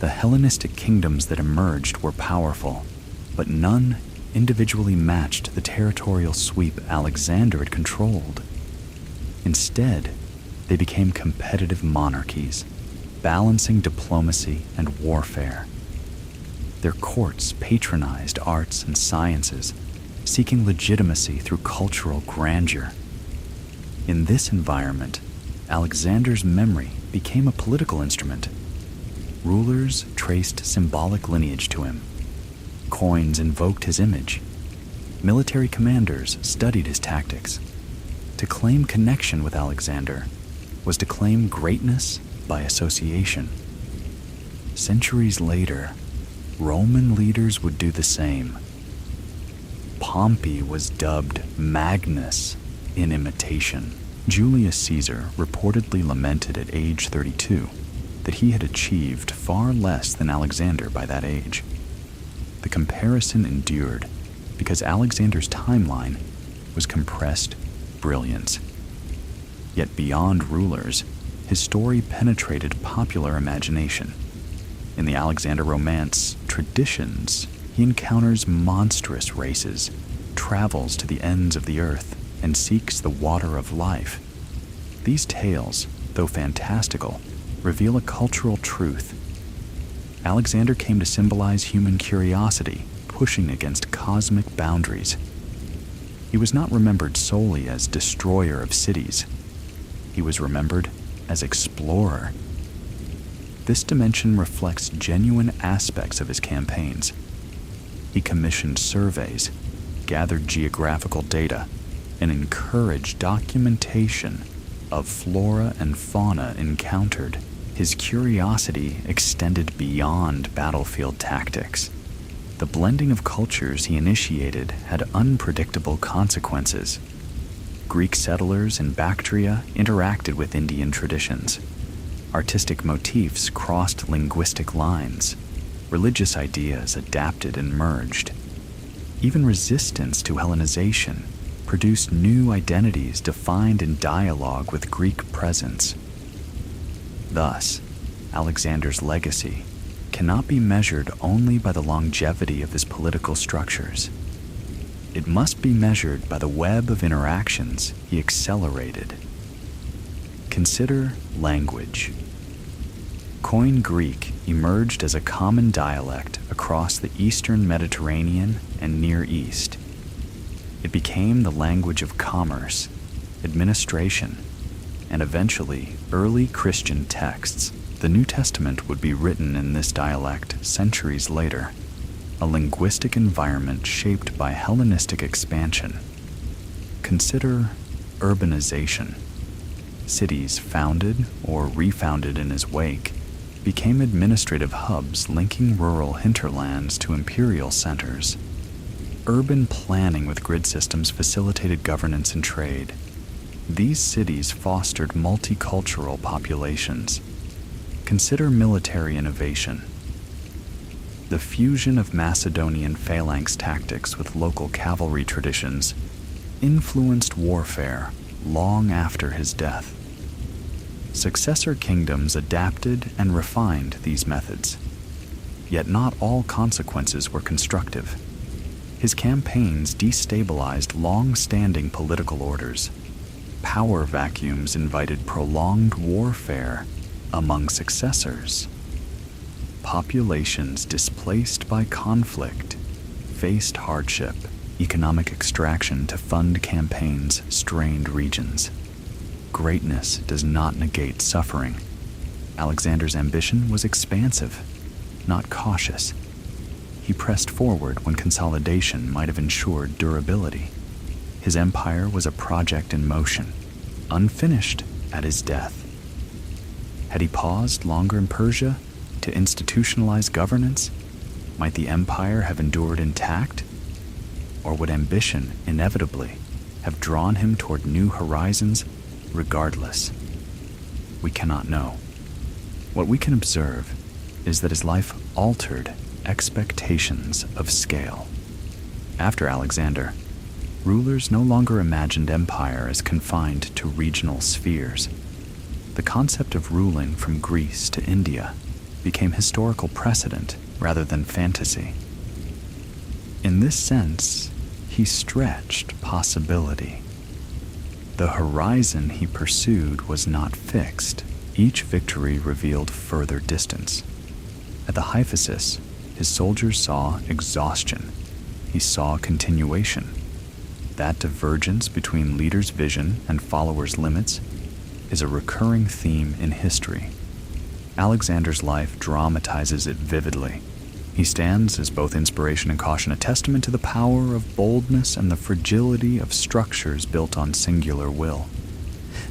Speaker 1: The Hellenistic kingdoms that emerged were powerful, but none individually matched the territorial sweep Alexander had controlled. Instead, they became competitive monarchies, balancing diplomacy and warfare. Their courts patronized arts and sciences, seeking legitimacy through cultural grandeur. In this environment, Alexander's memory became a political instrument. Rulers traced symbolic lineage to him. Coins invoked his image. Military commanders studied his tactics. To claim connection with Alexander was to claim greatness by association. Centuries later, Roman leaders would do the same. Pompey was dubbed Magnus in imitation. Julius Caesar reportedly lamented at age 32 that he had achieved far less than Alexander by that age. The comparison endured because Alexander's timeline was compressed brilliance. Yet beyond rulers, his story penetrated popular imagination. In the Alexander romance traditions, he encounters monstrous races, travels to the ends of the earth, and seeks the water of life. These tales, though fantastical, reveal a cultural truth. Alexander came to symbolize human curiosity, pushing against cosmic boundaries. He was not remembered solely as destroyer of cities. He was remembered as explorer. This dimension reflects genuine aspects of his campaigns. He commissioned surveys, gathered geographical data, and encouraged documentation of flora and fauna encountered. His curiosity extended beyond battlefield tactics. The blending of cultures he initiated had unpredictable consequences. Greek settlers in Bactria interacted with Indian traditions. Artistic motifs crossed linguistic lines. Religious ideas adapted and merged. Even resistance to Hellenization produced new identities defined in dialogue with Greek presence. Thus, Alexander's legacy cannot be measured only by the longevity of his political structures. It must be measured by the web of interactions he accelerated. Consider language. Koine Greek emerged as a common dialect across the Eastern Mediterranean and Near East. It became the language of commerce, administration, and eventually early Christian texts. The New Testament would be written in this dialect centuries later, a linguistic environment shaped by Hellenistic expansion. Consider urbanization. Cities founded or refounded in his wake became administrative hubs linking rural hinterlands to imperial centers. Urban planning with grid systems facilitated governance and trade. These cities fostered multicultural populations. Consider military innovation. The fusion of Macedonian phalanx tactics with local cavalry traditions influenced warfare long after his death. Successor kingdoms adapted and refined these methods, yet not all consequences were constructive. His campaigns destabilized long-standing political orders. Power vacuums invited prolonged warfare among successors. Populations displaced by conflict faced hardship. Economic extraction to fund campaigns strained regions. Greatness does not negate suffering. Alexander's ambition was expansive, not cautious. He pressed forward when consolidation might have ensured durability. His empire was a project in motion, unfinished at his death. Had he paused longer in Persia to institutionalize governance, might the empire have endured intact? Or would ambition inevitably have drawn him toward new horizons regardless? We cannot know. What we can observe is that his life altered expectations of scale. After Alexander, rulers no longer imagined empire as confined to regional spheres. The concept of ruling from Greece to India became historical precedent rather than fantasy. In this sense, he stretched possibility. The horizon he pursued was not fixed. Each victory revealed further distance. At the Hyphasis, his soldiers saw exhaustion. He saw continuation. That divergence between leaders' vision and followers' limits is a recurring theme in history. Alexander's life dramatizes it vividly. He stands as both inspiration and caution, a testament to the power of boldness and the fragility of structures built on singular will.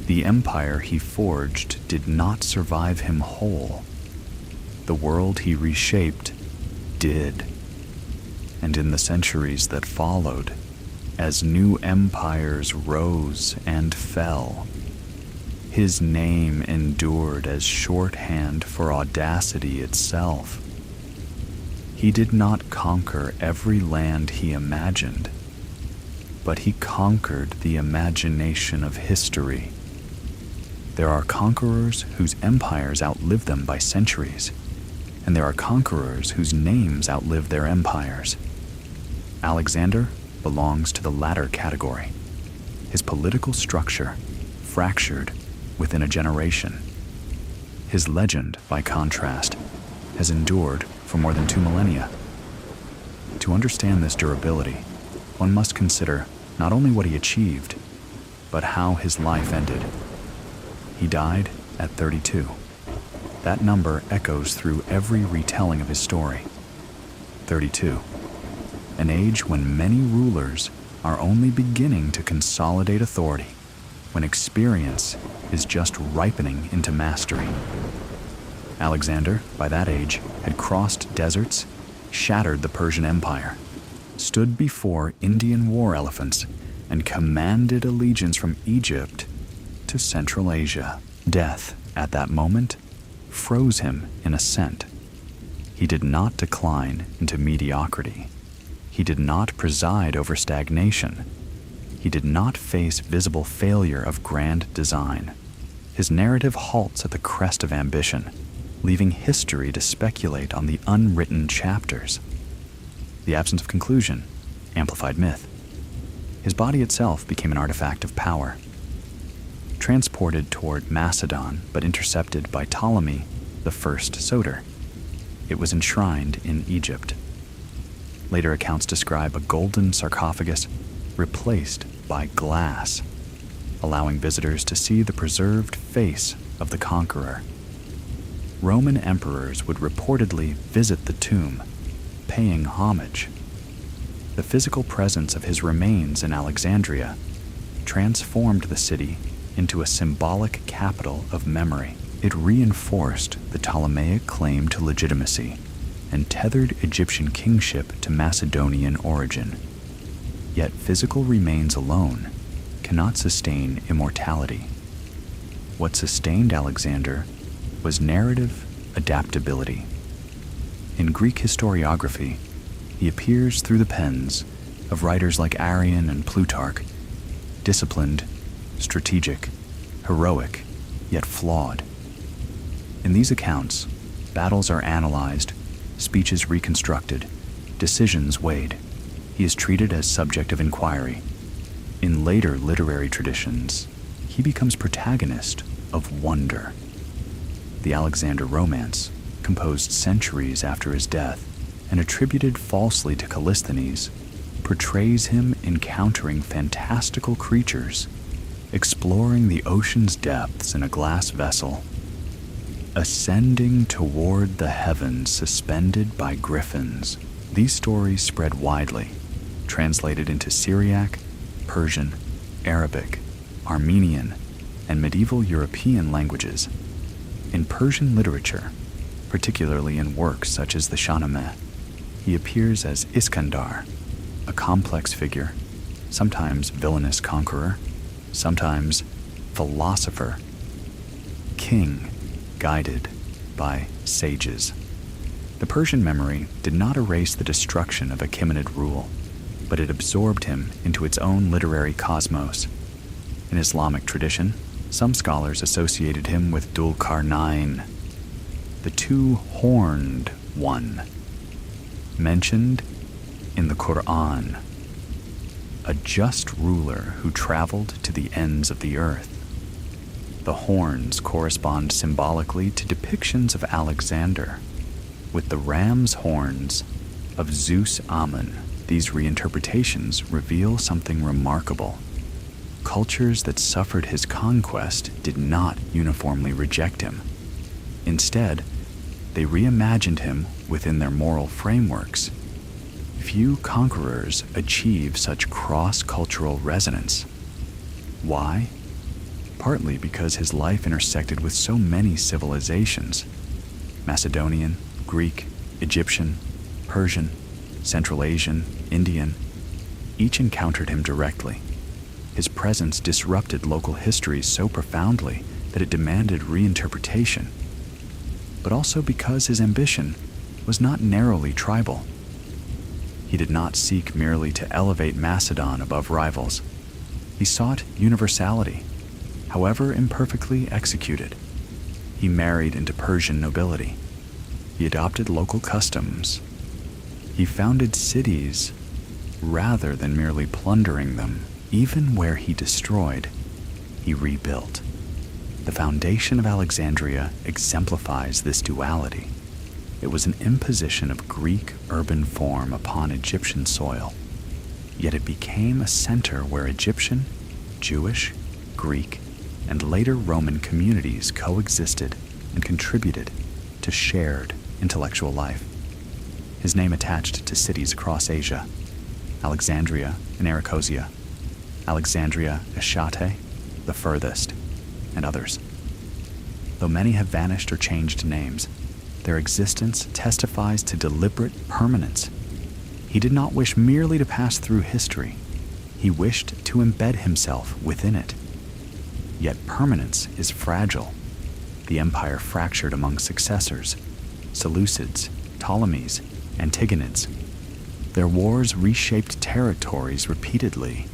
Speaker 1: The empire he forged did not survive him whole. The world he reshaped did. And in the centuries that followed, as new empires rose and fell, his name endured as shorthand for audacity itself. He did not conquer every land he imagined, but he conquered the imagination of history. There are conquerors whose empires outlive them by centuries, and there are conquerors whose names outlive their empires. Alexander belongs to the latter category. His political structure fractured within a generation. His legend, by contrast, has endured for more than 2 millennia. To understand this durability, one must consider not only what he achieved, but how his life ended. He died at 32. That number echoes through every retelling of his story. 32. An age when many rulers are only beginning to consolidate authority, when experience is just ripening into mastery. Alexander, by that age, had crossed deserts, shattered the Persian Empire, stood before Indian war elephants, and commanded allegiance from Egypt to Central Asia. Death, at that moment, froze him in ascent. He did not decline into mediocrity. He did not preside over stagnation. He did not face visible failure of grand design. His narrative halts at the crest of ambition, leaving history to speculate on the unwritten chapters. The absence of conclusion amplified myth. His body itself became an artifact of power. Transported toward Macedon, but intercepted by Ptolemy the First Soter, it was enshrined in Egypt. Later accounts describe a golden sarcophagus replaced by glass, allowing visitors to see the preserved face of the conqueror. Roman emperors would reportedly visit the tomb, paying homage. The physical presence of his remains in Alexandria transformed the city into a symbolic capital of memory. It reinforced the Ptolemaic claim to legitimacy and tethered Egyptian kingship to Macedonian origin. Yet physical remains alone cannot sustain immortality. What sustained Alexander was narrative adaptability. In Greek historiography, he appears through the pens of writers like Arrian and Plutarch, disciplined, strategic, heroic, yet flawed. In these accounts, battles are analyzed, speeches reconstructed, decisions weighed. He is treated as subject of inquiry. In later literary traditions, he becomes protagonist of wonder. The Alexander romance, composed centuries after his death and attributed falsely to Callisthenes, portrays him encountering fantastical creatures, exploring the ocean's depths in a glass vessel, ascending toward the heavens suspended by griffins. These stories spread widely, translated into Syriac, Persian, Arabic, Armenian, and medieval European languages. In Persian literature, particularly in works such as the Shahnameh, he appears as Iskandar, a complex figure, sometimes villainous conqueror, sometimes philosopher, king guided by sages. The Persian memory did not erase the destruction of Achaemenid rule, but it absorbed him into its own literary cosmos. In Islamic tradition, some scholars associated him with Dhul-Qarnayn, the two-horned one, mentioned in the Quran, a just ruler who traveled to the ends of the earth. The horns correspond symbolically to depictions of Alexander, with the ram's horns of Zeus Amun. These reinterpretations reveal something remarkable. Cultures that suffered his conquest did not uniformly reject him. Instead, they reimagined him within their moral frameworks. Few conquerors achieve such cross-cultural resonance. Why? Partly because his life intersected with so many civilizations: Macedonian, Greek, Egyptian, Persian, Central Asian, Indian. Each encountered him directly. His presence disrupted local histories so profoundly that it demanded reinterpretation. But also because his ambition was not narrowly tribal. He did not seek merely to elevate Macedon above rivals. He sought universality, however imperfectly executed. He married into Persian nobility. He adopted local customs. He founded cities rather than merely plundering them. Even where he destroyed, he rebuilt. The foundation of Alexandria exemplifies this duality. It was an imposition of Greek urban form upon Egyptian soil, yet it became a center where Egyptian, Jewish, Greek, and later Roman communities coexisted and contributed to shared intellectual life. His name attached to cities across Asia: Alexandria and Arachosia, Alexandria Ashate, the furthest, and others. Though many have vanished or changed names, their existence testifies to deliberate permanence. He did not wish merely to pass through history. He wished to embed himself within it. Yet permanence is fragile. The empire fractured among successors: Seleucids, Ptolemies, Antigonids. Their wars reshaped territories repeatedly.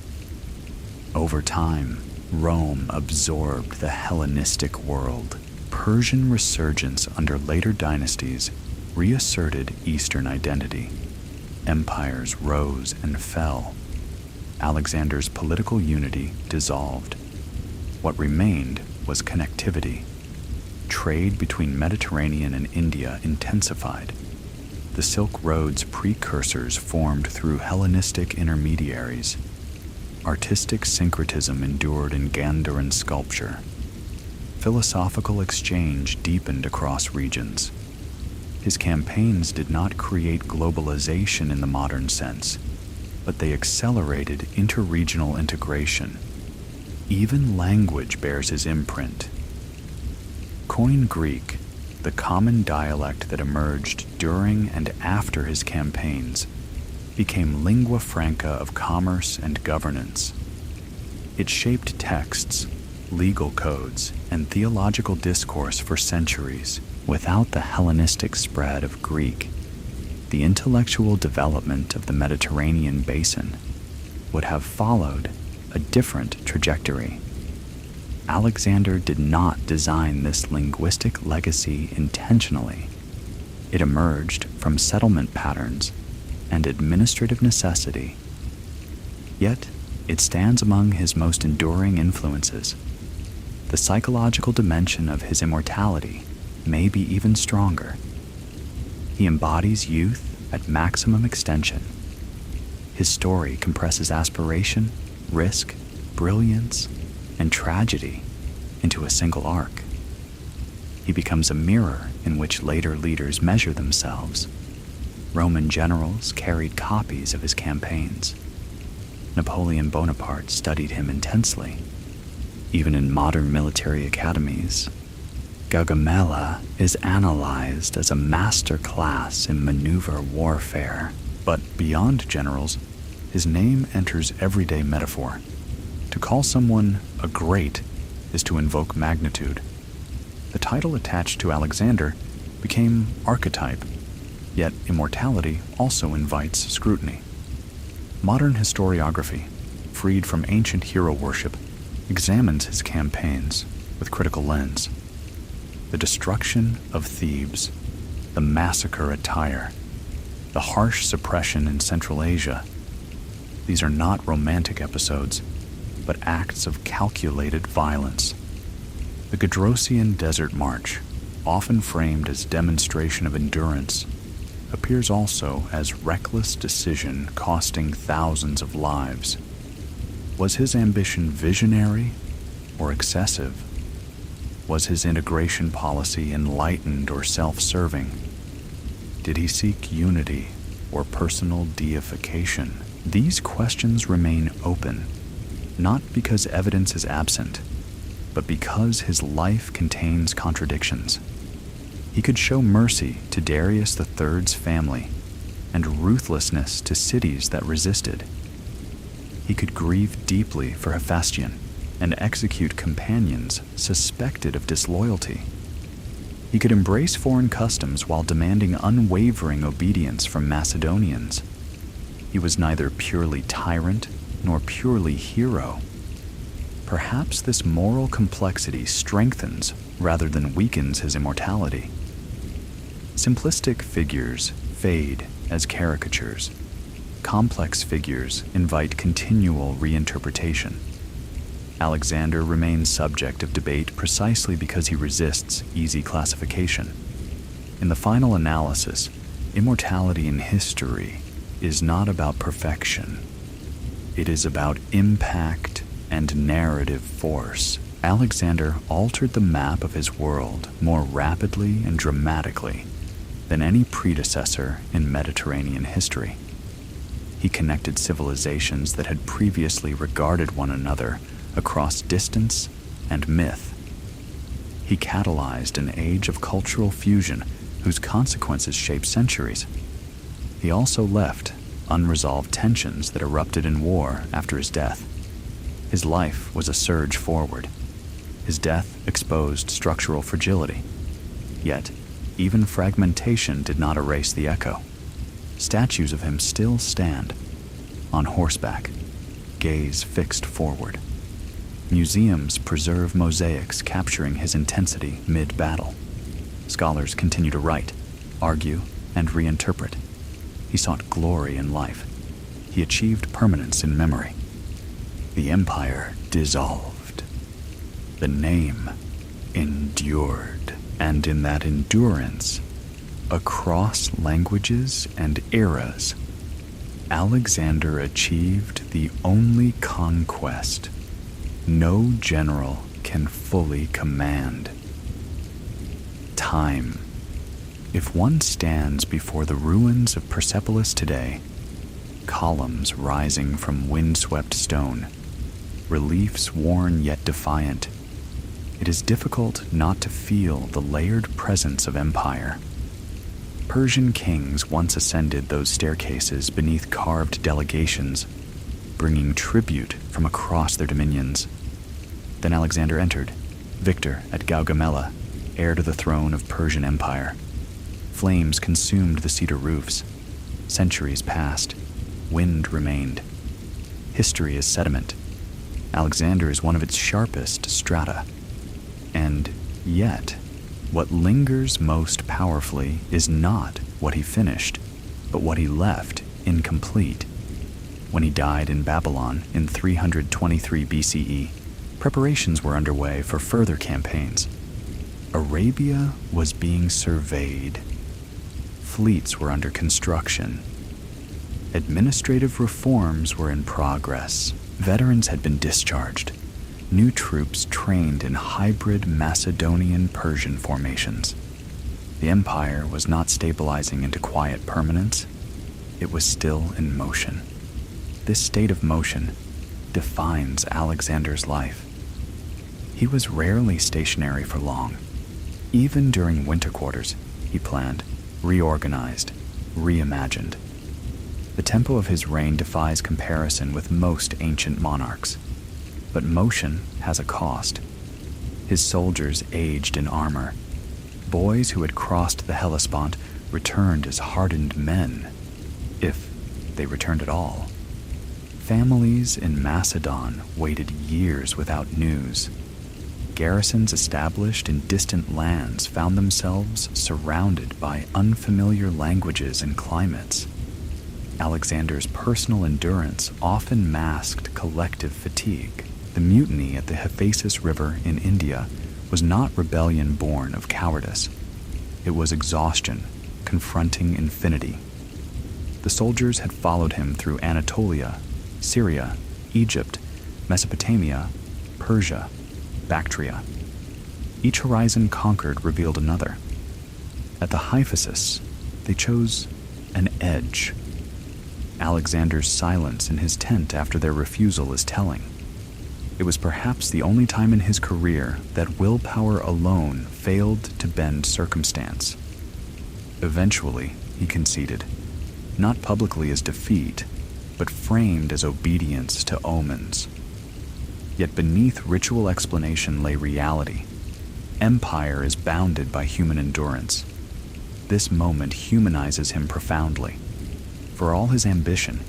Speaker 1: Over time, Rome absorbed the Hellenistic world. Persian resurgence under later dynasties reasserted Eastern identity. Empires rose and fell. Alexander's political unity dissolved. What remained was connectivity. Trade between Mediterranean and India intensified. The Silk Road's precursors formed through Hellenistic intermediaries. Artistic syncretism endured in Gandharan sculpture. Philosophical exchange deepened across regions. His campaigns did not create globalization in the modern sense, but they accelerated interregional integration. Even language bears his imprint. Koine Greek, the common dialect that emerged during and after his campaigns, became lingua franca of commerce and governance. It shaped texts, legal codes, and theological discourse for centuries. Without the Hellenistic spread of Greek, the intellectual development of the Mediterranean basin would have followed a different trajectory. Alexander did not design this linguistic legacy intentionally. It emerged from settlement patterns and administrative necessity. Yet, it stands among his most enduring influences. The psychological dimension of his immortality may be even stronger. He embodies youth at maximum extension. His story compresses aspiration, risk, brilliance, and tragedy into a single arc. He becomes a mirror in which later leaders measure themselves. Roman generals carried copies of his campaigns. Napoleon Bonaparte studied him intensely. Even in modern military academies, Gaugamela is analyzed as a master class in maneuver warfare. But beyond generals, his name enters everyday metaphor. To call someone a great is to invoke magnitude. The title attached to Alexander became archetype, yet immortality also invites scrutiny. Modern historiography, freed from ancient hero worship, examines his campaigns with critical lens. The destruction of Thebes, the massacre at Tyre, the harsh suppression in Central Asia. These are not romantic episodes, but acts of calculated violence. The Gedrosian Desert March, often framed as demonstration of endurance, appears also as reckless decision costing thousands of lives. Was his ambition visionary or excessive? Was his integration policy enlightened or self-serving? Did he seek unity or personal deification? These questions remain open, not because evidence is absent, but because his life contains contradictions. He could show mercy to Darius III's family and ruthlessness to cities that resisted. He could grieve deeply for Hephaestion and execute companions suspected of disloyalty. He could embrace foreign customs while demanding unwavering obedience from Macedonians. He was neither purely tyrant nor purely hero. Perhaps this moral complexity strengthens rather than weakens his immortality. Simplistic figures fade as caricatures. Complex figures invite continual reinterpretation. Alexander remains subject of debate precisely because he resists easy classification. In the final analysis, immortality in history is not about perfection. It is about impact and narrative force. Alexander altered the map of his world more rapidly and dramatically than any predecessor in Mediterranean history. He connected civilizations that had previously regarded one another across distance and myth. He catalyzed an age of cultural fusion whose consequences shaped centuries. He also left unresolved tensions that erupted in war after his death. His life was a surge forward. His death exposed structural fragility. Yet, even fragmentation did not erase the echo. Statues of him still stand, on horseback, gaze fixed forward. Museums preserve mosaics capturing his intensity mid-battle. Scholars continue to write, argue, and reinterpret. He sought glory in life. He achieved permanence in memory. The empire dissolved. The name endured. And in that endurance, across languages and eras, Alexander achieved the only conquest no general can fully command: time. If one stands before the ruins of Persepolis today, columns rising from windswept stone, reliefs worn yet defiant, it is difficult not to feel the layered presence of empire. Persian kings once ascended those staircases beneath carved delegations, bringing tribute from across their dominions. Then Alexander entered, victor at Gaugamela, heir to the throne of Persian Empire. Flames consumed the cedar roofs. Centuries passed. Wind remained. History is sediment. Alexander is one of its sharpest strata. And yet, what lingers most powerfully is not what he finished, but what he left incomplete. When he died in Babylon in 323 BCE, preparations were underway for further campaigns. Arabia was being surveyed. Fleets were under construction. Administrative reforms were in progress. Veterans had been discharged. New troops trained in hybrid Macedonian-Persian formations. The empire was not stabilizing into quiet permanence. It was still in motion. This state of motion defines Alexander's life. He was rarely stationary for long. Even during winter quarters, he planned, reorganized, reimagined. The tempo of his reign defies comparison with most ancient monarchs. But motion has a cost. His soldiers aged in armor. Boys who had crossed the Hellespont returned as hardened men, if they returned at all. Families in Macedon waited years without news. Garrisons established in distant lands found themselves surrounded by unfamiliar languages and climates. Alexander's personal endurance often masked collective fatigue. The mutiny at the Hephaestus River in India was not rebellion born of cowardice. It was exhaustion, confronting infinity. The soldiers had followed him through Anatolia, Syria, Egypt, Mesopotamia, Persia, Bactria. Each horizon conquered revealed another. At the Hephaestus, they chose an edge. Alexander's silence in his tent after their refusal is telling. It was perhaps the only time in his career that willpower alone failed to bend circumstance. Eventually, he conceded, not publicly as defeat, but framed as obedience to omens. Yet beneath ritual explanation lay reality. empire is bounded by human endurance. This moment humanizes him profoundly. For all his ambition,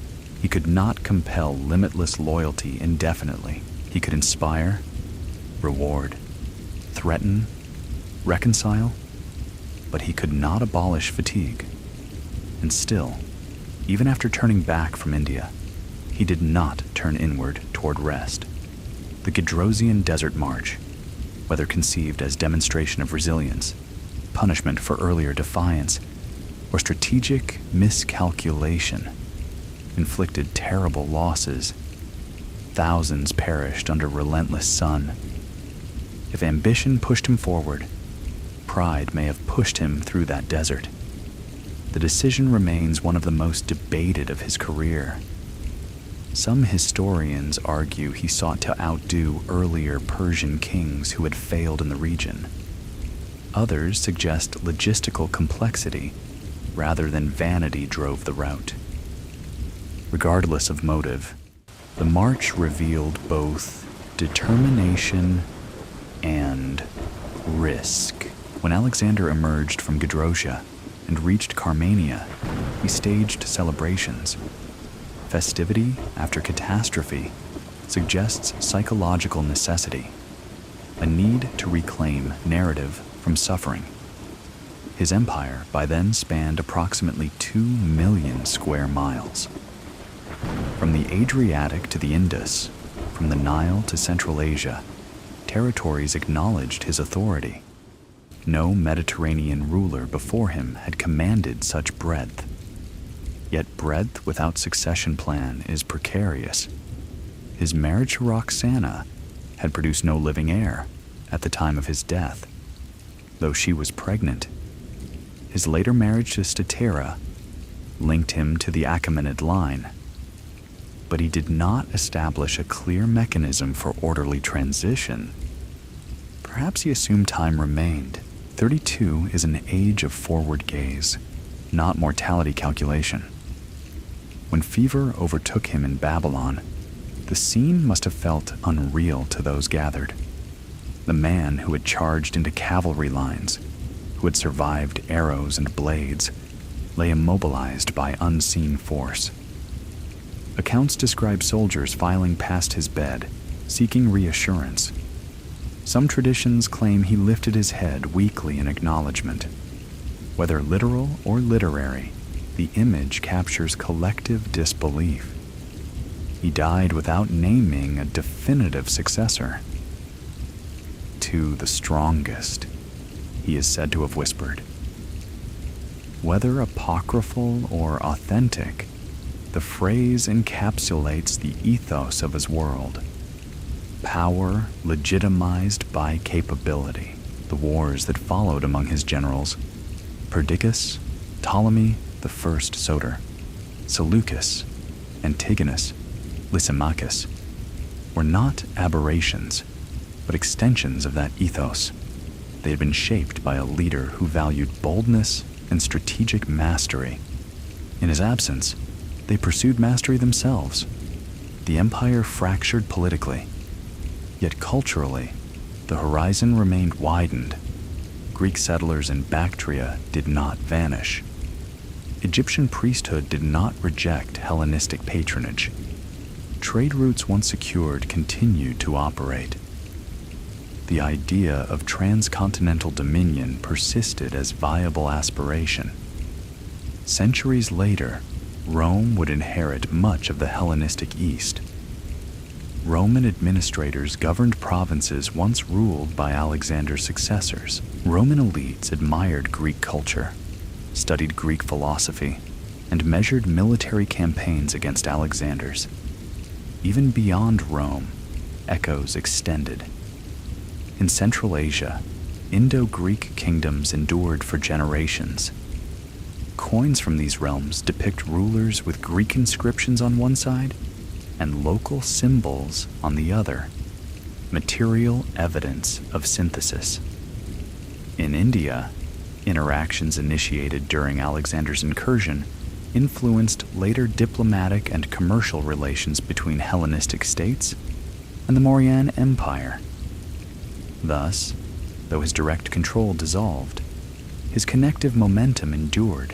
Speaker 1: he could not compel limitless loyalty indefinitely. He could inspire, reward, threaten, reconcile, but he could not abolish fatigue. And still, even after turning back from India, he did not turn inward toward rest. The Gedrosian Desert March, whether conceived as demonstration of resilience, punishment for earlier defiance, or strategic miscalculation, inflicted terrible losses. Thousands perished under relentless sun. If ambition pushed him forward, pride may have pushed him through that desert. The decision remains one of the most debated of his career. Some historians argue he sought to outdo earlier Persian kings who had failed in the region. Others suggest logistical complexity rather than vanity drove the route. Regardless of motive, the march revealed both determination and risk. When Alexander emerged from Gedrosia and reached Carmania, he staged celebrations. Festivity after catastrophe suggests psychological necessity, a need to reclaim narrative from suffering. His empire by then spanned approximately 2 million square miles. From the Adriatic to the Indus, from the Nile to Central Asia, territories acknowledged his authority. No Mediterranean ruler before him had commanded such breadth. Yet breadth without succession plan is precarious. His marriage to Roxana had produced no living heir at the time of his death, though she was pregnant. His later marriage to Statera linked him to the Achaemenid line, but he did not establish a clear mechanism for orderly transition. Perhaps he assumed time remained. 32 is an age of forward gaze, not mortality calculation. When fever overtook him in Babylon, the scene must have felt unreal to those gathered. The man who had charged into cavalry lines, who had survived arrows and blades, lay immobilized by unseen force. Accounts describe soldiers filing past his bed, seeking reassurance. Some traditions claim he lifted his head weakly in acknowledgement. Whether literal or literary, the image captures collective disbelief. He died without naming a definitive successor. "To the strongest," he is said to have whispered. Whether apocryphal or authentic, the phrase encapsulates the ethos of his world. Power legitimized by capability. The wars that followed among his generals, Perdiccas, Ptolemy the First Soter, Seleucus, Antigonus, Lysimachus, were not aberrations, but extensions of that ethos. They had been shaped by a leader who valued boldness and strategic mastery. In his absence, they pursued mastery themselves. The empire fractured politically, yet culturally, the horizon remained widened. Greek settlers in Bactria did not vanish. Egyptian priesthood did not reject Hellenistic patronage. Trade routes once secured continued to operate. The idea of transcontinental dominion persisted as viable aspiration. Centuries later, Rome would inherit much of the Hellenistic East. Roman administrators governed provinces once ruled by Alexander's successors. Roman elites admired Greek culture, studied Greek philosophy, and measured military campaigns against Alexander's. Even beyond Rome, echoes extended. In Central Asia, Indo-Greek kingdoms endured for generations. Coins from these realms depict rulers with Greek inscriptions on one side and local symbols on the other, material evidence of synthesis. In India, interactions initiated during Alexander's incursion influenced later diplomatic and commercial relations between Hellenistic states and the Mauryan Empire. Thus, Though his direct control dissolved, his connective momentum endured.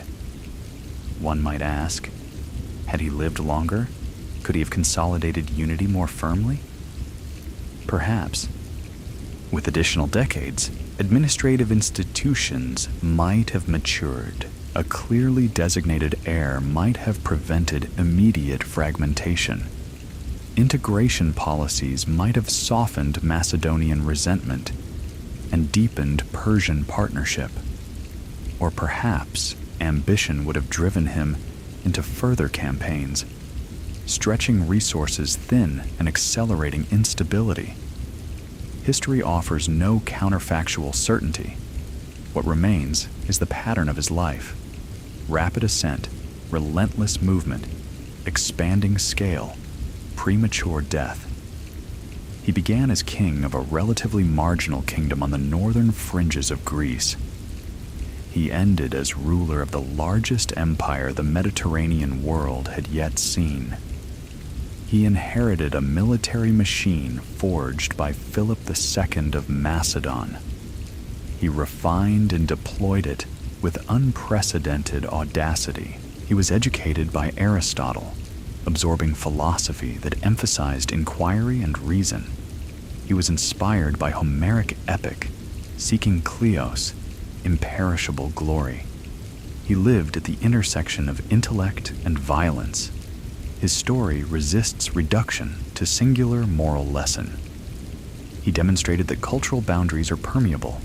Speaker 1: One might ask, had he lived longer, could he have consolidated unity more firmly? Perhaps. With additional decades, administrative institutions might have matured. A clearly designated heir might have prevented immediate fragmentation. Integration policies might have softened Macedonian resentment and deepened Persian partnership. Or perhaps ambition would have driven him into further campaigns, stretching resources thin and accelerating instability. History offers no counterfactual certainty. What remains is the pattern of his life: rapid ascent, relentless movement, expanding scale, premature death. He began as king of a relatively marginal kingdom on the northern fringes of Greece. He ended as ruler of the largest empire the Mediterranean world had yet seen. He inherited a military machine forged by Philip II of Macedon. He refined and deployed it with unprecedented audacity. He was educated by Aristotle, absorbing philosophy that emphasized inquiry and reason. He was inspired by Homeric epic, seeking kleos, imperishable glory. He lived at the intersection of intellect and violence. His story resists reduction to singular moral lesson. He demonstrated that cultural boundaries are permeable.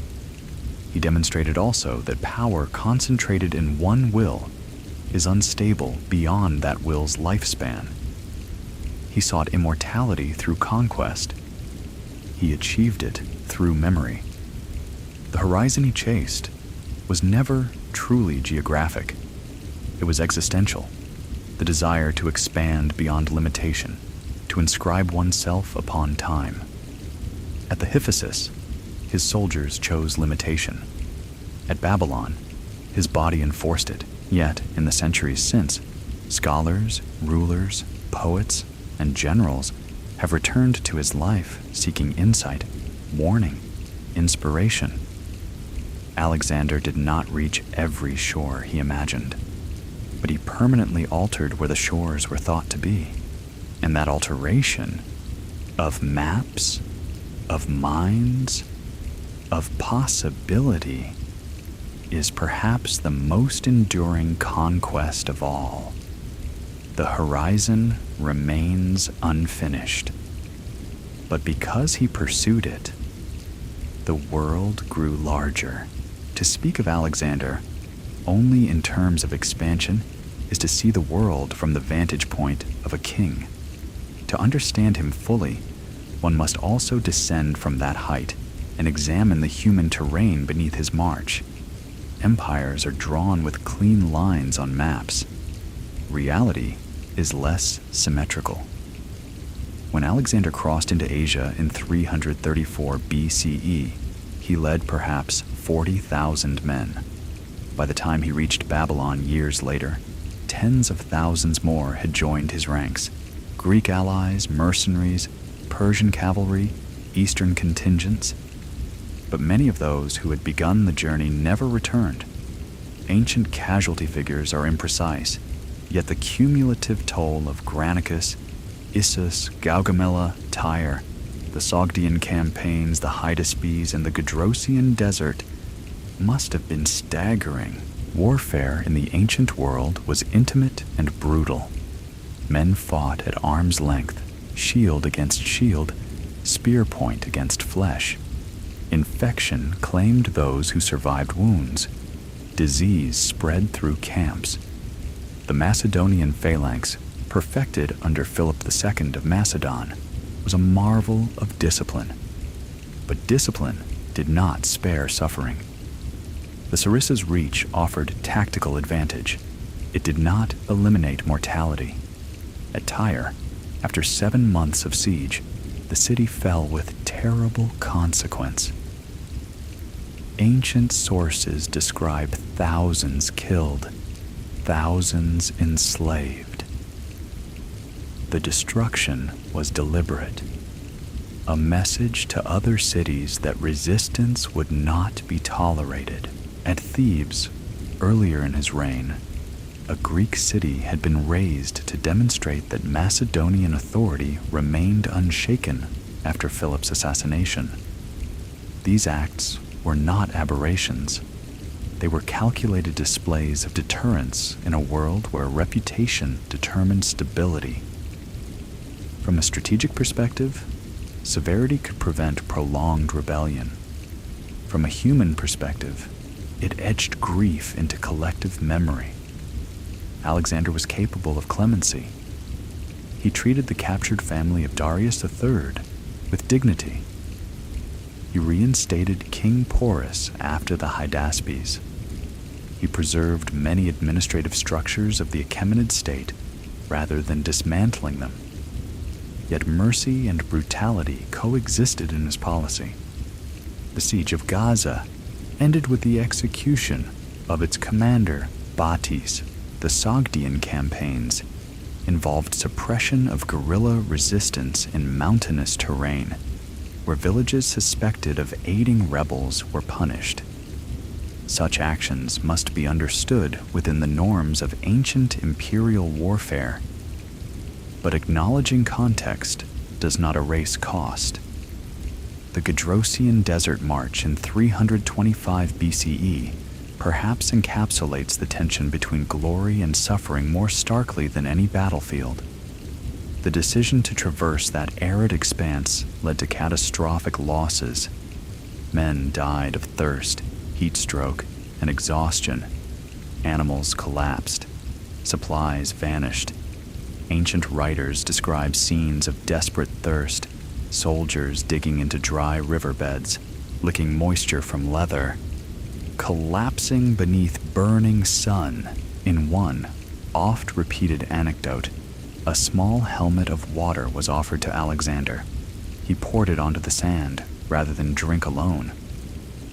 Speaker 1: He demonstrated also that power concentrated in one will is unstable beyond that will's lifespan. He sought immortality through conquest. He achieved it through memory. The horizon he chased was never truly geographic. It was existential, the desire to expand beyond limitation, to inscribe oneself upon time. At the Hyphasis, his soldiers chose limitation. At Babylon, his body enforced it. Yet, in the centuries since, scholars, rulers, poets, and generals have returned to his life seeking insight, warning, inspiration. Alexander did not reach every shore he imagined, but he permanently altered where the shores were thought to be. And that alteration of maps, of minds, of possibility is perhaps the most enduring conquest of all. The horizon remains unfinished. But because he pursued it, the world grew larger. To speak of Alexander only in terms of expansion is to see the world from the vantage point of a king. To understand him fully, one must also descend from that height and examine the human terrain beneath his march. Empires are drawn with clean lines on maps. Reality is less symmetrical. When Alexander crossed into Asia in 334 BCE, he led perhaps 40,000 men. By the time he reached Babylon years later, tens of thousands more had joined his ranks. Greek allies, mercenaries, Persian cavalry, Eastern contingents. But many of those who had begun the journey never returned. Ancient casualty figures are imprecise, yet the cumulative toll of Granicus, Issus, Gaugamela, Tyre, the Sogdian campaigns, the Hydaspes, and the Gedrosian desert must have been staggering. Warfare in the ancient world was intimate and brutal. Men fought at arm's length, shield against shield, spear point against flesh. Infection claimed those who survived wounds. Disease spread through camps. The Macedonian phalanx, perfected under Philip II of Macedon, was a marvel of discipline. But discipline did not spare suffering. The Sarissa's reach offered tactical advantage. It did not eliminate mortality. At Tyre, after 7 months of siege, the city fell with terrible consequence. Ancient sources describe thousands killed, thousands enslaved. The destruction was deliberate. a message to other cities that resistance would not be tolerated. At Thebes, earlier in his reign, a Greek city had been razed to demonstrate that Macedonian authority remained unshaken after Philip's assassination. These acts were not aberrations. They were calculated displays of deterrence in a world where reputation determined stability. From a strategic perspective, severity could prevent prolonged rebellion. From a human perspective, it etched grief into collective memory. Alexander was capable of clemency. He treated the captured family of Darius III with dignity. He reinstated King Porus after the Hydaspes. He preserved many administrative structures of the Achaemenid state rather than dismantling them. Yet mercy and brutality coexisted in his policy. The siege of Gaza ended with the execution of its commander, Batis. The Sogdian campaigns involved suppression of guerrilla resistance in mountainous terrain, where villages suspected of aiding rebels were punished. Such actions must be understood within the norms of ancient imperial warfare, but acknowledging context does not erase cost. The Gedrosian Desert March in 325 BCE perhaps encapsulates the tension between glory and suffering more starkly than any battlefield. The decision to traverse that arid expanse led to catastrophic losses. Men died of thirst, heat stroke, and exhaustion. Animals collapsed. Supplies vanished. Ancient writers describe scenes of desperate thirst, soldiers digging into dry riverbeds, licking moisture from leather, collapsing beneath burning sun. In one oft-repeated anecdote, a small helmet of water was offered to Alexander. He poured it onto the sand rather than drink alone.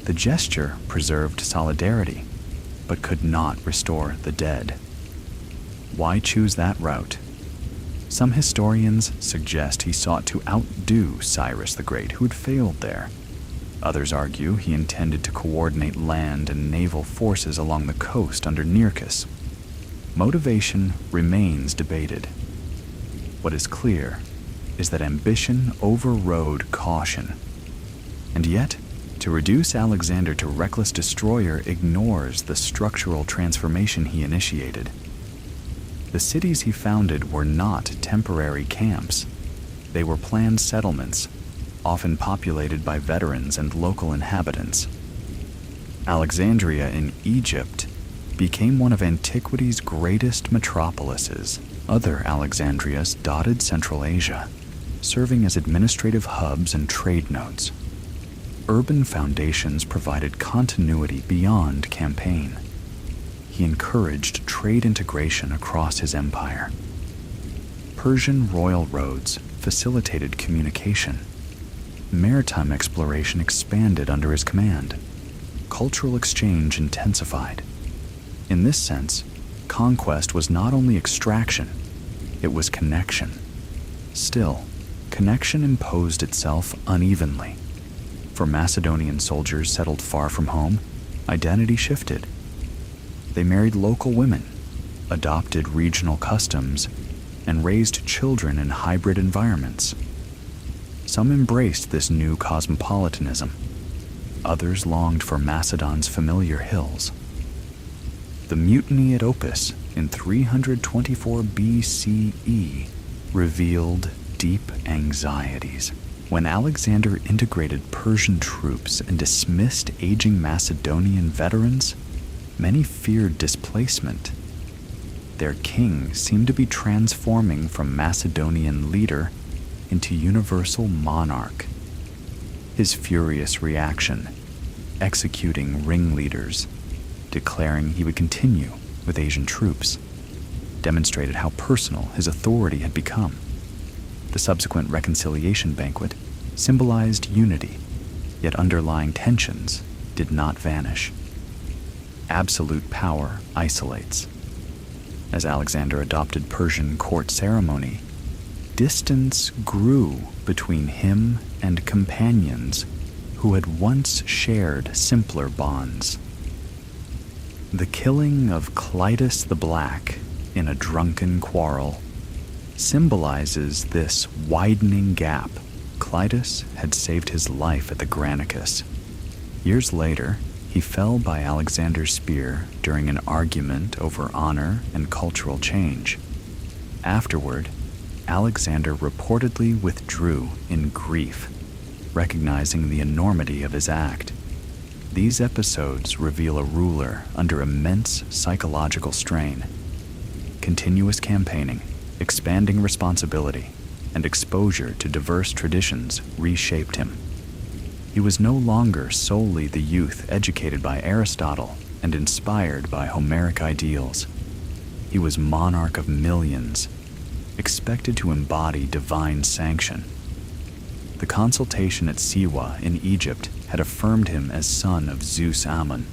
Speaker 1: The gesture preserved solidarity, but could not restore the dead. Why choose that route? Some historians suggest he sought to outdo Cyrus the Great, who had failed there. Others argue he intended to coordinate land and naval forces along the coast under Nearchus. Motivation remains debated. What is clear is that ambition overrode caution. And yet, to reduce Alexander to reckless destroyer ignores the structural transformation he initiated. The cities he founded were not temporary camps. They were planned settlements, often populated by veterans and local inhabitants. Alexandria in Egypt became one of antiquity's greatest metropolises. Other Alexandrias dotted Central Asia, serving as administrative hubs and trade nodes. Urban foundations provided continuity beyond campaign. He encouraged trade integration across his empire. Persian royal roads facilitated communication. Maritime exploration expanded under his command. Cultural exchange intensified. In this sense, conquest was not only extraction, it was connection. Still, connection imposed itself unevenly. For Macedonian soldiers settled far from home, identity shifted. They married local women, adopted regional customs, and raised children in hybrid environments. Some embraced this new cosmopolitanism. Others longed for Macedon's familiar hills. The mutiny at Opis in 324 BCE revealed deep anxieties. When Alexander integrated Persian troops and dismissed aging Macedonian veterans, many feared displacement. Their king seemed to be transforming from Macedonian leader into universal monarch. His furious reaction, executing ringleaders, declaring he would continue with Asian troops, demonstrated how personal his authority had become. The subsequent reconciliation banquet symbolized unity, yet underlying tensions did not vanish. Absolute power isolates. As Alexander adopted Persian court ceremony, distance grew between him and companions who had once shared simpler bonds. The killing of Clitus the Black in a drunken quarrel symbolizes this widening gap. Clitus had saved his life at the Granicus. Years later, he fell by Alexander's spear during an argument over honor and cultural change. Afterward, Alexander reportedly withdrew in grief, recognizing the enormity of his act. These episodes reveal a ruler under immense psychological strain. Continuous campaigning, expanding responsibility, and exposure to diverse traditions reshaped him. He was no longer solely the youth educated by Aristotle and inspired by Homeric ideals. He was monarch of millions, expected to embody divine sanction. The consultation at Siwa in Egypt had affirmed him as son of Zeus Ammon.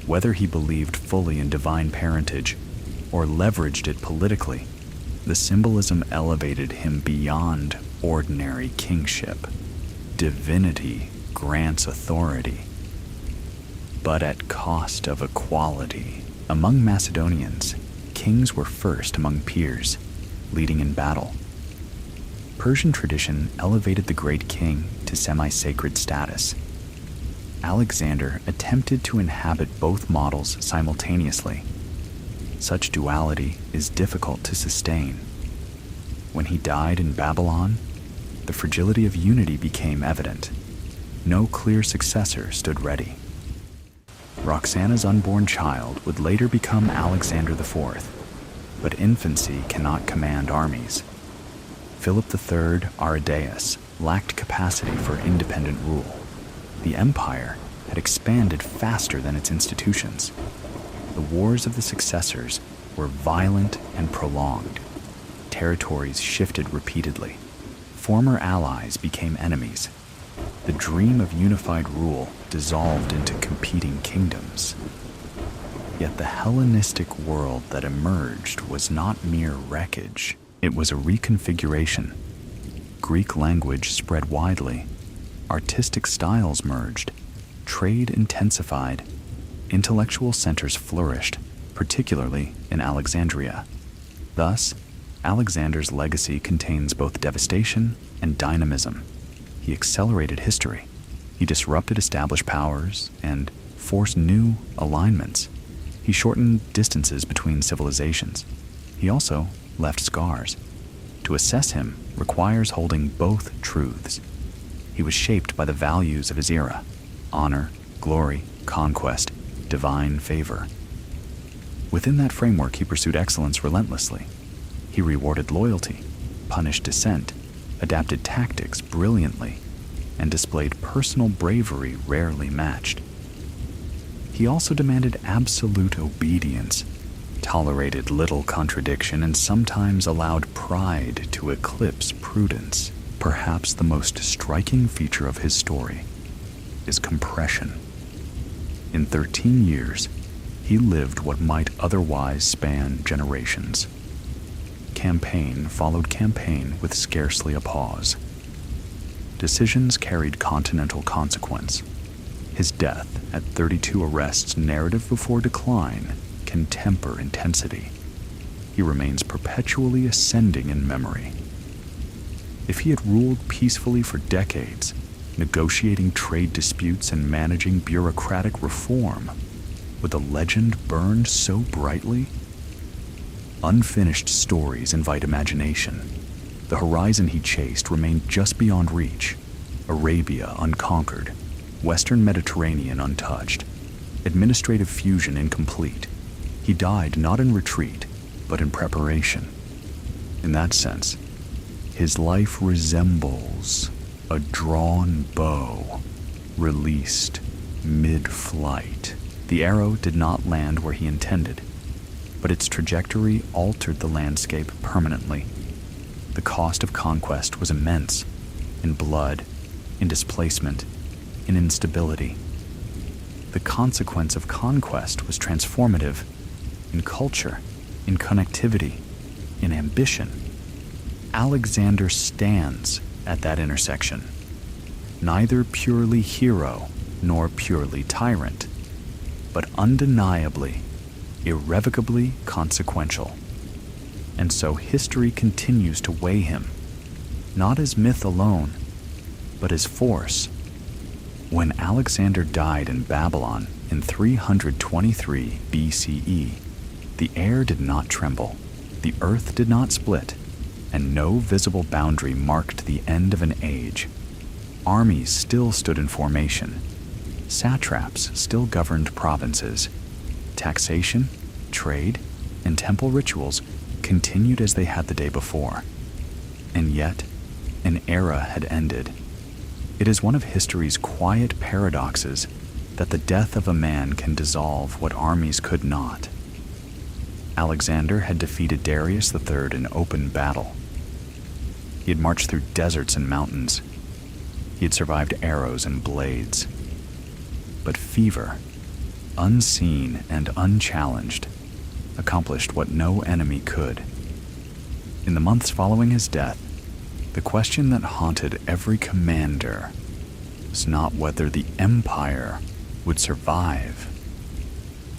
Speaker 1: Whether he believed fully in divine parentage or leveraged it politically, the symbolism elevated him beyond ordinary kingship. Divinity grants authority, but at cost of equality. Among Macedonians, kings were first among peers, leading in battle. Persian tradition elevated the great king to semi-sacred status. Alexander attempted to inhabit both models simultaneously. Such duality is difficult to sustain. When he died in Babylon, the fragility of unity became evident. No clear successor stood ready. Roxana's unborn child would later become Alexander IV, but infancy cannot command armies. Philip III Aridaeus lacked capacity for independent rule. The empire had expanded faster than its institutions. The wars of the successors were violent and prolonged. Territories shifted repeatedly. Former allies became enemies. The dream of unified rule dissolved into competing kingdoms. Yet the Hellenistic world that emerged was not mere wreckage. It was a reconfiguration. Greek language spread widely. Artistic styles merged. Trade intensified. Intellectual centers flourished, particularly in Alexandria. Thus, Alexander's legacy contains both devastation and dynamism. He accelerated history. He disrupted established powers and forced new alignments. He shortened distances between civilizations. He also left scars. To assess him requires holding both truths. He was shaped by the values of his era: honor, glory, conquest, divine favor. Within that framework, he pursued excellence relentlessly. He rewarded loyalty, punished dissent, adapted tactics brilliantly, and displayed personal bravery rarely matched. He also demanded absolute obedience, tolerated little contradiction, and sometimes allowed pride to eclipse prudence. Perhaps the most striking feature of his story is compression. In 13 years, he lived what might otherwise span generations. Campaign followed campaign with scarcely a pause. Decisions carried continental consequence. His death at 32 arrests narrative before decline can temper intensity. He remains perpetually ascending in memory. If he had ruled peacefully for decades, negotiating trade disputes and managing bureaucratic reform, would the legend burn so brightly? Unfinished stories invite imagination. The horizon he chased remained just beyond reach. Arabia unconquered, Western Mediterranean untouched, administrative fusion incomplete. He died not in retreat, but in preparation. In that sense, his life resembles a drawn bow released mid-flight. The arrow did not land where he intended, but its trajectory altered the landscape permanently. The cost of conquest was immense, in blood, in displacement, in instability. The consequence of conquest was transformative, in culture, in connectivity, in ambition. Alexander stands at that intersection, neither purely hero nor purely tyrant, but undeniably, irrevocably consequential. And so history continues to weigh him, not as myth alone, but as force. When Alexander died in Babylon in 323 BCE, the air did not tremble, the earth did not split, and no visible boundary marked the end of an age. Armies still stood in formation. Satraps still governed provinces. Taxation, trade, and temple rituals continued as they had the day before. And yet, an era had ended. It is one of history's quiet paradoxes that the death of a man can dissolve what armies could not. Alexander had defeated Darius III in open battle. He had marched through deserts and mountains. He had survived arrows and blades. But fever, unseen and unchallenged, accomplished what no enemy could. In the months following his death, the question that haunted every commander was not whether the empire would survive,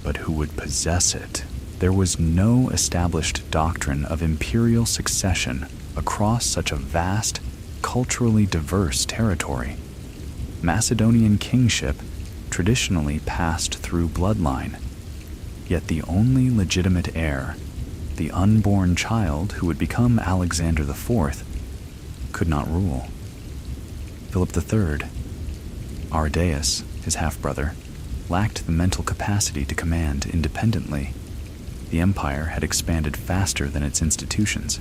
Speaker 1: but who would possess it. There was no established doctrine of imperial succession across such a vast, culturally diverse territory. Macedonian kingship traditionally passed through bloodline, yet the only legitimate heir, the unborn child who would become Alexander IV, could not rule. Philip III, Aridaeus, his half-brother, lacked the mental capacity to command independently. The empire had expanded faster than its institutions.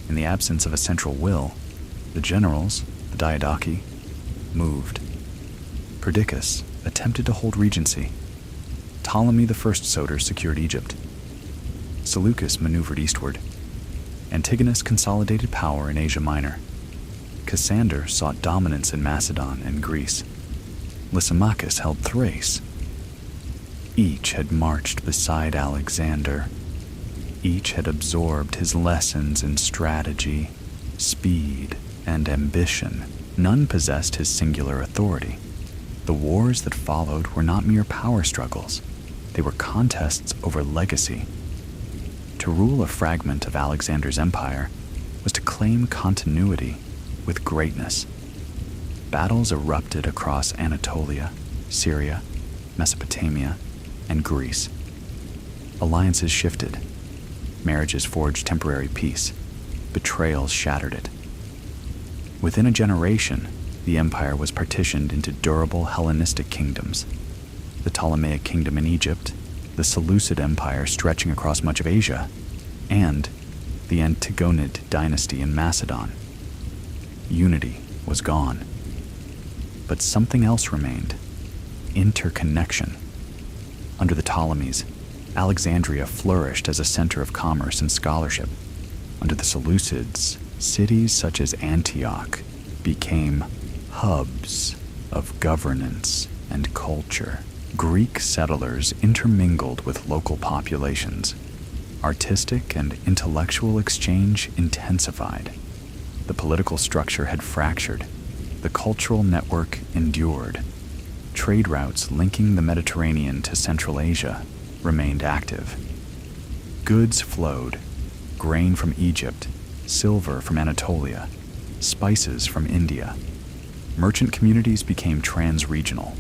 Speaker 1: In the absence of a central will, the generals, the diadochi, moved. Perdiccas attempted to hold regency. Ptolemy I Soter secured Egypt. Seleucus maneuvered eastward. Antigonus consolidated power in Asia Minor. Cassander sought dominance in Macedon and Greece. Lysimachus held Thrace. Each had marched beside Alexander. Each had absorbed his lessons in strategy, speed, and ambition. None possessed his singular authority. The wars that followed were not mere power struggles. They were contests over legacy. To rule a fragment of Alexander's empire was to claim continuity with greatness. Battles erupted across Anatolia, Syria, Mesopotamia, and Greece. Alliances shifted. Marriages forged temporary peace. Betrayals shattered it. Within a generation, the empire was partitioned into durable Hellenistic kingdoms. The Ptolemaic kingdom in Egypt, the Seleucid Empire stretching across much of Asia, and the Antigonid dynasty in Macedon. Unity was gone. But something else remained: interconnection. Under the Ptolemies, Alexandria flourished as a center of commerce and scholarship. Under the Seleucids, cities such as Antioch became hubs of governance and culture. Greek settlers intermingled with local populations. Artistic and intellectual exchange intensified. The political structure had fractured. The cultural network endured. Trade routes linking the Mediterranean to Central Asia remained active. Goods flowed: grain from Egypt, silver from Anatolia, spices from India. Merchant communities became trans-regional.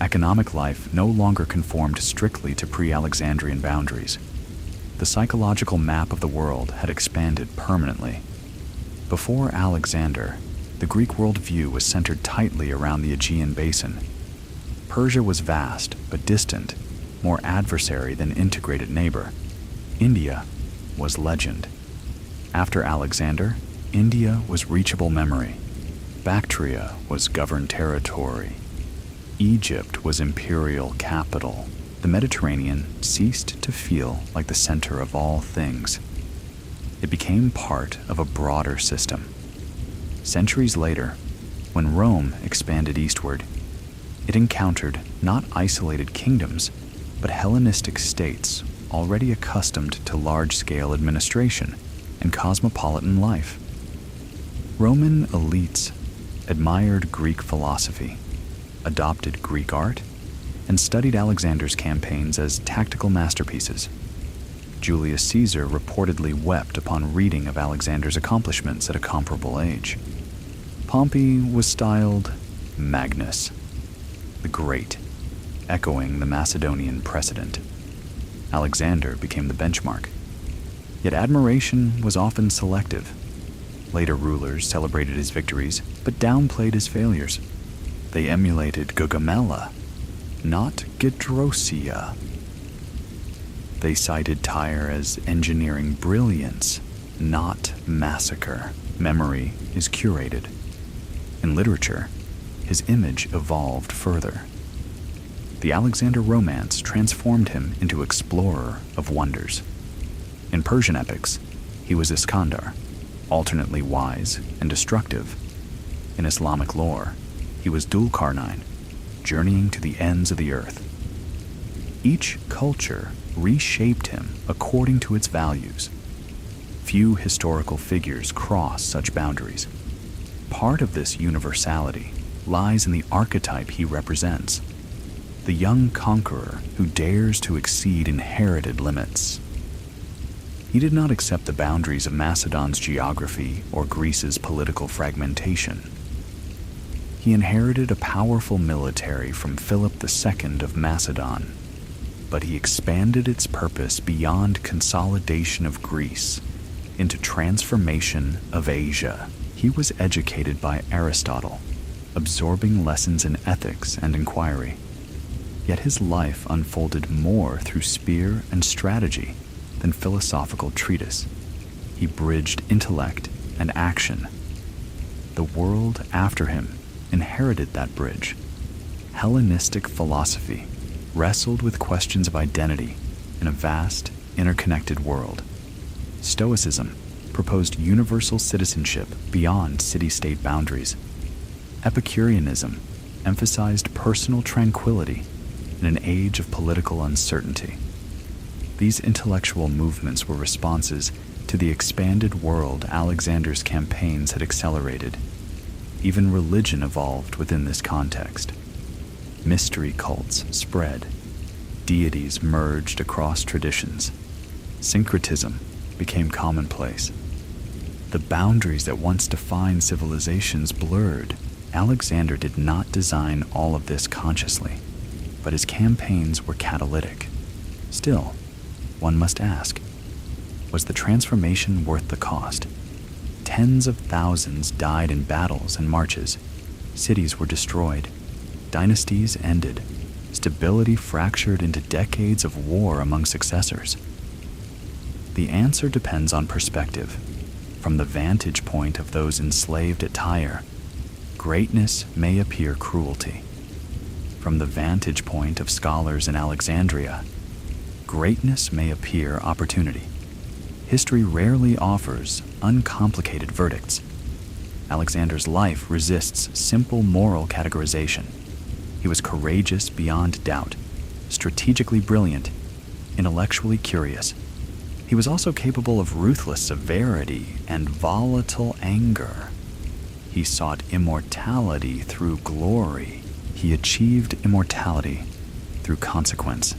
Speaker 1: Economic life no longer conformed strictly to pre-Alexandrian boundaries. The psychological map of the world had expanded permanently. Before Alexander, the Greek worldview was centered tightly around the Aegean basin. Persia was vast but distant, more adversary than integrated neighbor. India was legend. After Alexander, India was reachable memory. Bactria was governed territory. Egypt was imperial capital. The Mediterranean ceased to feel like the center of all things. It became part of a broader system. Centuries later, when Rome expanded eastward, it encountered not isolated kingdoms, but Hellenistic states already accustomed to large-scale administration and cosmopolitan life. Roman elites admired Greek philosophy, adopted Greek art, and studied Alexander's campaigns as tactical masterpieces. Julius Caesar reportedly wept upon reading of Alexander's accomplishments at a comparable age. Pompey was styled Magnus, the Great, echoing the Macedonian precedent. Alexander became the benchmark. Yet admiration was often selective. Later rulers celebrated his victories, but downplayed his failures. They emulated Gaugamela, not Gedrosia. They cited Tyre as engineering brilliance, not massacre. Memory is curated. In literature, his image evolved further. The Alexander romance transformed him into explorer of wonders. In Persian epics, he was Iskandar, alternately wise and destructive. In Islamic lore, he was Dulkarnain, journeying to the ends of the earth. Each culture reshaped him according to its values. Few historical figures cross such boundaries. Part of this universality lies in the archetype he represents, the young conqueror who dares to exceed inherited limits. He did not accept the boundaries of Macedon's geography or Greece's political fragmentation. He inherited a powerful military from Philip II of Macedon, but he expanded its purpose beyond consolidation of Greece into transformation of Asia. He was educated by Aristotle, absorbing lessons in ethics and inquiry. Yet his life unfolded more through spear and strategy than philosophical treatise. He bridged intellect and action. The world after him inherited that bridge. Hellenistic philosophy wrestled with questions of identity in a vast, interconnected world. Stoicism proposed universal citizenship beyond city-state boundaries. Epicureanism emphasized personal tranquility in an age of political uncertainty. These intellectual movements were responses to the expanded world Alexander's campaigns had accelerated. Even religion evolved within this context. Mystery cults spread. Deities merged across traditions. Syncretism became commonplace. The boundaries that once defined civilizations blurred. Alexander did not design all of this consciously, but his campaigns were catalytic. Still, one must ask, was the transformation worth the cost? Tens of thousands died in battles and marches. Cities were destroyed. Dynasties ended. Stability fractured into decades of war among successors. The answer depends on perspective. From the vantage point of those enslaved at Tyre, greatness may appear cruelty. From the vantage point of scholars in Alexandria, greatness may appear opportunity. History rarely offers uncomplicated verdicts. Alexander's life resists simple moral categorization. He was courageous beyond doubt, strategically brilliant, intellectually curious. He was also capable of ruthless severity and volatile anger. He sought immortality through glory. He achieved immortality through consequence.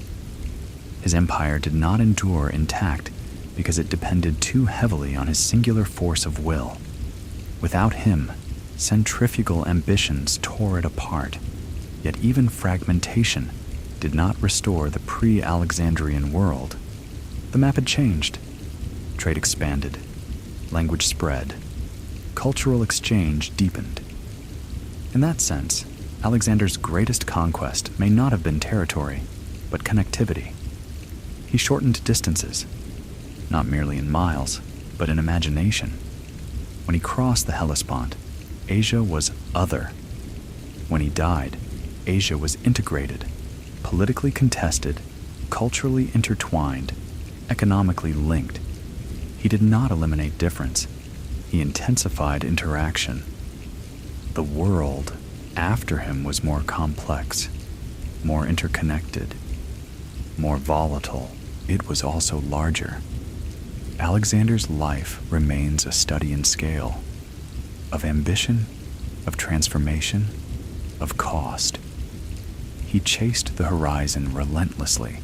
Speaker 1: His empire did not endure intact because it depended too heavily on his singular force of will. Without him, centrifugal ambitions tore it apart. Yet even fragmentation did not restore the pre-Alexandrian world. The map had changed. Trade expanded. Language spread. Cultural exchange deepened. In that sense, Alexander's greatest conquest may not have been territory, but connectivity. He shortened distances, not merely in miles, but in imagination. When he crossed the Hellespont, Asia was other. When he died, Asia was integrated, politically contested, culturally intertwined, economically linked. He did not eliminate difference. He intensified interaction. The world after him was more complex, more interconnected, more volatile. It was also larger. Alexander's life remains a study in scale, of ambition of transformation, of cost. He chased the horizon relentlessly.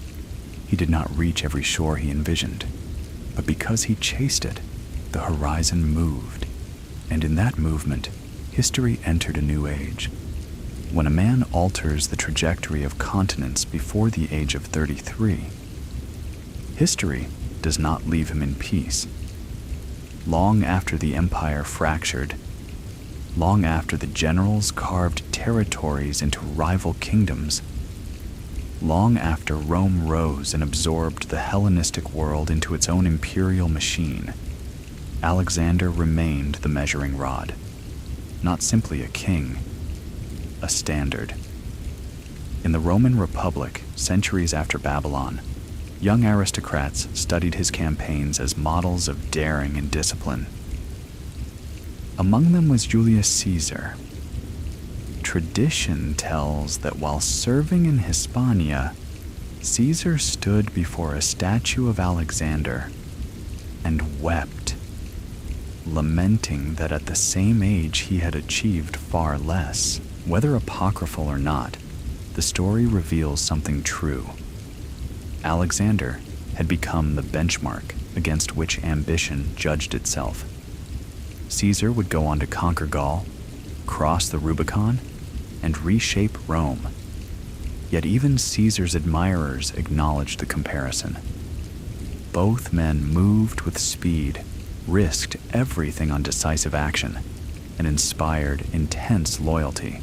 Speaker 1: He did not reach every shore he envisioned, but because he chased it, the horizon moved, and in that movement, history entered a new age. When a man alters the trajectory of continents before the age of 33, history does not leave him in peace. Long after the empire fractured, long after the generals carved territories into rival kingdoms, long after Rome rose and absorbed the Hellenistic world into its own imperial machine, Alexander remained the measuring rod, not simply a king, a standard. In the Roman Republic, centuries after Babylon, young aristocrats studied his campaigns as models of daring and discipline. Among them was Julius Caesar. Tradition tells that while serving in Hispania, Caesar stood before a statue of Alexander and wept, lamenting that at the same age he had achieved far less. Whether apocryphal or not, the story reveals something true. Alexander had become the benchmark against which ambition judged itself. Caesar would go on to conquer Gaul, cross the Rubicon, and reshape Rome. Yet even Caesar's admirers acknowledged the comparison. Both men moved with speed, risked everything on decisive action, and inspired intense loyalty.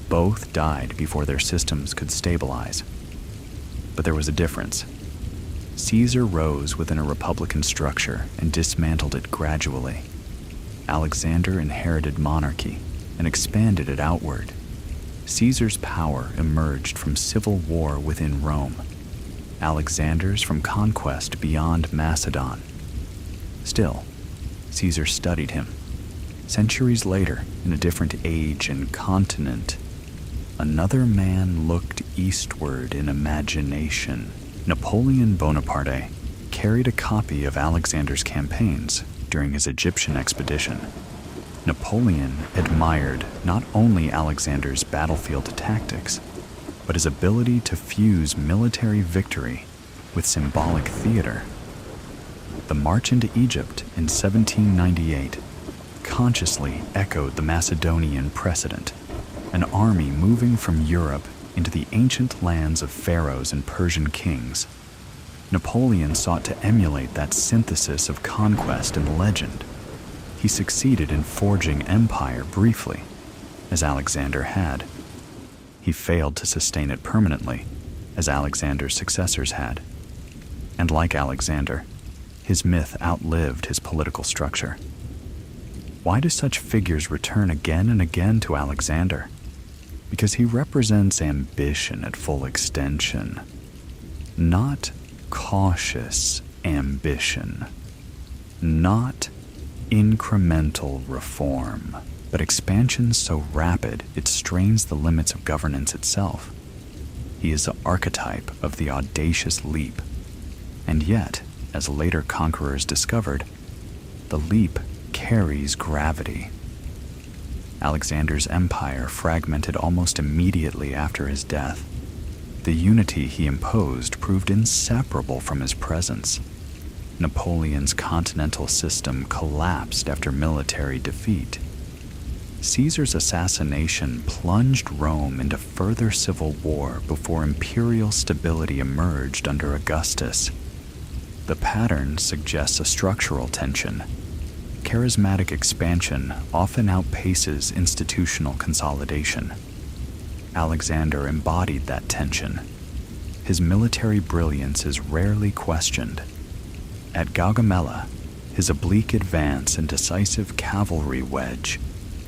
Speaker 1: Both died before their systems could stabilize. But there was a difference. Caesar rose within a republican structure and dismantled it gradually. Alexander inherited monarchy and expanded it outward. Caesar's power emerged from civil war within Rome, Alexander's from conquest beyond Macedon. Still, Caesar studied him. Centuries later, in a different age and continent, another man looked eastward in imagination. Napoleon Bonaparte carried a copy of Alexander's campaigns during his Egyptian expedition. Napoleon admired not only Alexander's battlefield tactics, but his ability to fuse military victory with symbolic theater. The march into Egypt in 1798 consciously echoed the Macedonian precedent, an army moving from Europe into the ancient lands of pharaohs and Persian kings. Napoleon sought to emulate that synthesis of conquest and legend. He succeeded in forging empire briefly, as Alexander had. He failed to sustain it permanently, as Alexander's successors had. And like Alexander, his myth outlived his political structure. Why do such figures return again and again to Alexander? Because he represents ambition at full extension, not cautious ambition, not incremental reform, but expansion so rapid it strains the limits of governance itself. He is the archetype of the audacious leap, and yet, as later conquerors discovered, the leap carries gravity. Alexander's empire fragmented almost immediately after his death. The unity he imposed proved inseparable from his presence. Napoleon's continental system collapsed after military defeat. Caesar's assassination plunged Rome into further civil war before imperial stability emerged under Augustus. The pattern suggests a structural tension. Charismatic expansion often outpaces institutional consolidation. Alexander embodied that tension. His military brilliance is rarely questioned. At Gaugamela, his oblique advance and decisive cavalry wedge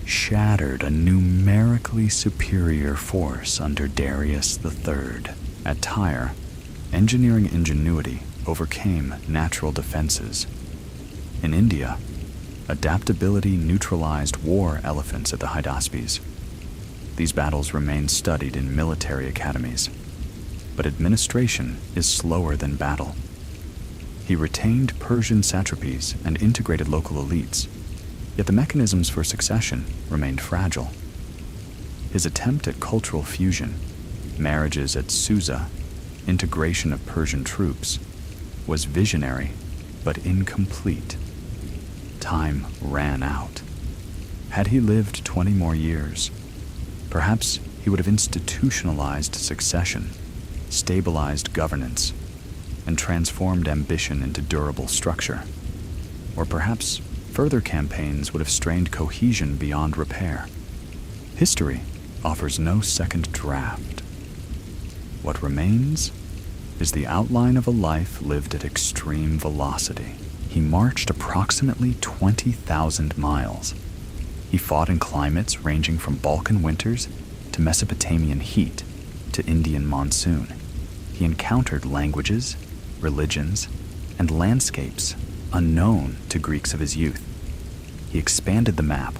Speaker 1: shattered a numerically superior force under Darius III. At Tyre, engineering ingenuity overcame natural defenses. In India, adaptability neutralized war elephants at the Hydaspes. These battles remain studied in military academies, but administration is slower than battle. He retained Persian satrapies and integrated local elites. Yet the mechanisms for succession remained fragile. His attempt at cultural fusion, marriages at Susa, integration of Persian troops, was visionary but incomplete. Time ran out. Had he lived 20 more years, perhaps he would have institutionalized succession, stabilized governance, and transformed ambition into durable structure. Or perhaps further campaigns would have strained cohesion beyond repair. History offers no second draft. What remains is the outline of a life lived at extreme velocity. He marched approximately 20,000 miles. He fought in climates ranging from Balkan winters to Mesopotamian heat to Indian monsoon. He encountered languages, religions, and landscapes unknown to Greeks of his youth. He expanded the map,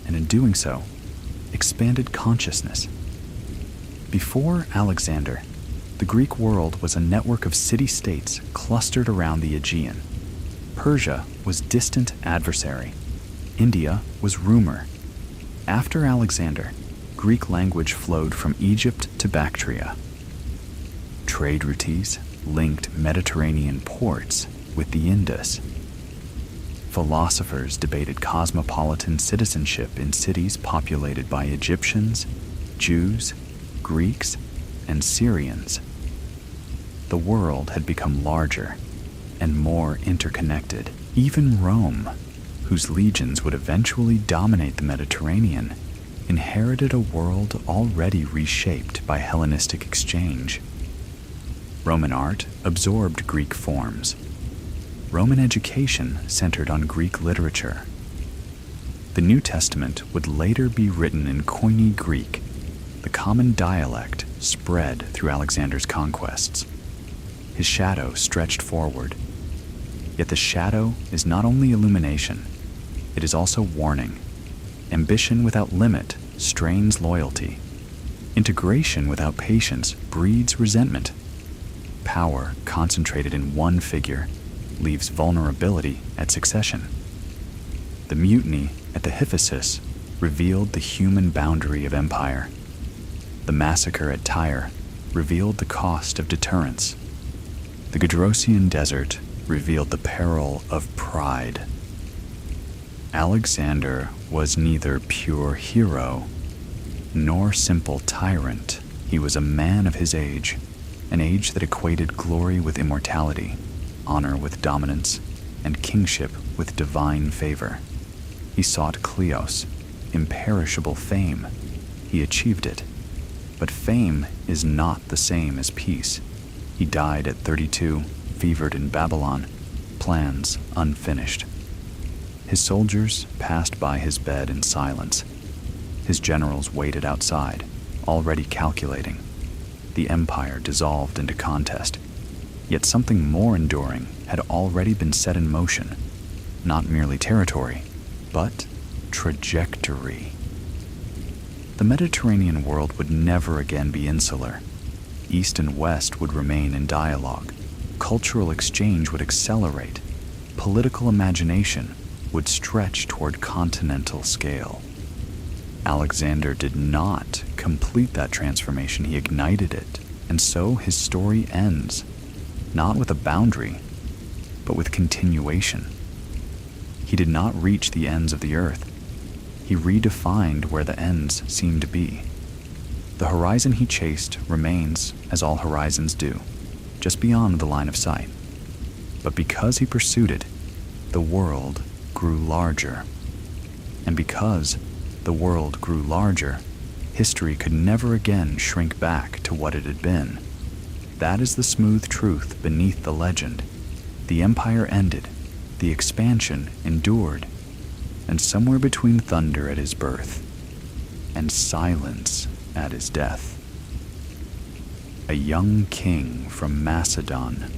Speaker 1: and in doing so, expanded consciousness. Before Alexander, the Greek world was a network of city-states clustered around the Aegean. Persia was distant adversary. India was rumor. After Alexander, Greek language flowed from Egypt to Bactria. Trade routes linked Mediterranean ports with the Indus. Philosophers debated cosmopolitan citizenship in cities populated by Egyptians, Jews, Greeks, and Syrians. The world had become larger and more interconnected. Even Rome, whose legions would eventually dominate the Mediterranean, inherited a world already reshaped by Hellenistic exchange. Roman art absorbed Greek forms. Roman education centered on Greek literature. The New Testament would later be written in Koine Greek, the common dialect spread through Alexander's conquests. His shadow stretched forward. Yet the shadow is not only illumination, it is also warning. Ambition without limit strains loyalty. Integration without patience breeds resentment. Power concentrated in one figure leaves vulnerability at succession. The mutiny at the Hiphasis revealed the human boundary of empire. The massacre at Tyre revealed the cost of deterrence. The Gedrosian desert revealed the peril of pride. Alexander was neither pure hero nor simple tyrant. He was a man of his age, an age that equated glory with immortality, honor with dominance, and kingship with divine favor. He sought kleos, imperishable fame. He achieved it. But fame is not the same as peace. He died at 32, fevered in Babylon, plans unfinished. His soldiers passed by his bed in silence. His generals waited outside, already calculating. The empire dissolved into contest. Yet something more enduring had already been set in motion. Not merely territory, but trajectory. The Mediterranean world would never again be insular. East and West would remain in dialogue. Cultural exchange would accelerate. Political imagination would stretch toward continental scale. Alexander did not complete that transformation. He ignited it, and so his story ends, not with a boundary, but with continuation. He did not reach the ends of the earth. He redefined where the ends seemed to be. The horizon he chased remains, as all horizons do, just beyond the line of sight. But because he pursued it, the world grew larger. And because the world grew larger, history could never again shrink back to what it had been. That is the smooth truth beneath the legend. The empire ended, the expansion endured, and somewhere between thunder at his birth and silence at his death, a young king from Macedon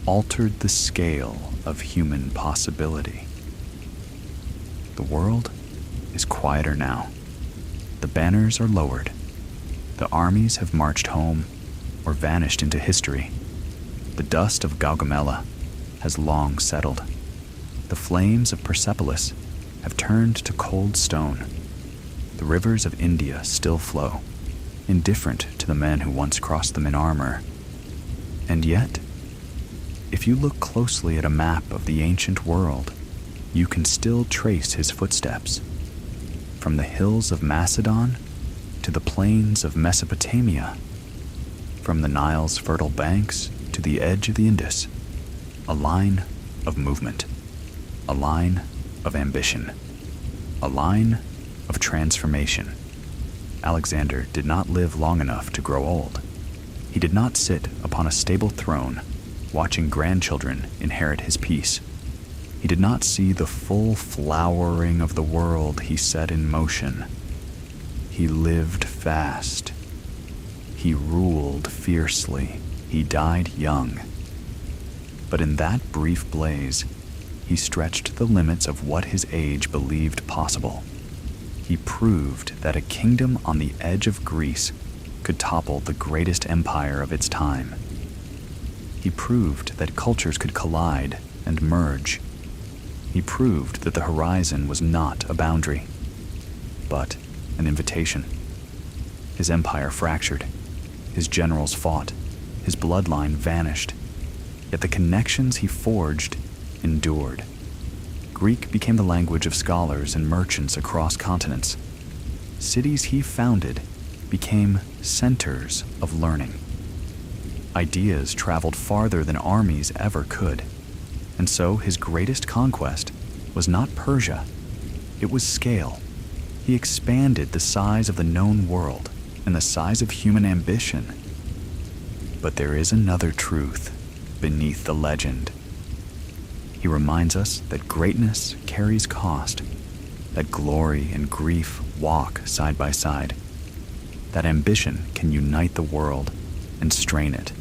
Speaker 1: altered the scale of human possibility. The world is quieter now. The banners are lowered. The armies have marched home or vanished into history. The dust of Gaugamela has long settled. The flames of Persepolis have have turned to cold stone. The rivers of India still flow, indifferent to the men who once crossed them in armor. And yet, if you look closely at a map of the ancient world, you can still trace his footsteps. From the hills of Macedon to the plains of Mesopotamia, from the Nile's fertile banks to the edge of the Indus, a line of movement, a line of ambition, a line of transformation. Alexander did not live long enough to grow old. He did not sit upon a stable throne, watching grandchildren inherit his peace. He did not see the full flowering of the world he set in motion. He lived fast. He ruled fiercely. He died young. But in that brief blaze, he stretched the limits of what his age believed possible. He proved that a kingdom on the edge of Greece could topple the greatest empire of its time. He proved that cultures could collide and merge. He proved that the horizon was not a boundary, but an invitation. His empire fractured. His generals fought. His bloodline vanished. Yet the connections he forged endured. Greek became the language of scholars and merchants across continents. Cities he founded became centers of learning. Ideas traveled farther than armies ever could. And so his greatest conquest was not Persia, it was scale. He expanded the size of the known world and the size of human ambition. But there is another truth beneath the legend. He reminds us that greatness carries cost, that glory and grief walk side by side, that ambition can unite the world and strain it,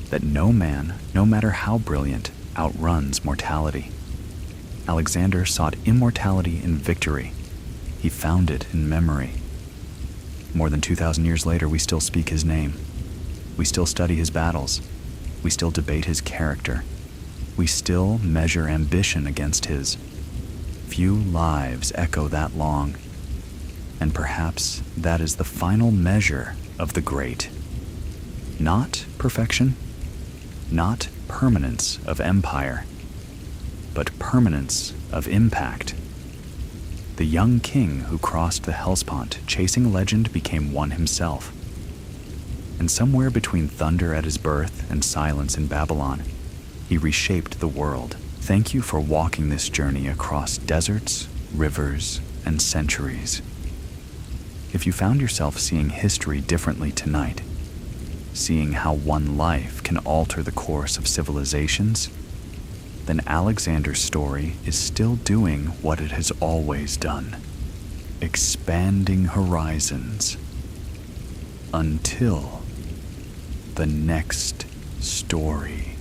Speaker 1: that no man, no matter how brilliant, outruns mortality. Alexander sought immortality in victory. He found it in memory. More than 2,000 years later, we still speak his name. We still study his battles. We still debate his character. We still measure ambition against his. Few lives echo that long. And perhaps that is the final measure of the great. Not perfection, not permanence of empire, but permanence of impact. The young king who crossed the Hellespont chasing legend became one himself. And somewhere between thunder at his birth and silence in Babylon, he reshaped the world. Thank you for walking this journey across deserts, rivers, and centuries. If you found yourself seeing history differently tonight, seeing how one life can alter the course of civilizations, then Alexander's story is still doing what it has always done, expanding horizons until the next story.